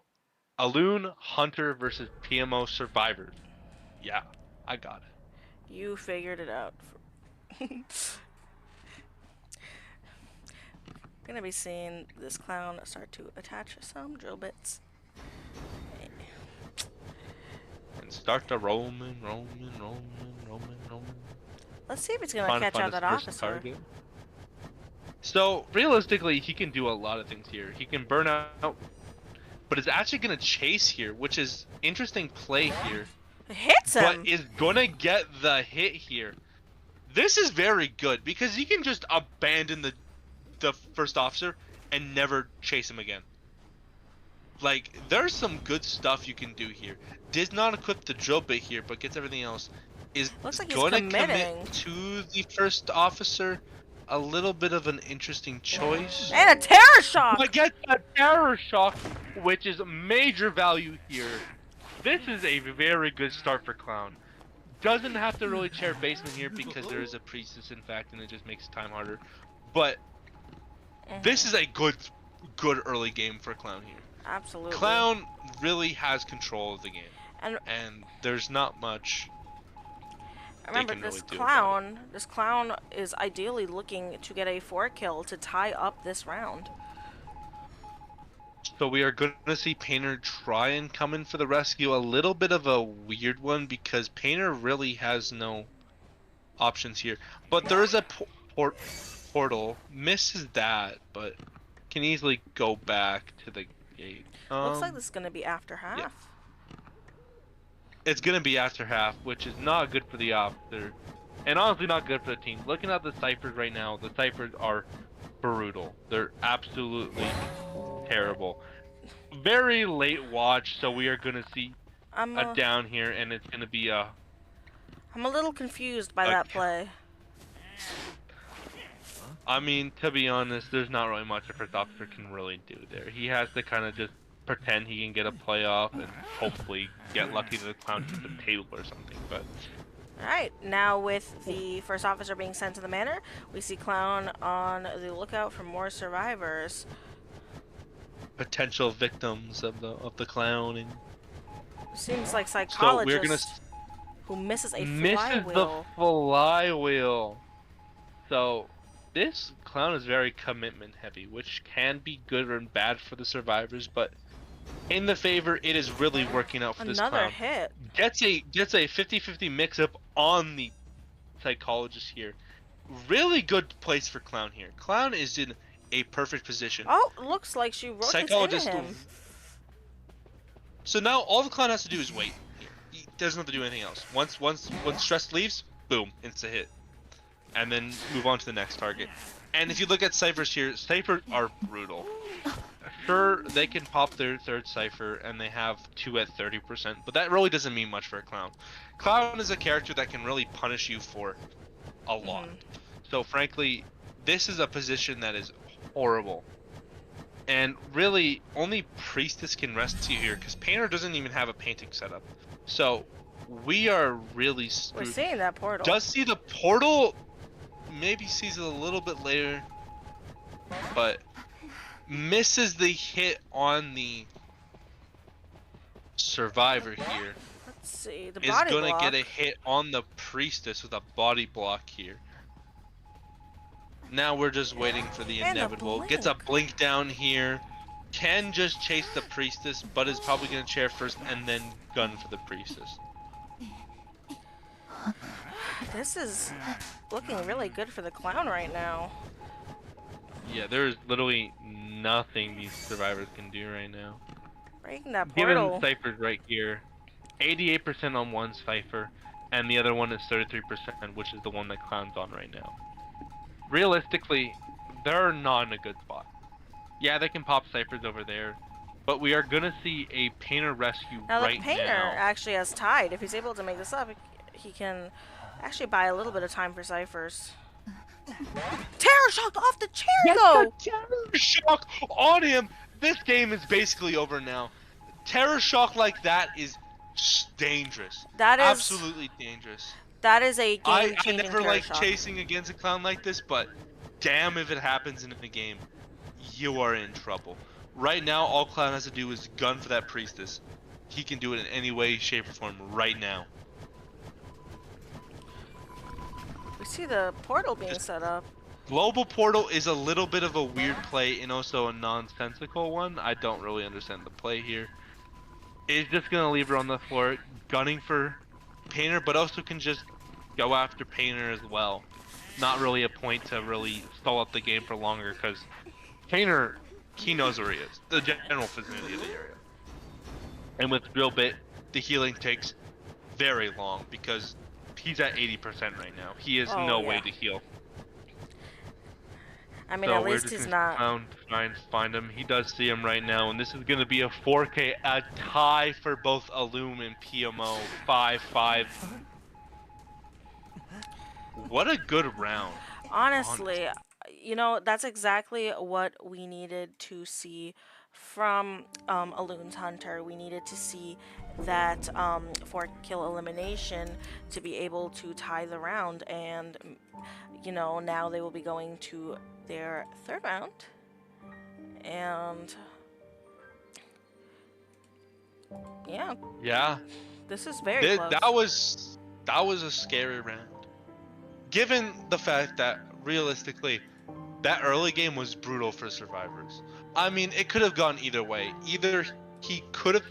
Aloon Hunter versus PMO Survivors. Yeah, I got it. You figured it out. Gonna be seeing this clown start to attach some drill bits. And start to roaming. Let's see if it's gonna Trying to catch find out his that first officer. target. So realistically, he can do a lot of things here. He can burn out, but is actually gonna chase here, which is interesting play here. It hits him. But is gonna get the hit here. This is very good because he can just abandon the first officer and never chase him again. Like, there's some good stuff you can do here. Did not equip the drill bit here, but gets everything else. Is Looks like he's gonna committing. commit to the first officer. A little bit of an interesting choice. And a terror shock. I get a terror shock, which is major value here. This is a very good start for Clown. Doesn't have to really chair basement here because there is a priestess, in fact, and it just makes time harder. But this is a good early game for Clown here. Absolutely. Clown really has control of the game, And and there's not much. remember, can this really do about this clown is ideally looking to get a 4 kill to tie up this round. So we are going to see Painter try and come in for the rescue. A little bit of a weird one because Painter really has no options here. But there is a portal. Misses that, but can easily go back to the gate. Looks like this is gonna be after half. yeah. It's going to be after half, which is not good for the officer. And honestly not good for the team. Looking at the ciphers right now, the ciphers are brutal. They're absolutely terrible. Very late watch, so we are going to see a down here, and it's going to be a... I'm a little confused by that play. I mean, to be honest, there's not really much a first officer can really do there. He has to kind of just pretend he can get a play off and hopefully get lucky that the clown hits the table or something, but... Alright, now with the first officer being sent to the manor, we see Clown on the lookout for more survivors. Potential victims of the clown, and Seems like so psychologist we're gonna who misses a misses the flywheel. flywheel. So this clown is very commitment heavy, which can be good and bad for the survivors, but in the favor, it is really working out for this Another clown. hit. Gets a 50-50 mix up on the psychologist here. Really good place for Clown here. Clown is in a perfect position. Oh, looks like she rotates into Psychologist. him. So now all the Clown has to do is wait. He doesn't have to do anything else. Once stress leaves, boom, insta hit, and then move on to the next target. And if you look at ciphers here, ciphers are brutal. Sure, they can pop their third cipher, and they have 2 at 30%, but that really doesn't mean much for a clown. Clown is a character that can really punish you for a lot. So frankly, this is a position that is horrible. And really, only Priestess can rescue here, because Painter doesn't even have a painting setup. So, we are really screwed. We're seeing that portal. Does see the portal, maybe sees it a little bit later, but misses the hit on the survivor here. Let's see, the Is body gonna block. get a hit on the Priestess with a body block here. Now we're just waiting for the And a inevitable. Gets a blink. blink down here. Can just chase the Priestess, but is probably gonna chair first and then gun for the Priestess. This is looking really good for the clown right now. Yeah, there's literally nothing these survivors can do right now. Breaking that Given portal. ciphers right here, 88% on one cipher, and the other one is 33%, which is the one that Clown's on right now. Realistically, they're not in a good spot. Yeah, they can pop ciphers over there, but we are gonna see a Painter rescue Now the right Painter now. actually has tied. If he's able to make this up, he can actually buy a little bit of time for ciphers. Terror shock off the chair though! Terror shock on him! This game is basically over now. Terror shock like that is dangerous. That is absolutely dangerous. That is a I game-changing never terror like shock. chasing against a clown like this, but damn if it happens in the game, you are in trouble. Right now, all Clown has to do is gun for that Priestess. He can do it in any way, shape, or form right now. We see the portal being set up. Global Portal is a little bit of a weird play and also a nonsensical one. I don't really understand the play here. Is just gonna leave her on the floor, gunning for Painter, but also can just go after Painter as well. Not really a point to really stall up the game for longer, because Painter, he knows where he is. The general vicinity of the area. And with Drill Bit, the healing takes very long, because he's at 80% right now. He has Oh, no yeah. way to heal. I mean, So at we're least just he's gonna not. Clown to try and find him. He does see him right now, and this is gonna be a 4K, a tie for both Illum and PMO. 5-5. What a good round. Honestly, you know, that's exactly what we needed to see from Alun's Hunter. We needed to see that 4-kill elimination to be able to tie the round, and you know, now they will be going to their third round, and yeah, Yeah, this is very close. that was a scary round. Given the fact that realistically, that early game was brutal for survivors. I mean, it could have gone either way. Either he could have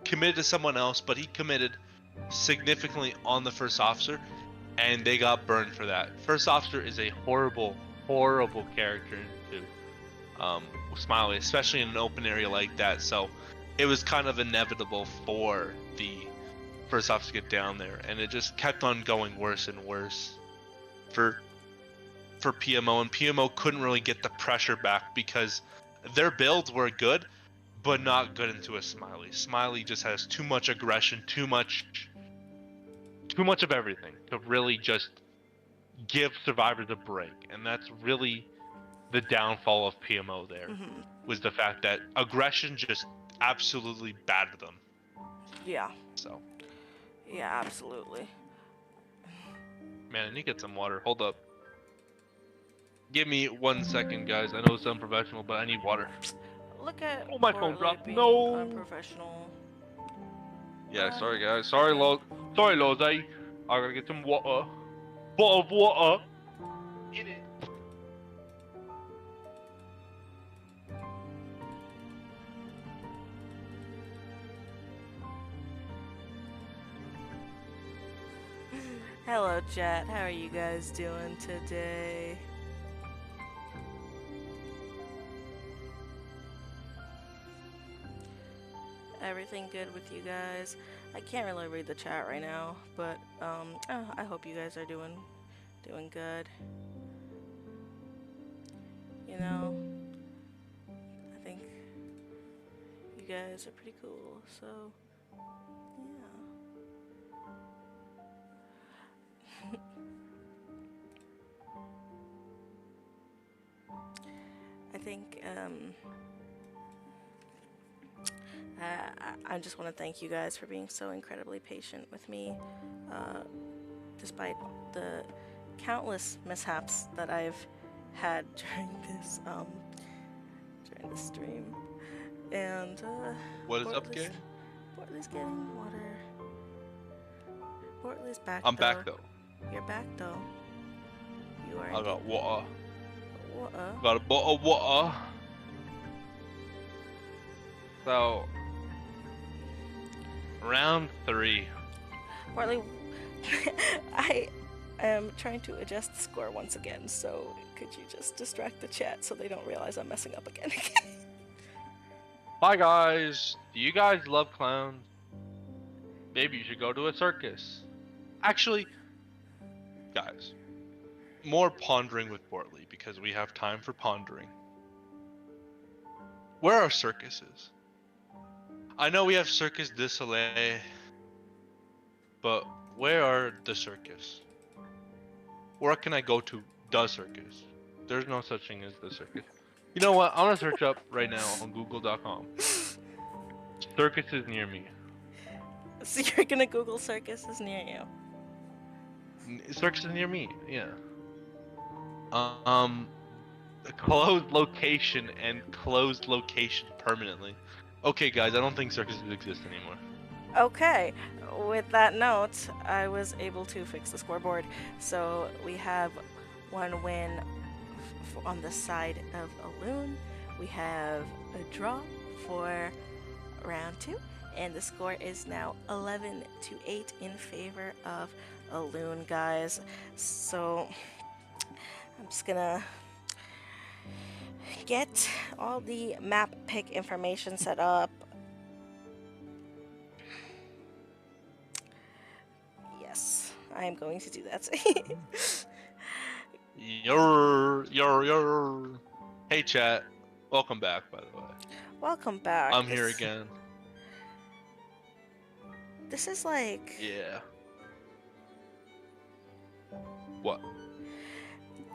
committed to someone else, but he committed significantly on the first officer, and they got burned for that. First officer is a horrible, horrible character to Smiley, especially in an open area like that. So it was kind of inevitable for the first officer to get down there, and it just kept on going worse and worse for PMO, and PMO couldn't really get the pressure back because their builds were good, but not good into a Smiley. Smiley just has too much aggression, too much of everything to really just give survivors a break, and that's really the downfall of PMO there, was the fact that aggression just absolutely battered them. Yeah. So, Yeah, absolutely. man, I need to get some water. Hold up. Give me 1 second, guys. I know it's unprofessional, but I need water. Look at. Oh, my phone Portly dropped. being No. Unprofessional. Yeah, sorry, guys. Sorry, Sorry, Loz. I gotta get some water. Bottle of water. In it. Hello, chat. How are you guys doing today? Everything good with you guys? I can't really read the chat right now, but I hope you guys are doing good. You know, I think you guys are pretty cool. So, yeah. I think I just want to thank you guys for being so incredibly patient with me, despite the countless mishaps that I've had during this stream. And What is up, gang? Bortley's getting water. Bortley's back. I'm back though. You're back though. You are. I got water. Water. Got a bottle of water. So, round 3. Bortley, I am trying to adjust the score once again, so could you just distract the chat so they don't realize I'm messing up again? Bye guys. Do you guys love clowns? Maybe you should go to a circus. Actually, guys, more pondering with Bortley because we have time for pondering. Where are circuses? I know we have Circus du Soleil, but where are the circus? Where can I go to the circus? There's no such thing as the circus. You know what? I'm gonna search up right now on google.com. Circuses near me. So you're gonna Google circuses near you? Circuses near me, yeah. Closed location and closed location permanently. Okay, guys, I don't think circuses exist anymore. Okay, with that note, I was able to fix the scoreboard. So we have one win on the side of Aloon. We have a draw for round 2, and the score is now 11-8 in favor of Aloon, guys. So I'm just gonna get all the map pick information set up. Yes, I am going to do that. Hey, chat. Welcome back, by the way. Welcome back. I'm here again. This is like... Yeah. What?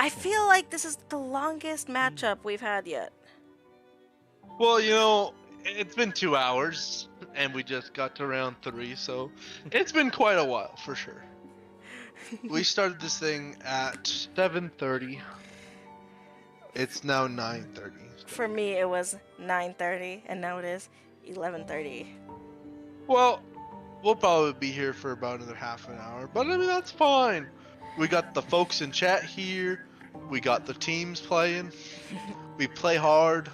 I feel like this is the longest matchup we've had yet. Well, you know, it's been 2 hours, and we just got to round 3, so it's been quite a while, for sure. We started this thing at 7:30. It's now 9:30. For me, it was 9:30, and now it is 11:30. Well, we'll probably be here for about another half an hour, but I mean, that's fine. We got the folks in chat here. We got the teams playing. We play hard.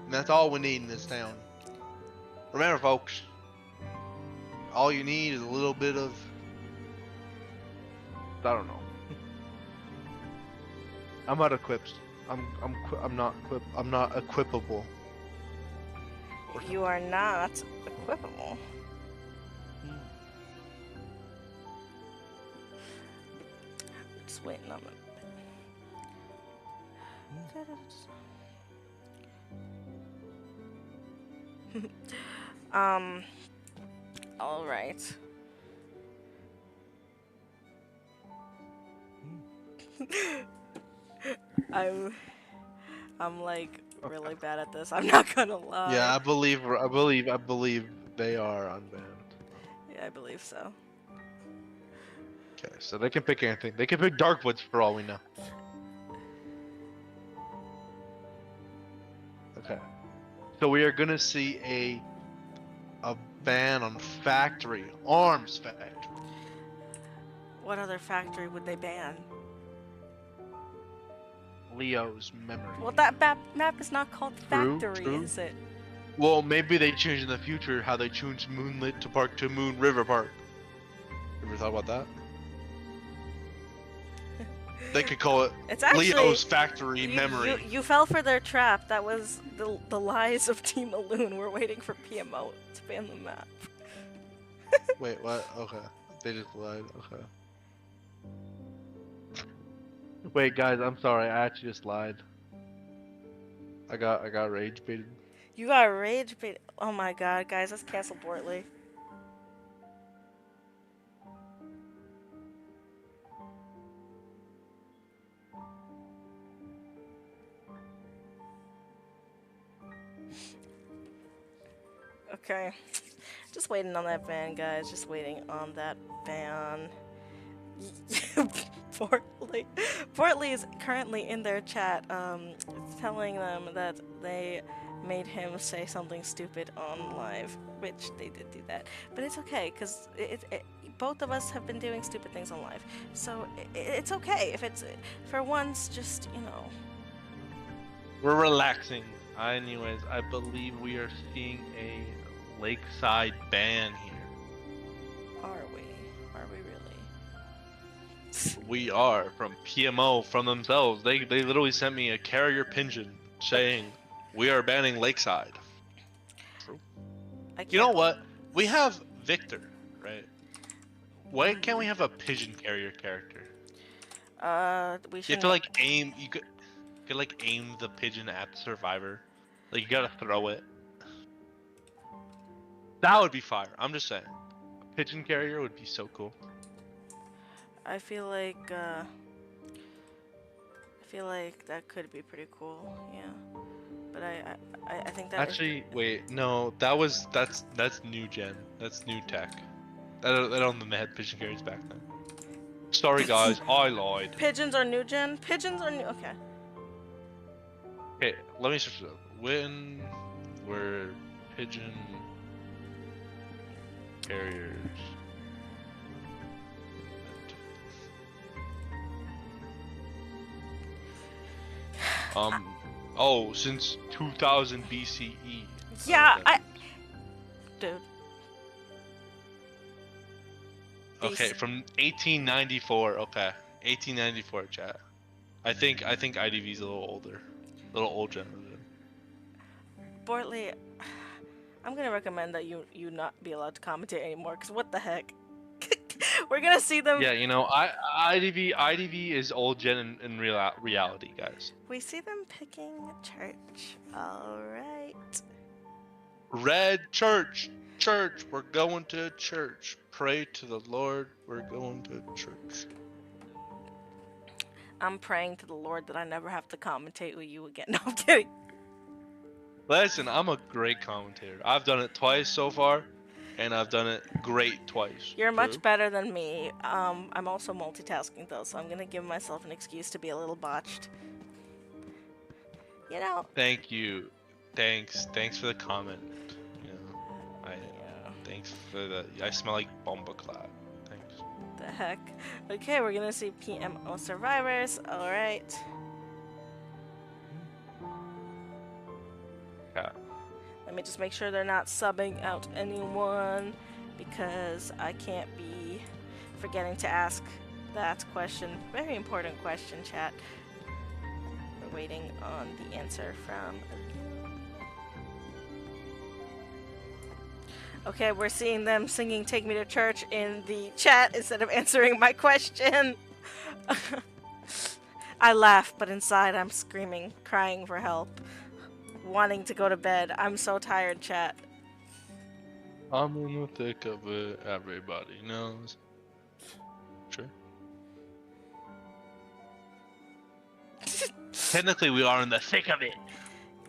And that's all we need in this town. Remember, folks, all you need is a little bit of, I don't know. I'm not equipped. I'm not equipable. You are not equipable. Just waiting on it. All right. I'm like really bad at this. I'm not gonna lie. Yeah, I believe they are unbanned. Yeah, I believe so. Okay, so they can pick anything. They can pick Darkwoods for all we know. Okay. So we are gonna see a ban on factory, arms factory. What other factory would they ban? Leo's memory. Well, that map is not called True, factory, true. is it? Well, maybe they change in the future how they change Moonlit to Park to Moon River Park. Ever thought about that? They could call it It's actually Leo's factory you, memory. You fell for their trap. That was the lies of Team Alloon. We're waiting for PMO to ban the map. Wait, what? Okay. They just lied. Okay. Wait, guys, I'm sorry. I actually just lied. I got rage baited. You got rage bait. Oh my god, guys, let's cancel Bortley. Okay. Just waiting on that ban, guys. Just waiting on that ban. Portly is currently in their chat, telling them that they made him say something stupid on live, which they did do that. But it's okay, because both of us have been doing stupid things on live. So it's okay if it's, for once, just, you know. We're relaxing. Anyways, I believe we are seeing a lakeside ban here. Are we? Are we really? We are from PMO from themselves. They literally sent me a carrier pigeon saying we are banning Lakeside. You know what? We have Victor, right? Why can't we have a pigeon carrier character? We should. You have to like aim. You could like aim the pigeon at the survivor. Like you gotta throw it. That would be fire. I'm just saying. A pigeon carrier would be so cool. I feel like that could be pretty cool, yeah. But I think that Actually, wait, no, that's new gen. That's new tech. That only had pigeon carriers back then. Sorry guys, I lied. pigeons are new gen. Pigeons are new. Okay. Okay, let me switch it up. When were pigeon carriers? Oh, since 2000 BCE. Yeah, dude. Okay, from 1894. Okay, 1894, chat. I think IDV's a little older, a little old gen. Bortley, I'm gonna recommend that you not be allowed to commentate anymore. Cause what the heck? We're gonna see them. Yeah, you know, IDV is old gen in reality, guys. We see them picking church. All right. Red church, we're going to church. Pray to the Lord, we're going to church. I'm praying to the Lord that I never have to commentate with you again. No, I'm kidding. Listen, I'm a great commentator. I've done it twice so far, and I've done it great twice. You're much better than me. I'm also multitasking though, so I'm gonna give myself an excuse to be a little botched. You know. Thank you. Thanks for the comment. You know, thanks for the. I smell like bomba clap. Thanks. The heck. Okay, we're gonna see PMO survivors. All right. Yeah. Let me just make sure they're not subbing out anyone, because I can't be forgetting to ask that question. Very important question, chat. We're waiting on the answer from. Okay, we're seeing them singing "Take Me to Church" in the chat instead of answering my question. I laugh, but inside I'm screaming, crying for help, wanting to go to bed. I'm so tired, chat. I'm in the thick of it, everybody knows. Sure. Technically, we are in the thick of it.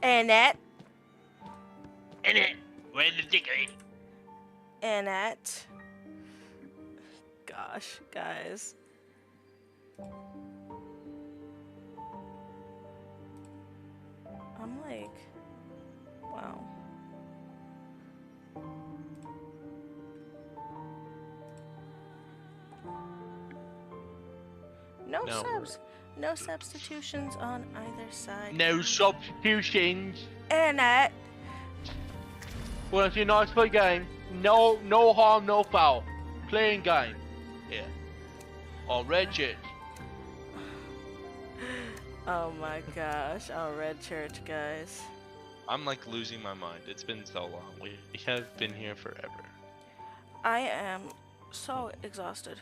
Annette. We're in the thick of it. Annette. Gosh, guys. I'm like, wow. No subs. No substitutions on either side. No substitutions. Annette. Well, if you're nice for the game, no harm, no foul. Playing game. Yeah. Or red shit. Oh my gosh, our red church, guys. I'm like losing my mind. It's been so long. We have been here forever. I am so exhausted.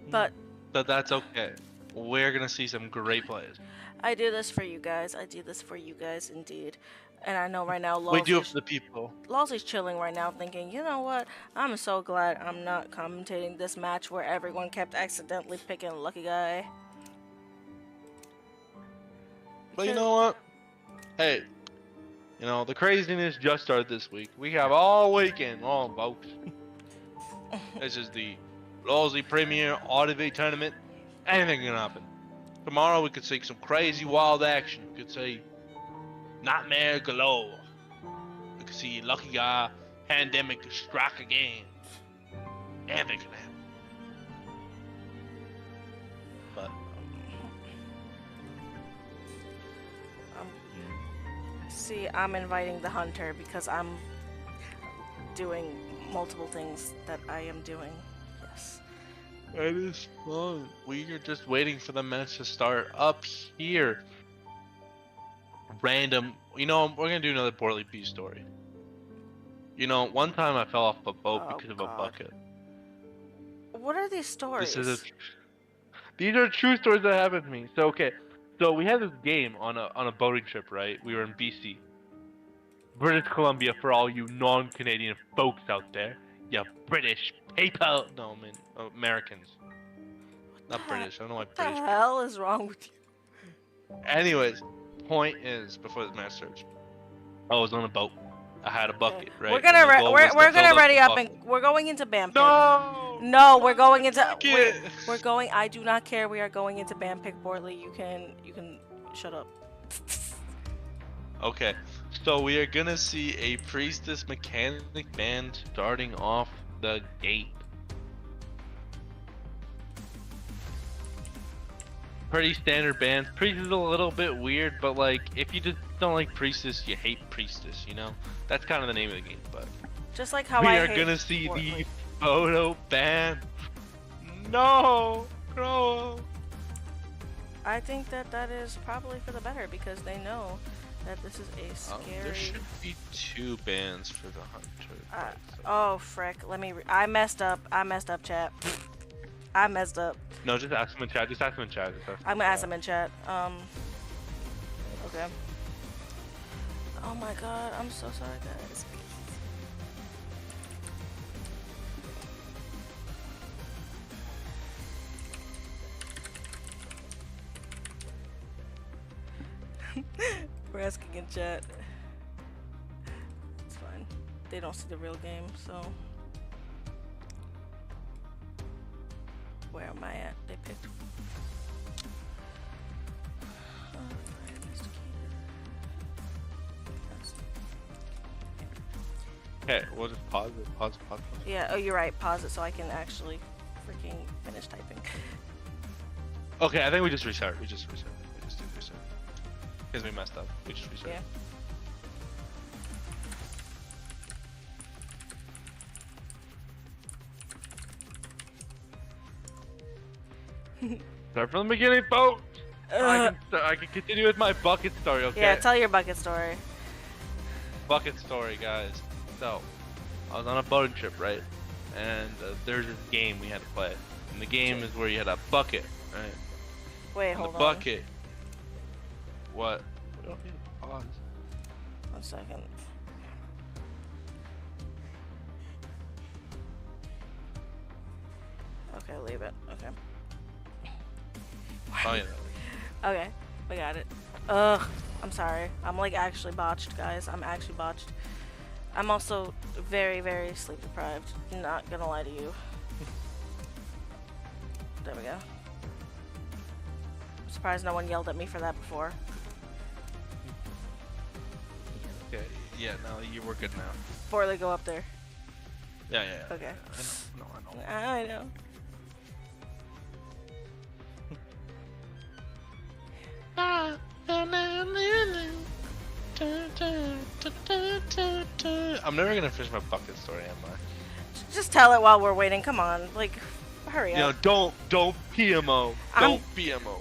But that's okay. We're gonna see some great plays. I do this for you guys. I do this for you guys indeed. And I know right now We do it Lulz for the people. is chilling right now thinking, you know what? I'm so glad I'm not commentating this match where everyone kept accidentally picking Lucky Guy. But you know what? Hey, you know, the craziness just started this week. We have all weekend long, folks. This is the Lawsley Premier Audivate Tournament. Anything can happen. Tomorrow we could see some crazy wild action. We could see Nightmare galore. We could see Lucky Guy Pandemic strike again. Anything can happen. But See, I'm inviting the hunter because I'm doing multiple things that I am doing. Yes. it is fun. We are just waiting for the match to start up here. Random. You know, we're gonna do another Bortley B story. You know, one time I fell off a boat Oh, because of a God. bucket. What are these stories? These are true stories that happened to me. So okay, so we had this game on a boating trip, right? We were in BC, British Columbia, for all you non-Canadian folks out there. You British people. No, man, Americans, not the British. I don't know why What the British. hell is wrong with you? Anyways, point is, before the match starts, I was on a boat. I had a bucket, right? We're gonna And the goal was to we're fill gonna ready the up and bucket. we're going into Bam Pit. No. No, we're going into Bucket. we're going. I do not care. We are going into Bam Pit, Bortley. You can shut up. Okay, so we are gonna see a priestess mechanic band starting off the gate. Pretty standard bands. Priest is a little bit weird, but like if you just don't like priestess, you hate priestess. You know, that's kind of the name of the game. But Just like how we I are hate gonna see Bortley. the photo band. No, grow up. I think that is probably for the better because they know that this is a scary. There should be 2 bands for the hunter. Oh frick! I messed up. Chat. I messed up. No, just ask them in chat. I'm gonna ask them in chat. Okay. Oh my god, I'm so sorry, guys. We're asking in chat. It's fine. They don't see the real game, so. Where am I at? They picked. Okay, we'll just pause it. Pause. Yeah, oh, you're right. Pause it so I can actually freaking finish typing. Okay, I think we just restart. We just did restart. Because we messed up. We just restart. Yeah. Start from the beginning, folks. I can continue with my bucket story, okay? Yeah, tell your bucket story. Bucket story, guys. So, I was on a boating trip, right? And there's this game we had to play. And the game is where you had a bucket, right? Wait, And hold the on. bucket. What? We don't need to pause. 1 second. Okay, leave it. Okay. Oh, yeah. Okay, we got it. Ugh, I'm sorry. I'm like actually botched, guys. I'm actually botched. I'm also very, very sleep deprived. Not gonna lie to you. There we go. I'm surprised no one yelled at me for that before. Okay, yeah, no, we're good now. Before they go up there. Yeah. Okay. I know. I know. I'm never gonna finish my bucket story, am I? Just tell it while we're waiting. Come on, like, hurry You know, up. don't PMO. I'm- Don't PMO.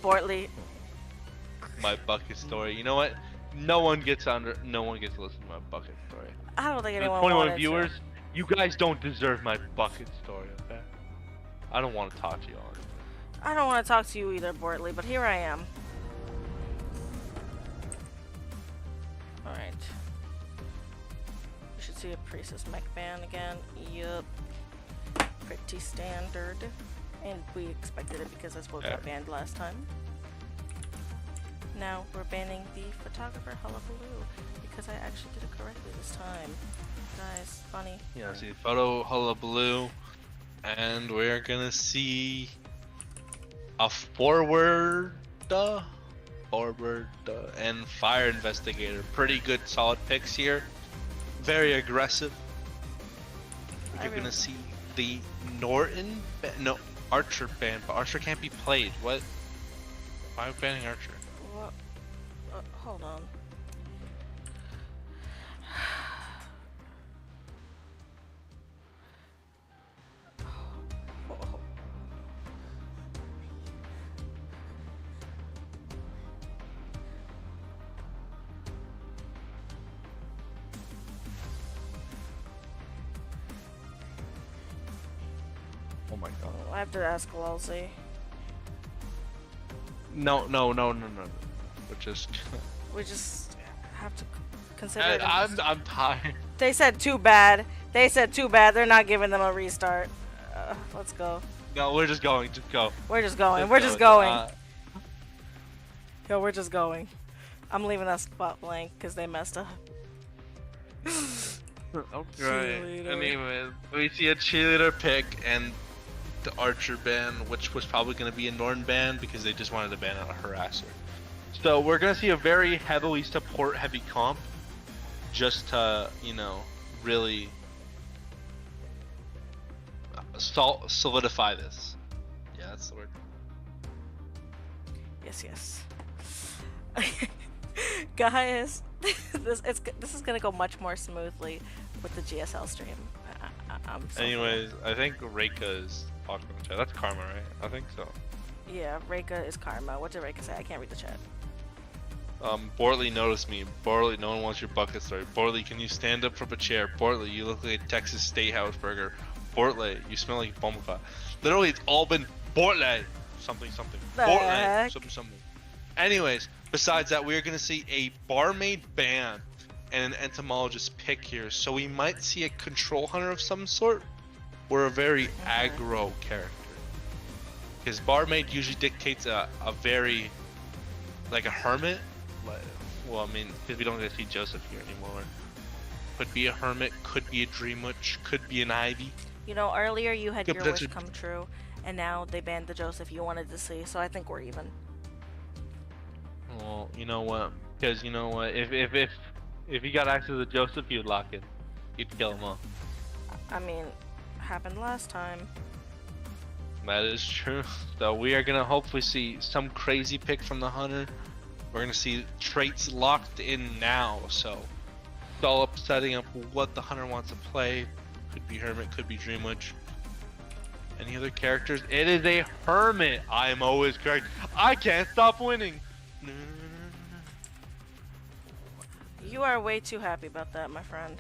Bortley, my bucket story. You know what? No one gets to listen to my bucket story. I don't think The anyone 21 wanted viewers, you guys don't deserve my bucket story, okay? I don't want to talk to you all. to. I don't want to talk to you either, Bortley, but here I am. Alright. You should see a Priestess mech ban again. Yup. Pretty standard. And we expected it because that's what got banned last time. Now we're banning the photographer Hullabaloo because I actually did it correctly this time. Guys, funny. Yeah, see photo hullabaloo, and we're gonna see a forward and fire investigator. Pretty good, solid picks here. Very aggressive. You're gonna see the Norton, no, Archer ban, but Archer can't be played. What? Why are we banning Archer? What? Hold on. Oh my god. I have to ask Lulzy. No. We're just. We just have to consider it. I'm tired. They said too bad. They said too bad. They're not giving them a restart. Let's go. No, we're just going. Just go. We're just going. Let's We're go. just going. Yo, we're just going. I'm leaving that spot blank because they messed up. Okay. Cheerleader. Anyway, we see a cheerleader pick and the Archer ban, which was probably going to be a Norton ban because they just wanted to ban out a harasser. So we're going to see a very heavily support-heavy comp, just to, you know, really solidify this. Yeah, that's the word. Yes. Guys, this is gonna go much more smoothly with the GSL stream. I'm so Anyways, I think Reika is talking in the chat. That's Karma, right? I think so. Yeah, Reika is Karma. What did Reika say? I can't read the chat. Bortley noticed me. Bortley, no one wants your bucket story. Bortley, can you stand up from a chair? Bortley, you look like a Texas Steakhouse burger. Bortley, you smell like bumbleclaw. Literally, it's all been Bortley. Something. The Bortley. heck? Something. Anyways, besides that, we're going to see a barmaid ban and an entomologist pick here. So we might see a control hunter of some sort or a very aggro character. Because barmaid usually dictates a very, like a hermit. Well, I mean, because we don't get to see Joseph here anymore. Could be a hermit, could be a dream witch, could be an ivy. You know, earlier you had Yeah, your but wish that's come true, and now they banned the Joseph you wanted to see. So I think we're even. Well, you know what? Because you know what? If you got access to Joseph, you'd lock it. You'd kill him all. I mean, happened last time. That is true. So we are gonna hopefully see some crazy pick from the hunter. We're gonna see traits locked in now. So it's all up setting up what the hunter wants to play. Could be hermit, could be dream witch. Any other characters? It is a hermit. I am always correct. I can't stop winning. You are way too happy about that, my friend.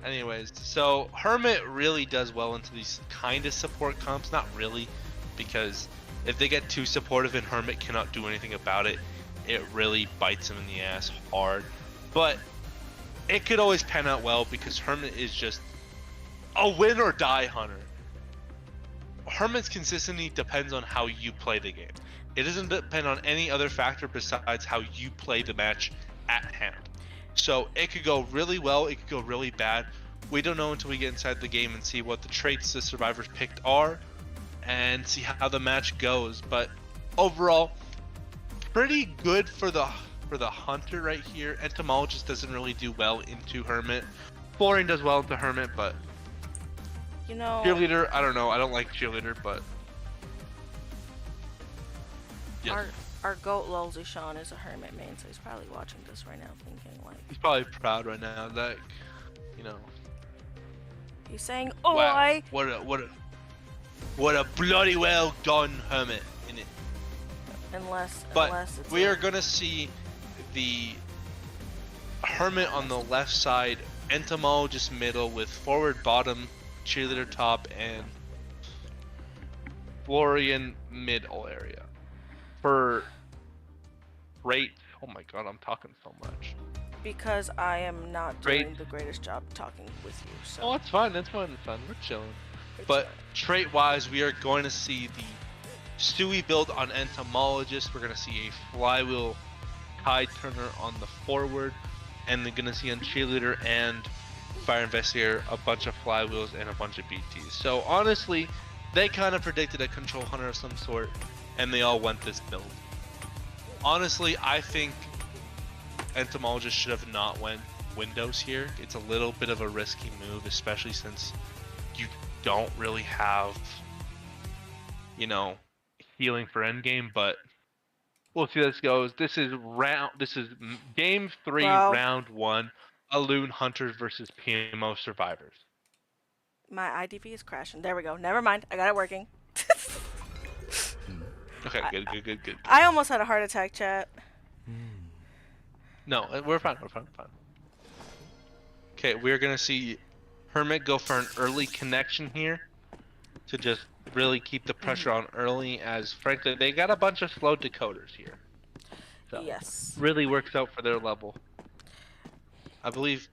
Anyways, so Hermit really does well into these kind of support comps. Not really, because if they get too supportive and Hermit cannot do anything about it, it really bites them in the ass hard. But it could always pan out well because Hermit is just a win or die hunter. Hermit's consistency depends on how you play the game. It doesn't depend on any other factor besides how you play the match at hand. So it could go really well, it could go really bad. We don't know until we get inside the game and see what the traits the survivors picked are and see how the match goes. But overall, pretty good for the hunter right here. Entomologist doesn't really do well into Hermit. Flooring does well into Hermit, but You know, cheerleader, I don't know. I don't like cheerleader, but yes. our goat Lulzy Sean is a hermit main, so he's probably watching this right now thinking like He's probably proud right now that, you know. he's saying, "Oh, Wow. What a bloody well done hermit in it." Unless But it's we are gonna see the Hermit on the left side, Entomologist middle with forward bottom, Cheerleader top, and Florian middle area. For rate, oh my god, I'm talking so much. because I am not Great. doing the greatest job talking with you. So Oh, it's fine, it's fine, it's fine. We're chilling. it's But fine. trait-wise, we are going to see the Stewie build on Entomologist. We're going to see a flywheel tide turner on the forward, and they're going to see on Cheerleader and Fire Investigator a bunch of flywheels and a bunch of BTs. So honestly, they kind of predicted a control hunter of some sort, and they all went this build. Honestly, I think Entomologist should have not went Windows here. It's a little bit of a risky move, especially since you don't really have, you know, healing for endgame, but we'll see how this goes. This is game 3, Bro. round 1, Alloon Hunters versus PMO Survivors. My IDP is crashing. There we go. Never mind. I got it working. Okay, good. I almost had a heart attack, chat. No, we're fine. Okay, we're gonna see Hermit go for an early connection here to just really keep the pressure on early, as frankly they got a bunch of slow decoders here. So Yes. really works out for their level. I believe,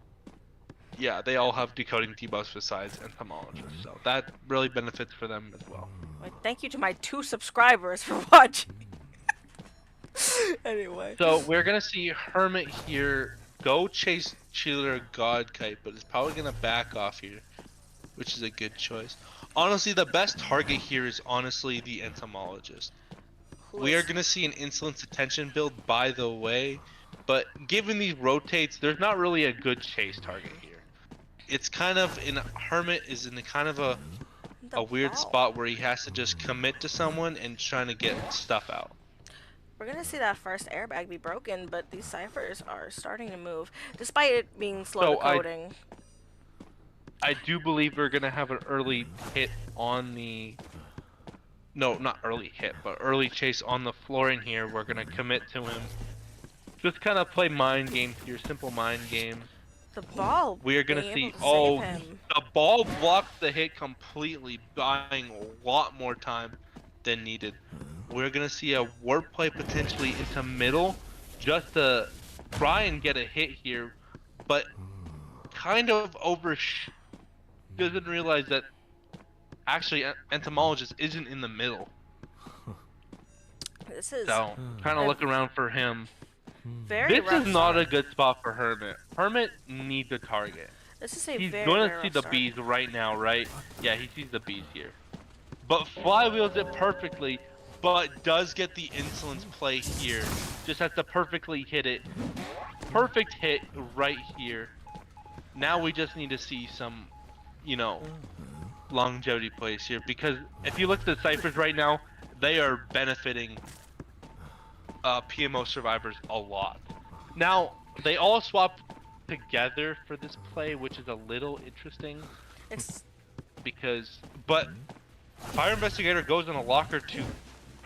yeah, they all have decoding debuffs besides Entomologists, so that really benefits for them as well. Wait, thank you to my 2 subscribers for watching. Anyway. So we're gonna see Hermit here go chase Cheerleader God Kite, but it's probably gonna back off here, which is a good choice. Honestly, the best target here is honestly the Entomologist. We are gonna see an Insolence Attention build, by the way, but given these rotates, there's not really a good chase target here. It's kind of in Hermit is in a kind of a weird spot where he has to just commit to someone and trying to get stuff out. We're gonna see that first airbag be broken, but these ciphers are starting to move, despite it being slow decoding. I do believe we're gonna have an early hit on the. No, not early hit, but early chase on the floor in here. We're gonna commit to him. Just kind of play mind games here, simple mind games. The ball. We are gonna being see. able to Oh, save him. the ball blocked the hit completely, buying a lot more time than needed. We're gonna see a warp play potentially into middle, just to try and get a hit here, but kind of doesn't realize that actually Entomologist isn't in the middle. This is So kind of look around for him. very This rough is not start. a good spot for Hermit. Hermit needs a target. This is a He's very, gonna very see rough the start. bees right now, right? Yeah, he sees the bees here. But flywheels it perfectly, but does get the insolence play here. Just has to perfectly hit it. Perfect hit right here. Now we just need to see some, you know, longevity plays here, because if you look at the ciphers right now, they are benefiting PMO Survivors a lot. Now, they all swap together for this play, which is a little interesting. It's But Fire Investigator goes in a locker to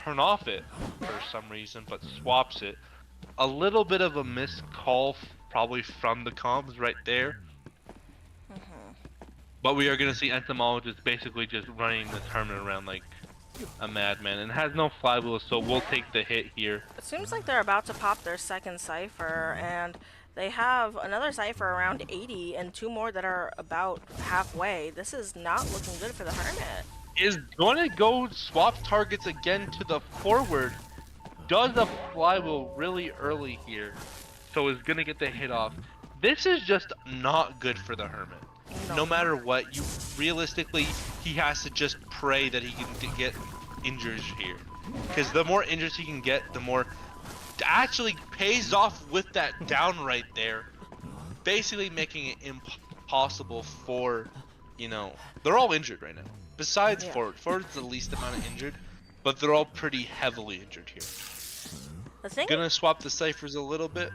turn off it for some reason, but swaps it. A little bit of a missed call, probably from the comms right there. But we are going to see Entomologist basically just running this Hermit around like a madman, and has no flywheels, so we'll take the hit here. It seems like they're about to pop their second cipher, and they have another cipher around 80 and 2 more that are about halfway. This is not looking good for the Hermit. Is going to go swap targets again to the forward. Does a flywheel really early here, so is going to get the hit off. This is just not good for the Hermit. No matter what, realistically, he has to just pray that he can get injuries here. Because the more injuries he can get, the more actually pays off with that down right there. Basically making it impossible for, you know, they're all injured right now. Besides forward. Forward's the least amount of injured, but they're all pretty heavily injured here. The thing Gonna swap the ciphers a little bit.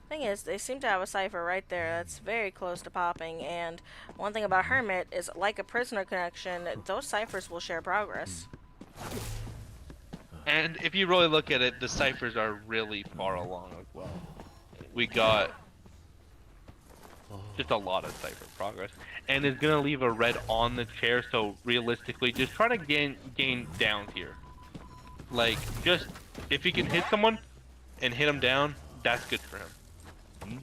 thing is, they seem to have a cipher right there that's very close to popping, and one thing about Hermit is, like a prisoner connection, those ciphers will share progress. And if you really look at it, the ciphers are really far along as well. We got just a lot of cipher progress, and it's gonna leave a red on the chair. So realistically, just trying to gain down here. Like, just if he can hit someone and hit him down, that's good for him.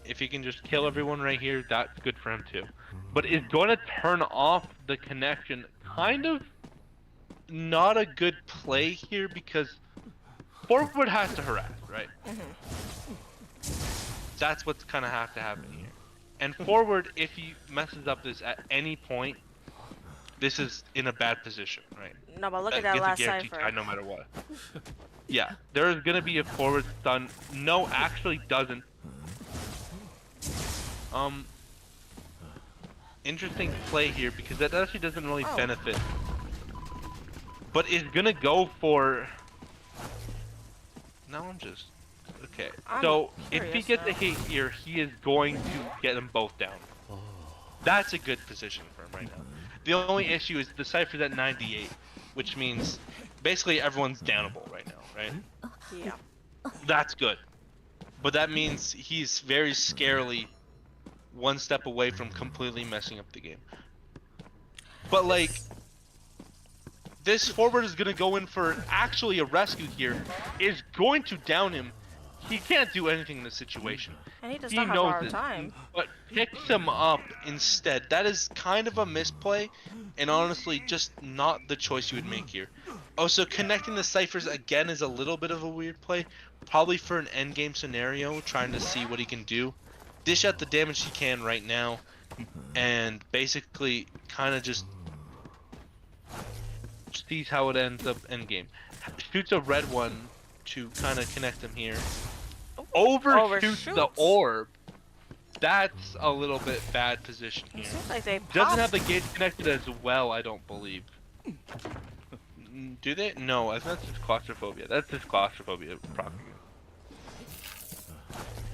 If he can just kill everyone right here, that's good for him too. But it's going to turn off the connection. Kind of not a good play here because forward has to harass, right? That's what's kind of have to happen here. And forward, if he messes up this at any point, this is in a bad position, right? No, but look at that gets a last guaranteed cipher. tie no matter what. Yeah, there is gonna be a forward stun. No, actually doesn't. Interesting play here because that actually doesn't really benefit. But it's gonna go for. No, I'm just. Okay. So if he gets a hit here, he is going to get them both down. That's a good position for him right now. The only issue is the cipher's at 98, which means basically everyone's downable right now, right? Yeah. That's good. But that means he's very scarily one step away from completely messing up the game. But like, this forward is gonna go in for actually a rescue here, is going to down him. He can't do anything in this situation. And he does not have a hard it, time. but picks him up instead. That is kind of a misplay, and honestly, just not the choice you would make here. Also, connecting the ciphers again is a little bit of a weird play. Probably for an endgame scenario, trying to see what he can do. Dish out the damage he can right now, and basically kind of just sees how it ends up endgame. Shoots a red one to kind of connect him here. Overshoots the orb. That's a little bit bad position here. Seems like they Doesn't have the gate connected as well, I don't believe. Do they? No, I think that's just claustrophobia. That's just claustrophobia propagating.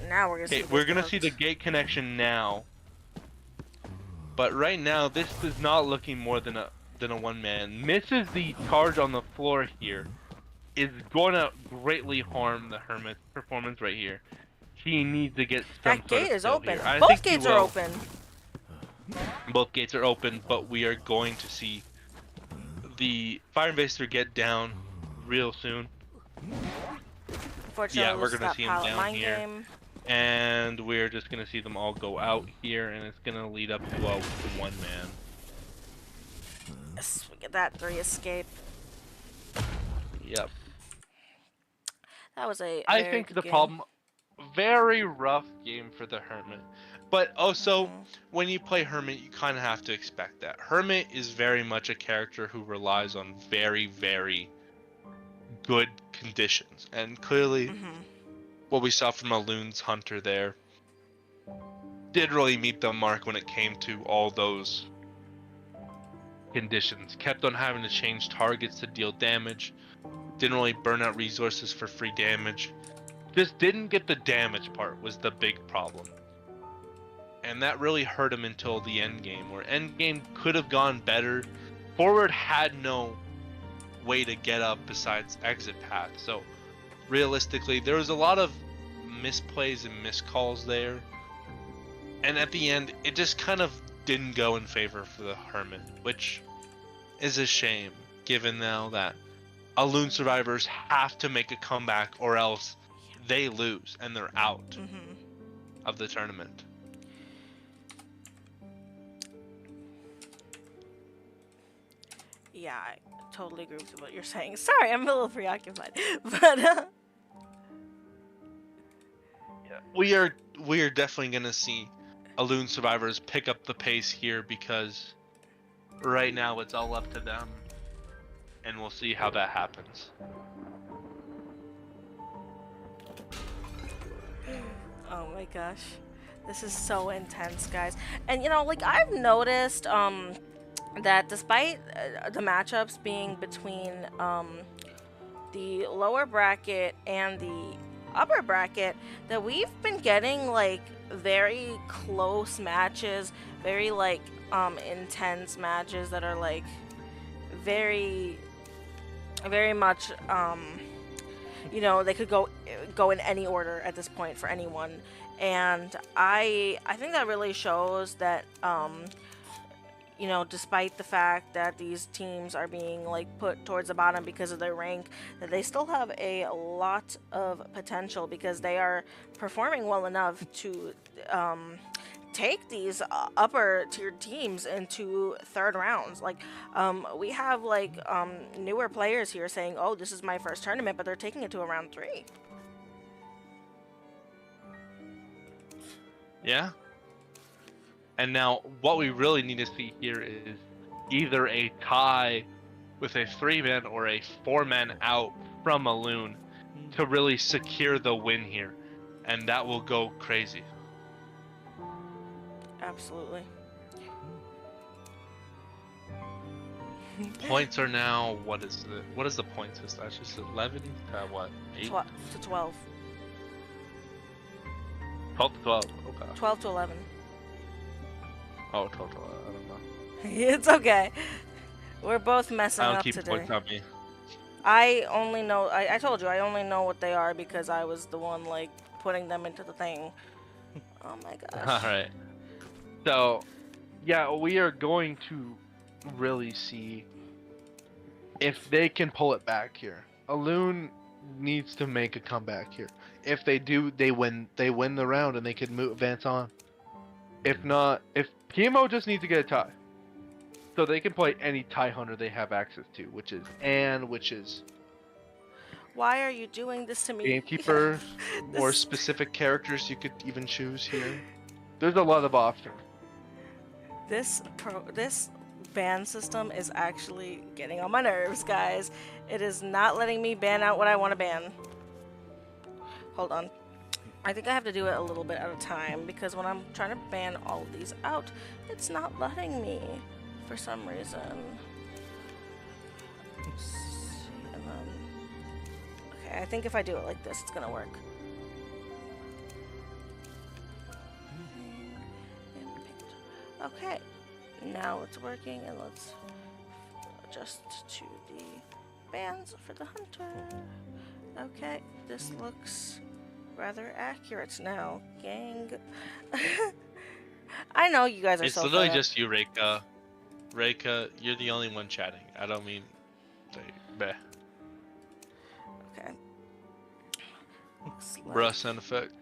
Now we're gonna see. Okay, we're gonna see the gate connection now. But right now, this is not looking more than a one man. Misses the charge on the floor here. Is gonna greatly harm the Hermit's performance right here. He needs to get some that gate is open. Here. Both gates are open. Both gates are open, but we are going to see the Fire Invader get down real soon. Unfortunately, Yeah, we're gonna that see him pallet down mine here. game. And we're just gonna see them all go out here, and it's gonna lead up to a one man. Yes, we get that 3 escape. Yep. That was a. I very think good the game. problem, very rough game for the Hermit. But also, when you play Hermit, you kind of have to expect that. Hermit is very much a character who relies on very, very good conditions. And clearly, what we saw from Aloon's Hunter there did really meet the mark when it came to all those conditions. Kept on having to change targets to deal damage. Didn't really burn out resources for free damage. Just didn't get the damage part was the big problem. And that really hurt him until the end game, where end game could have gone better. Forward had no way to get up besides exit path. So realistically, there was a lot of misplays and miscalls there. And at the end, it just kind of didn't go in favor for the Hermit, which is a shame, given now that Aloon survivors have to make a comeback or else they lose and they're out of the tournament. Yeah, I totally agree with what you're saying. Sorry, I'm a little preoccupied. But Yeah. We are definitely gonna see Aloon survivors pick up the pace here because right now it's all up to them. And we'll see how that happens. oh my gosh. This is so intense, guys. And you know, like I've noticed that despite the matchups being between the lower bracket and the upper bracket, that we've been getting like very close matches, very like intense matches that are like very very much, you know, they could go in any order at this point for anyone, and I think that really shows that, you know, despite the fact that these teams are being like put towards the bottom because of their rank, that they still have a lot of potential because they are performing well enough to take these upper tier teams into third rounds. Like, we have like newer players here saying, "Oh, this is my first tournament," but they're taking it to a round 3. Yeah. And now, what we really need to see here is either a tie with a 3-man or a 4-man out from Alun to really secure the win here. And that will go crazy. Absolutely. Points are now, what is the point system? That's just 11 to what? 8? 12 to 12. 12 to 12. Okay. 12 to 11. Oh, 12 to 11. I don't know. It's okay. We're both messing I don't up keep today. points on me. I only know, I told you, I only know what they are because I was the one, like, putting them into the thing. Oh my gosh. Alright. So, yeah, we are going to really see if they can pull it back here. Alun needs to make a comeback here. If they do, they win the round and they can advance on. If not, if PMO just needs to get a tie. So they can play any tie hunter they have access to, which is Anne, which is Why are you doing this to me? Gamekeeper, More This- specific characters you could even choose here. there's a lot of options. This ban system is actually getting on my nerves, guys. It is not letting me ban out what I want to ban. Hold on. I think I have to do it a little bit at a time because when I'm trying to ban all of these out, it's not letting me for some reason. Let's see, and then... Okay, I think if I do it like this, it's gonna work. Okay, now it's working, and let's adjust to the bands for the hunter. Okay, this looks rather accurate now, gang. I know you guys are It's so literally fed up. just you, Reika. Reika, you're the only one chatting. I don't mean... Bleh. Okay. Looks like- Bruh sound effect.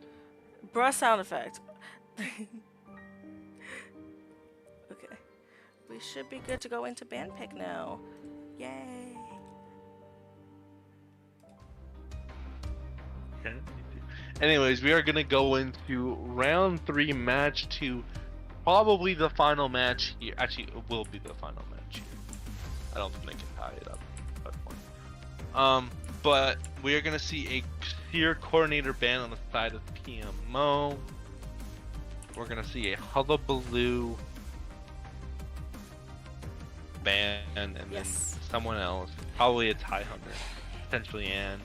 Bruh sound effect. Okay. We should be good to go into band pick now. Yay. Okay. Anyways, we are gonna go into round 3, match 2, probably the final match here. Actually, it will be the final match here. I don't think they can tie it up at that point. But we are gonna see a clear coordinator ban on the side of PMO. We're gonna see a hullabaloo ban, and Yes. then someone else, probably a tie hunter, potentially Anne,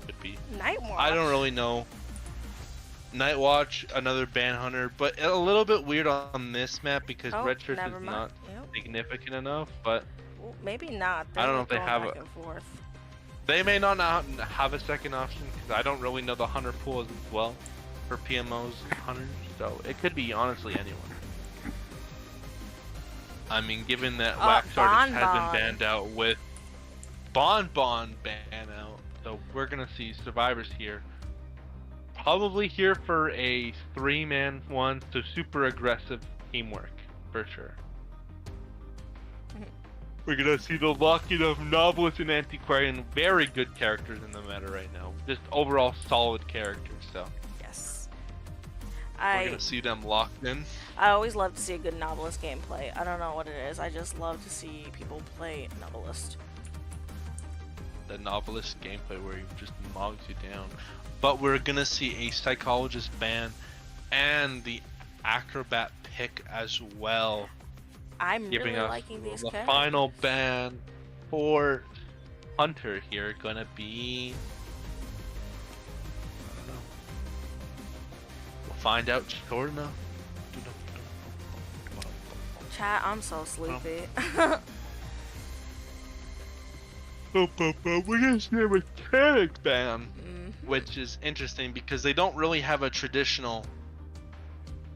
could be. Nightwatch. I don't really know. Nightwatch, another ban hunter, but a little bit weird on this map because Oh, Red Shirts never is mind. not Yep. significant enough, but Well, maybe not. I don't know They're if they going have back a- and forth. they may not have a second option because I don't really know the hunter pool as well for PMO's hunters, so it could be honestly anyone. I mean, given that Wax Artist has Bonbon. been banned out with Bonbon ban out, so we're gonna see survivors here. Probably here for a 3-man one, so super aggressive teamwork for sure. We're gonna see the locking of Novelist and Antiquarian, very good characters in the meta right now. Just overall solid characters, so Yes. we're gonna see them locked in. I always love to see a good novelist gameplay. I don't know what it is. I just love to see people play novelist. The Novelist gameplay where he just mogs you down. But we're gonna see a Psychologist ban and the Acrobat pick as well, I'm giving really us liking these the characters. final ban for Hunter here. Gonna be, I don't know. We'll find out short enough. Chat, I'm so sleepy. We're gonna see a mechanic ban, Mhm. which is interesting because they don't really have a traditional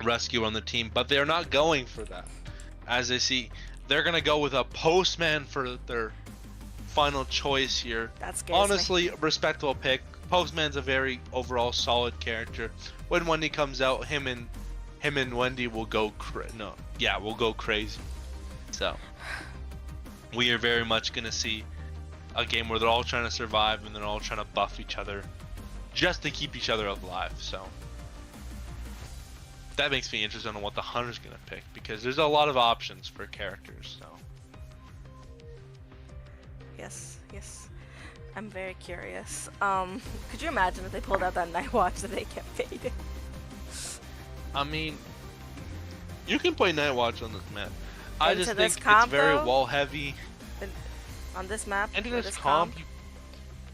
rescue on the team, but they're not going for that. As they see, they're gonna go with a postman for their final choice here. That scares me. Honestly, respectable pick. Postman's a very overall solid character. When Wendy comes out, him and Wendy will go we'll go crazy. So we are very much gonna see a game where they're all trying to survive and they're all trying to buff each other just to keep each other alive. So that makes me interested in what the Hunter's gonna pick, because there's a lot of options for characters. So Yes. I'm very curious. Could you imagine if they pulled out that night watch that they kept fading? I mean, you can play Night Watch on this map. I Into just this think comp, it's very though? wall heavy. On this map? Into for this comp, you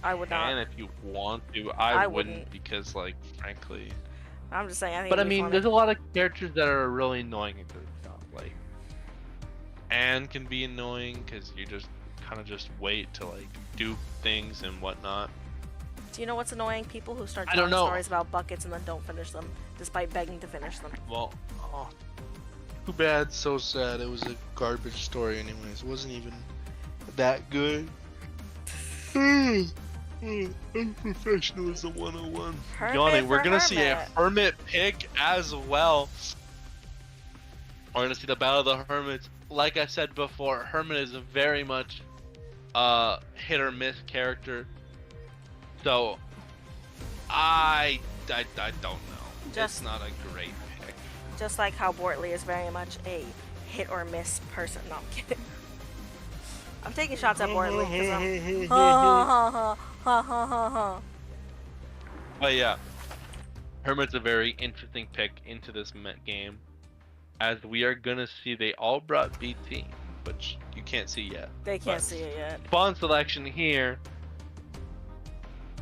I would not. can if you want to. I I wouldn't. wouldn't, because, like, frankly. I'm just saying. I think But I it'd be mean, funny. there's a lot of characters that are really annoying in this stuff. Like, Anne can be annoying because you just kind of just wait to, like, do things and whatnot. Do you know what's annoying? People who start I don't telling know. stories about buckets and then don't finish them, despite begging to finish them. Well, too bad, so sad. It was a garbage story anyways. It wasn't even that good. Unprofessional is a 101. Hermit Yanni, we're for gonna see a Hermit. Hermit pick as well. We're gonna see the Battle of the Hermits. Like I said before, Hermit is a very much hit or miss character. So I don't know. It's not a great pick. Just like how Bortley is very much a hit or miss person. No, I'm kidding. I'm taking shots at Bortley because I'm ha. But yeah, Hermit's a very interesting pick into this game, as we are gonna see they all brought BT, which you can't see yet. They can't But see it yet. Spawn selection here.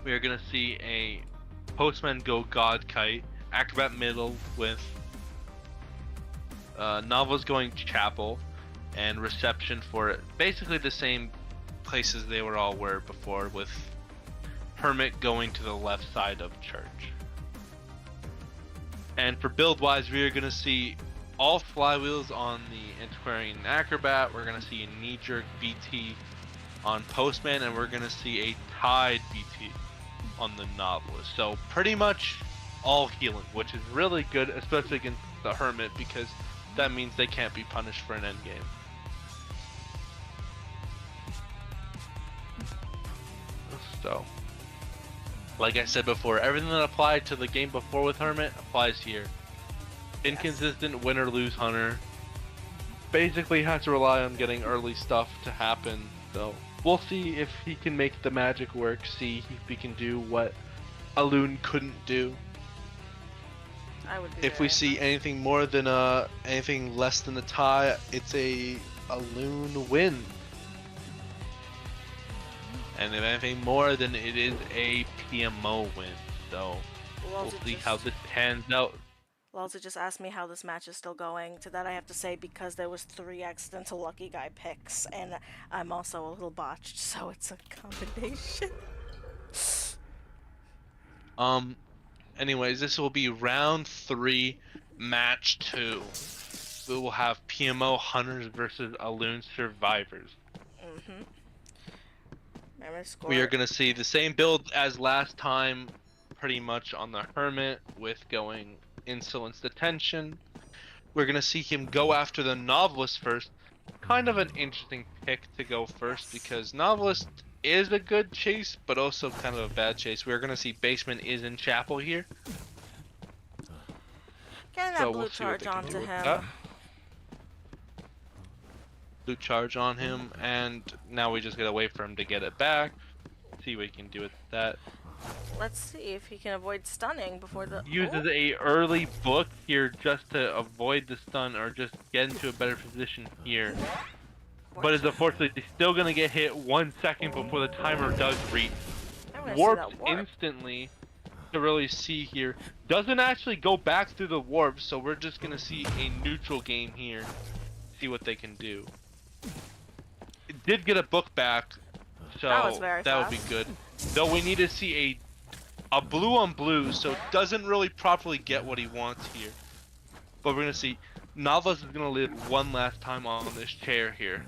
We are gonna see a Postman go God Kite, Acrobat middle with Novels going Chapel, and Reception for basically the same places they were before, with Hermit going to the left side of Church. And for build wise, we are gonna see all flywheels on the Antiquarian Acrobat. We're gonna see a knee jerk BT on Postman, and we're gonna see a tied BT on the Novelist. So pretty much all healing, which is really good, especially against the Hermit, because that means they can't be punished for an endgame. So, like I said before, everything that applied to the game before with Hermit applies here. Inconsistent win or lose Hunter. Basically has to rely on getting early stuff to happen. So we'll see if he can make the magic work. See if he can do what Alun couldn't do. I would be If we very see impressed. anything more than anything less than a tie, it's a Alun win. And if anything more, then it is a PMO win. So we'll see how this pans out. Lalza just asked me how this match is still going. To that I have to say, because there was 3 accidental lucky guy picks, and I'm also a little botched, so it's a combination. Anyways, this will be round 3, match 2. We will have PMO Hunters versus Alun Survivors. Mm-hmm. Remember, score. We are gonna see the same build as last time, pretty much on the Hermit, with going Insolence Detention. We're gonna see him go after the Novelist first. Kind of an interesting pick to go first, because Novelist is a good chase, but also kind of a bad chase. We're gonna see Basement is in Chapel here. Getting that So blue we'll see what charge they can onto do with him. that. Blue charge on him, and now we just gotta wait for him to get it back. See what he can do with that. Let's see if he can avoid stunning before the... uses a early book here just to avoid the stun or just get into a better position here. But is unfortunately still gonna get hit 1 second before the timer does reach. I'm gonna see Warps that warp. instantly to really see here. Doesn't actually go back through the warp, so we're just gonna see a neutral game here. See what they can do. It did get a book back, So That was very that would be fast. good. Though we need to see a blue on blue, so doesn't really properly get what he wants here. But we're gonna see Navas is gonna live one last time on this chair here,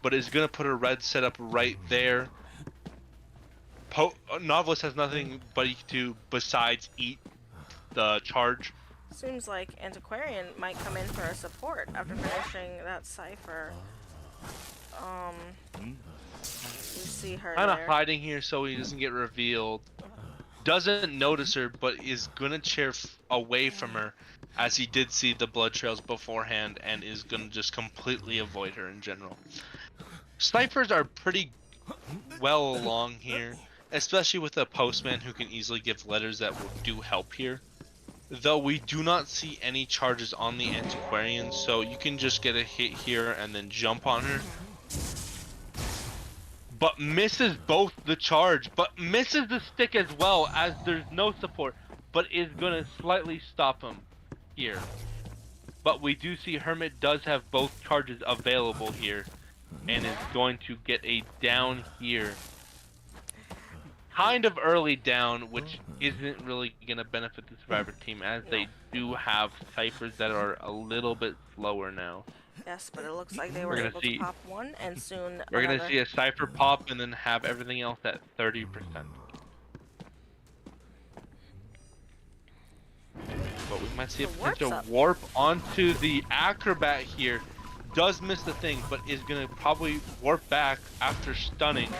but is gonna put a red setup right there. Novelist has nothing but he can do besides eat the charge. Seems like Antiquarian might come in for a support after finishing that cipher. You see her Kind of there. hiding here so he doesn't get revealed. Doesn't notice her, but is gonna chair away from her, as he did see the blood trails beforehand, and is gonna just completely avoid her in general. Snipers are pretty well along here, especially with a postman who can easily give letters that will do help here. Though we do not see any charges on the Antiquarian, so you can just get a hit here and then jump on her. But misses both the charge, but misses the stick as well, as there's no support, but is gonna slightly stop him here. But we do see Hermit does have both charges available here, and is going to get a down here. Kind of early down, which isn't really going to benefit the Survivor team, as they do have ciphers that are a little bit slower now. Yes, but it looks like they were We're able gonna to pop one, and soon We're going another. to see a cipher pop and then have everything else at 30%. But we might see a The warp's potential up. warp onto the Acrobat here. Does miss the thing, but is going to probably warp back after stunning.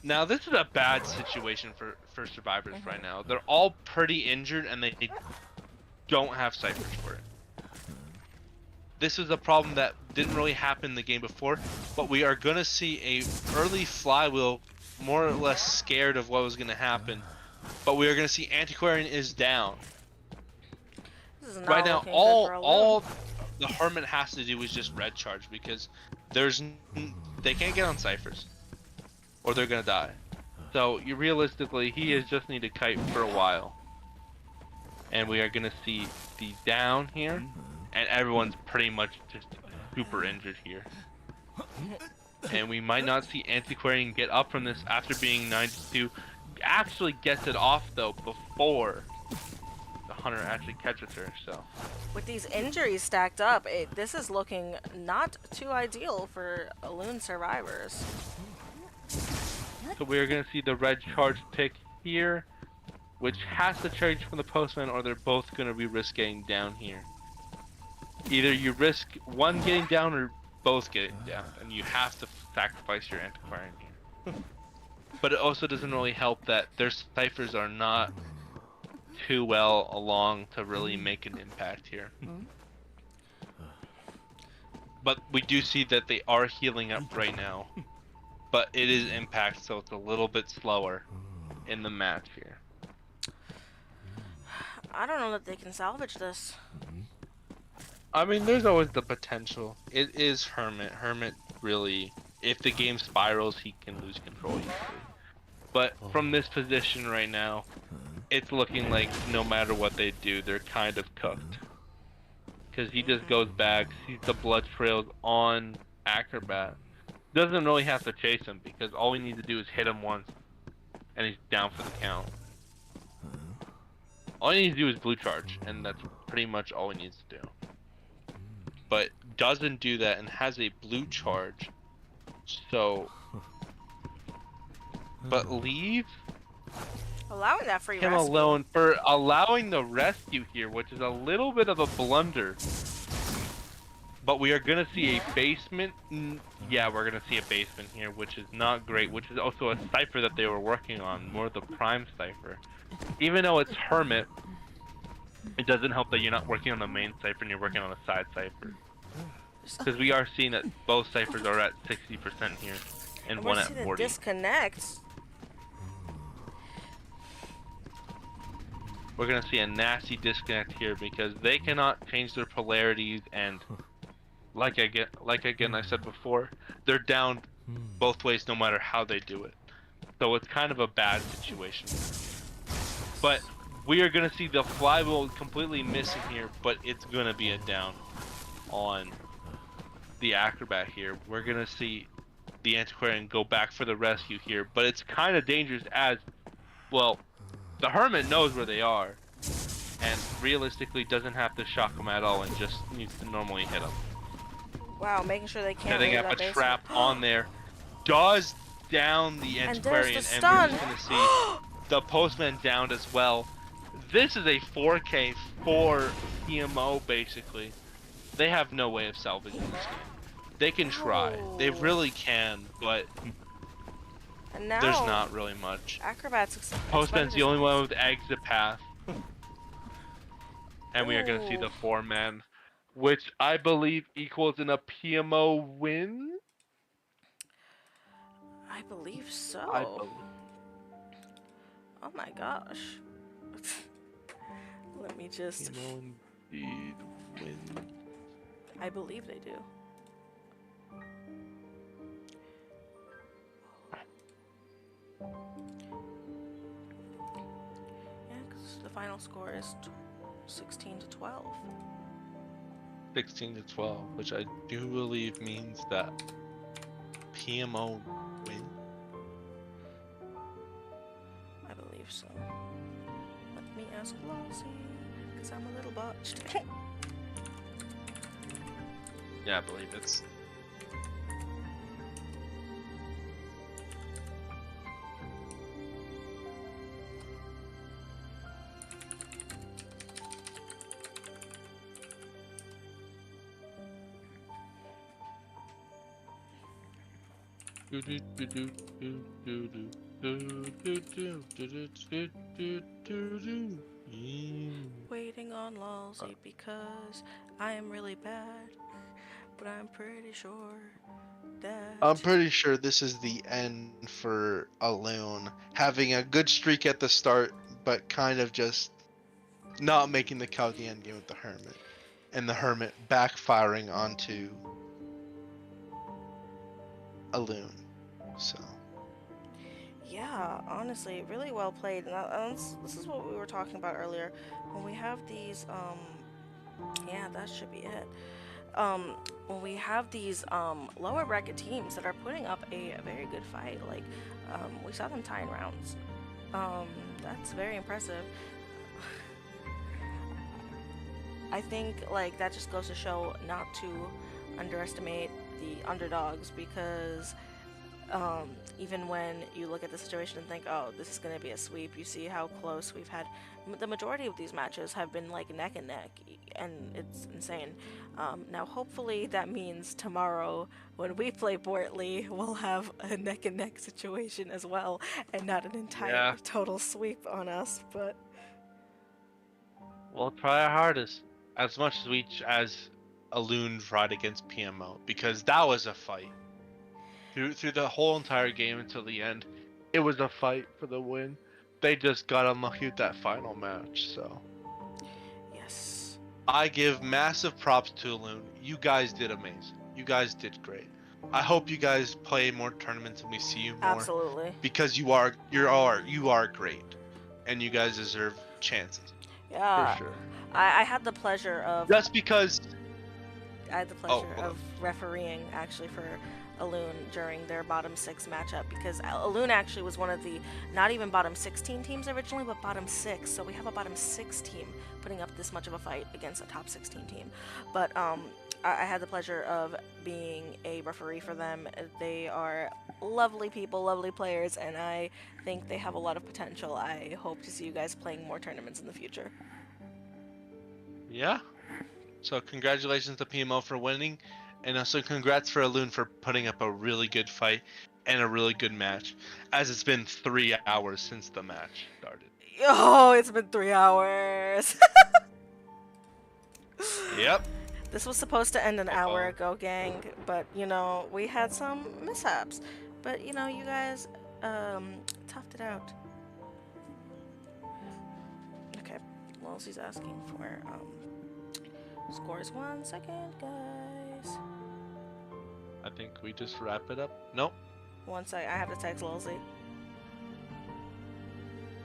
Now, this is a bad situation for survivors right now. They're all pretty injured, and they don't have ciphers for it. This is a problem that didn't really happen in the game before, but we are going to see a early flywheel, more or less scared of what was going to happen. But we are going to see Antiquarian is down. This is not Right now, looking good for a all the Hermit has to do is just red charge, because they can't get on ciphers, or they're gonna die. So realistically, he is just need to kite for a while, and we are gonna see the down here, and everyone's pretty much just super injured here. And we might not see Antiquarian get up from this after being 92. Actually gets it off though before the hunter actually catches her. So With these injuries stacked up, this is looking not too ideal for Loon survivors. So we're going to see the red charge pick here, which has to change from the postman, or they're both going to be risk getting down here. Either you risk one getting down or both getting down, and you have to sacrifice your Antiquarian here. But it also doesn't really help that their ciphers are not too well along to really make an impact here. But we do see that they are healing up right now. But it is impact, so it's a little bit slower in the match here. I don't know that they can salvage this. I mean, there's always the potential. It is Hermit. Hermit really, if the game spirals, he can lose control easily. But from this position right now, it's looking like no matter what they do, they're kind of cooked. Because he just goes back, sees the blood trails on Acrobat. Doesn't really have to chase him, because all we need to do is hit him once, and he's down for the count. All he needs to do is blue charge, and that's pretty much all he needs to do. But doesn't do that and has a blue charge, so... But leave Allowing that free him rescue. alone for allowing the rescue here, which is a little bit of a blunder. But we are going to see a basement. Yeah, we're going to see a basement here, which is not great, which is also a cipher that they were working on, more the prime cipher. Even though it's Hermit, it doesn't help that you're not working on the main cipher and you're working on a side cipher. Because we are seeing that both ciphers are at 60% here, and one We're at seeing the 40. disconnects. We're gonna see a nasty disconnect here because they cannot change their polarities, and like again I said before, they're down both ways no matter how they do it. So it's kind of a bad situation. But we are gonna see the flywheel completely missing here, but it's gonna be a down on the Acrobat here. We're gonna see the Antiquarian go back for the rescue here, but it's kind of dangerous as, well, the Hermit knows where they are, and realistically doesn't have to shock them at all and just needs to normally hit them. Wow, making sure they can't Setting leave up that a basement. trap on there, does down the And Antiquarian, there's the and stun. we're just gonna see the Postman downed as well. This is a 4K for PMO basically. They have no way of salvaging this game. They can try, they really can, but And now there's not really much. Acrobats. Postman's the only one with exit path. And we are going to see Ooh. the 4-man, which I believe equals in a PMO win. I believe so. I believe. Oh my gosh. Let me just. PMO indeed win. I believe they do. Yeah, because the final score is 16 to 12. 16 to 12, which I do believe means that PMO win. I believe so. Let me ask Lossie, because I'm a little botched. Yeah, I believe it's. Waiting on Lossie because I am really bad, but I'm pretty sure that. I'm pretty sure this is the end for Alone, having a good streak at the start, but kind of just not making the cut at the end game with the Hermit, and the Hermit backfiring onto Alone. So. Yeah, honestly, really well played. And this is what we were talking about earlier. When we have these, yeah, that should be it. When we have these lower bracket teams that are putting up a very good fight, like we saw them tying rounds. That's very impressive. I think like that just goes to show not to underestimate the underdogs, because even when you look at the situation and think, oh, this is going to be a sweep, you see how close we've had. The majority of these matches have been like neck and neck, and it's insane. Now, hopefully that means tomorrow when we play Bortley, we'll have a neck and neck situation as well, and not an entire total sweep on us, but... We'll try our hardest. As much as Alone tried against PMO, because that was a fight. Through the whole entire game until the end, it was a fight for the win. They just got unlucky with that final match, so. Yes. I give massive props to Alone. You guys did amazing. You guys did great. I hope you guys play more tournaments and we see you more. Absolutely. Because you are great, and you guys deserve chances. Yeah. For sure. I had the pleasure of... Just because... I had the pleasure of refereeing, actually, for Alone during their bottom 6 matchup, because Alone actually was one of the not even bottom 16 teams originally, but bottom 6. So we have a bottom 6 team putting up this much of a fight against a top 16 team. But I had the pleasure of being a referee for them. They are lovely people, lovely players, and I think they have a lot of potential. I hope to see you guys playing more tournaments in the future. Yeah. So congratulations to PMO for winning, and also congrats for Alone for putting up a really good fight and a really good match, as it's been 3 hours since the match started. Oh, it's been 3 hours. Yep. This was supposed to end an hour ago, gang, but, you know, we had some mishaps. But, you know, you guys toughed it out. Okay, Wellesley's asking for scores. 1 second, guys. I think we just wrap it up. Nope. 1 sec, I have to text Wellesley.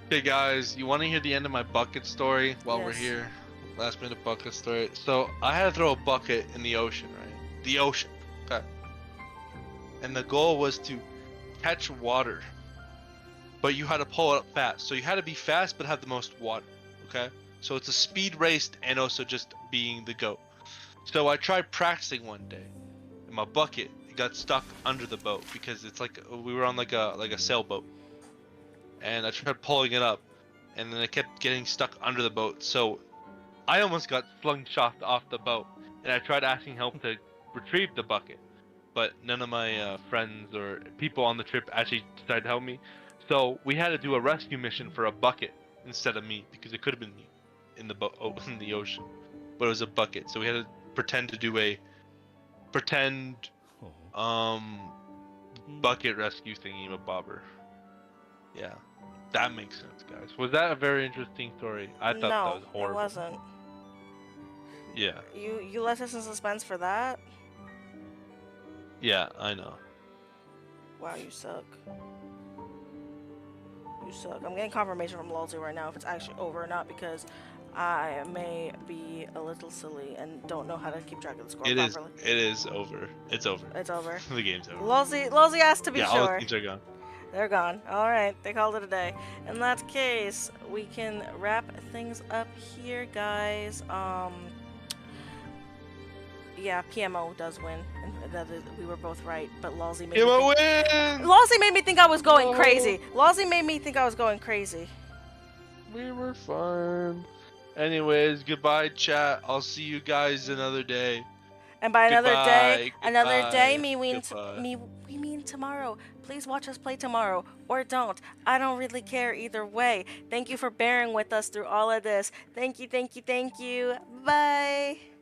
Okay, guys, you want to hear the end of my bucket story while we're Yes. here? Last minute bucket story. So I had to throw a bucket in the ocean, right? The ocean. Okay. and the goal was to catch water, but you had to pull it up fast. So you had to be fast but have the most water. Okay, so it's a speed race and also just being the GOAT. So I tried practicing one day, and my bucket got stuck under the boat because it's like we were on like a sailboat, and I tried pulling it up, and then it kept getting stuck under the boat. So I almost got slingshot off the boat, and I tried asking help to retrieve the bucket, but none of my friends or people on the trip actually decided to help me. So we had to do a rescue mission for a bucket instead of me, because it could have been me in the boat in the ocean, but it was a bucket. So we had to pretend to do a bucket rescue thingy bobber. Yeah, that makes sense, guys. Was that a very interesting story? I thought that was No, it horrible. wasn't. Yeah, You left us in suspense for that? yeah, I know. Wow, you suck. You suck. I'm getting confirmation from Lolzy right now if it's actually over or not, because I may be a little silly and don't know how to keep track of the score properly. It is over. It's over. It's over. The game's over. Lolzy asked to be Yeah, all the sure. teams are gone. They're gone. Alright, they called it a day. In that case, we can wrap things up here, guys. Yeah, PMO does win. And that is, we were both right, but Lolzy made PMO me win! Lolzy made me think I was going Oh. crazy. Lolzy made me think I was going crazy. We were fine. Anyways, goodbye, chat. I'll see you guys another day. And by another day, Goodbye, we mean tomorrow. Please watch us play tomorrow, or don't. I don't really care either way. Thank you for bearing with us through all of this. Thank you, thank you, thank you. Bye.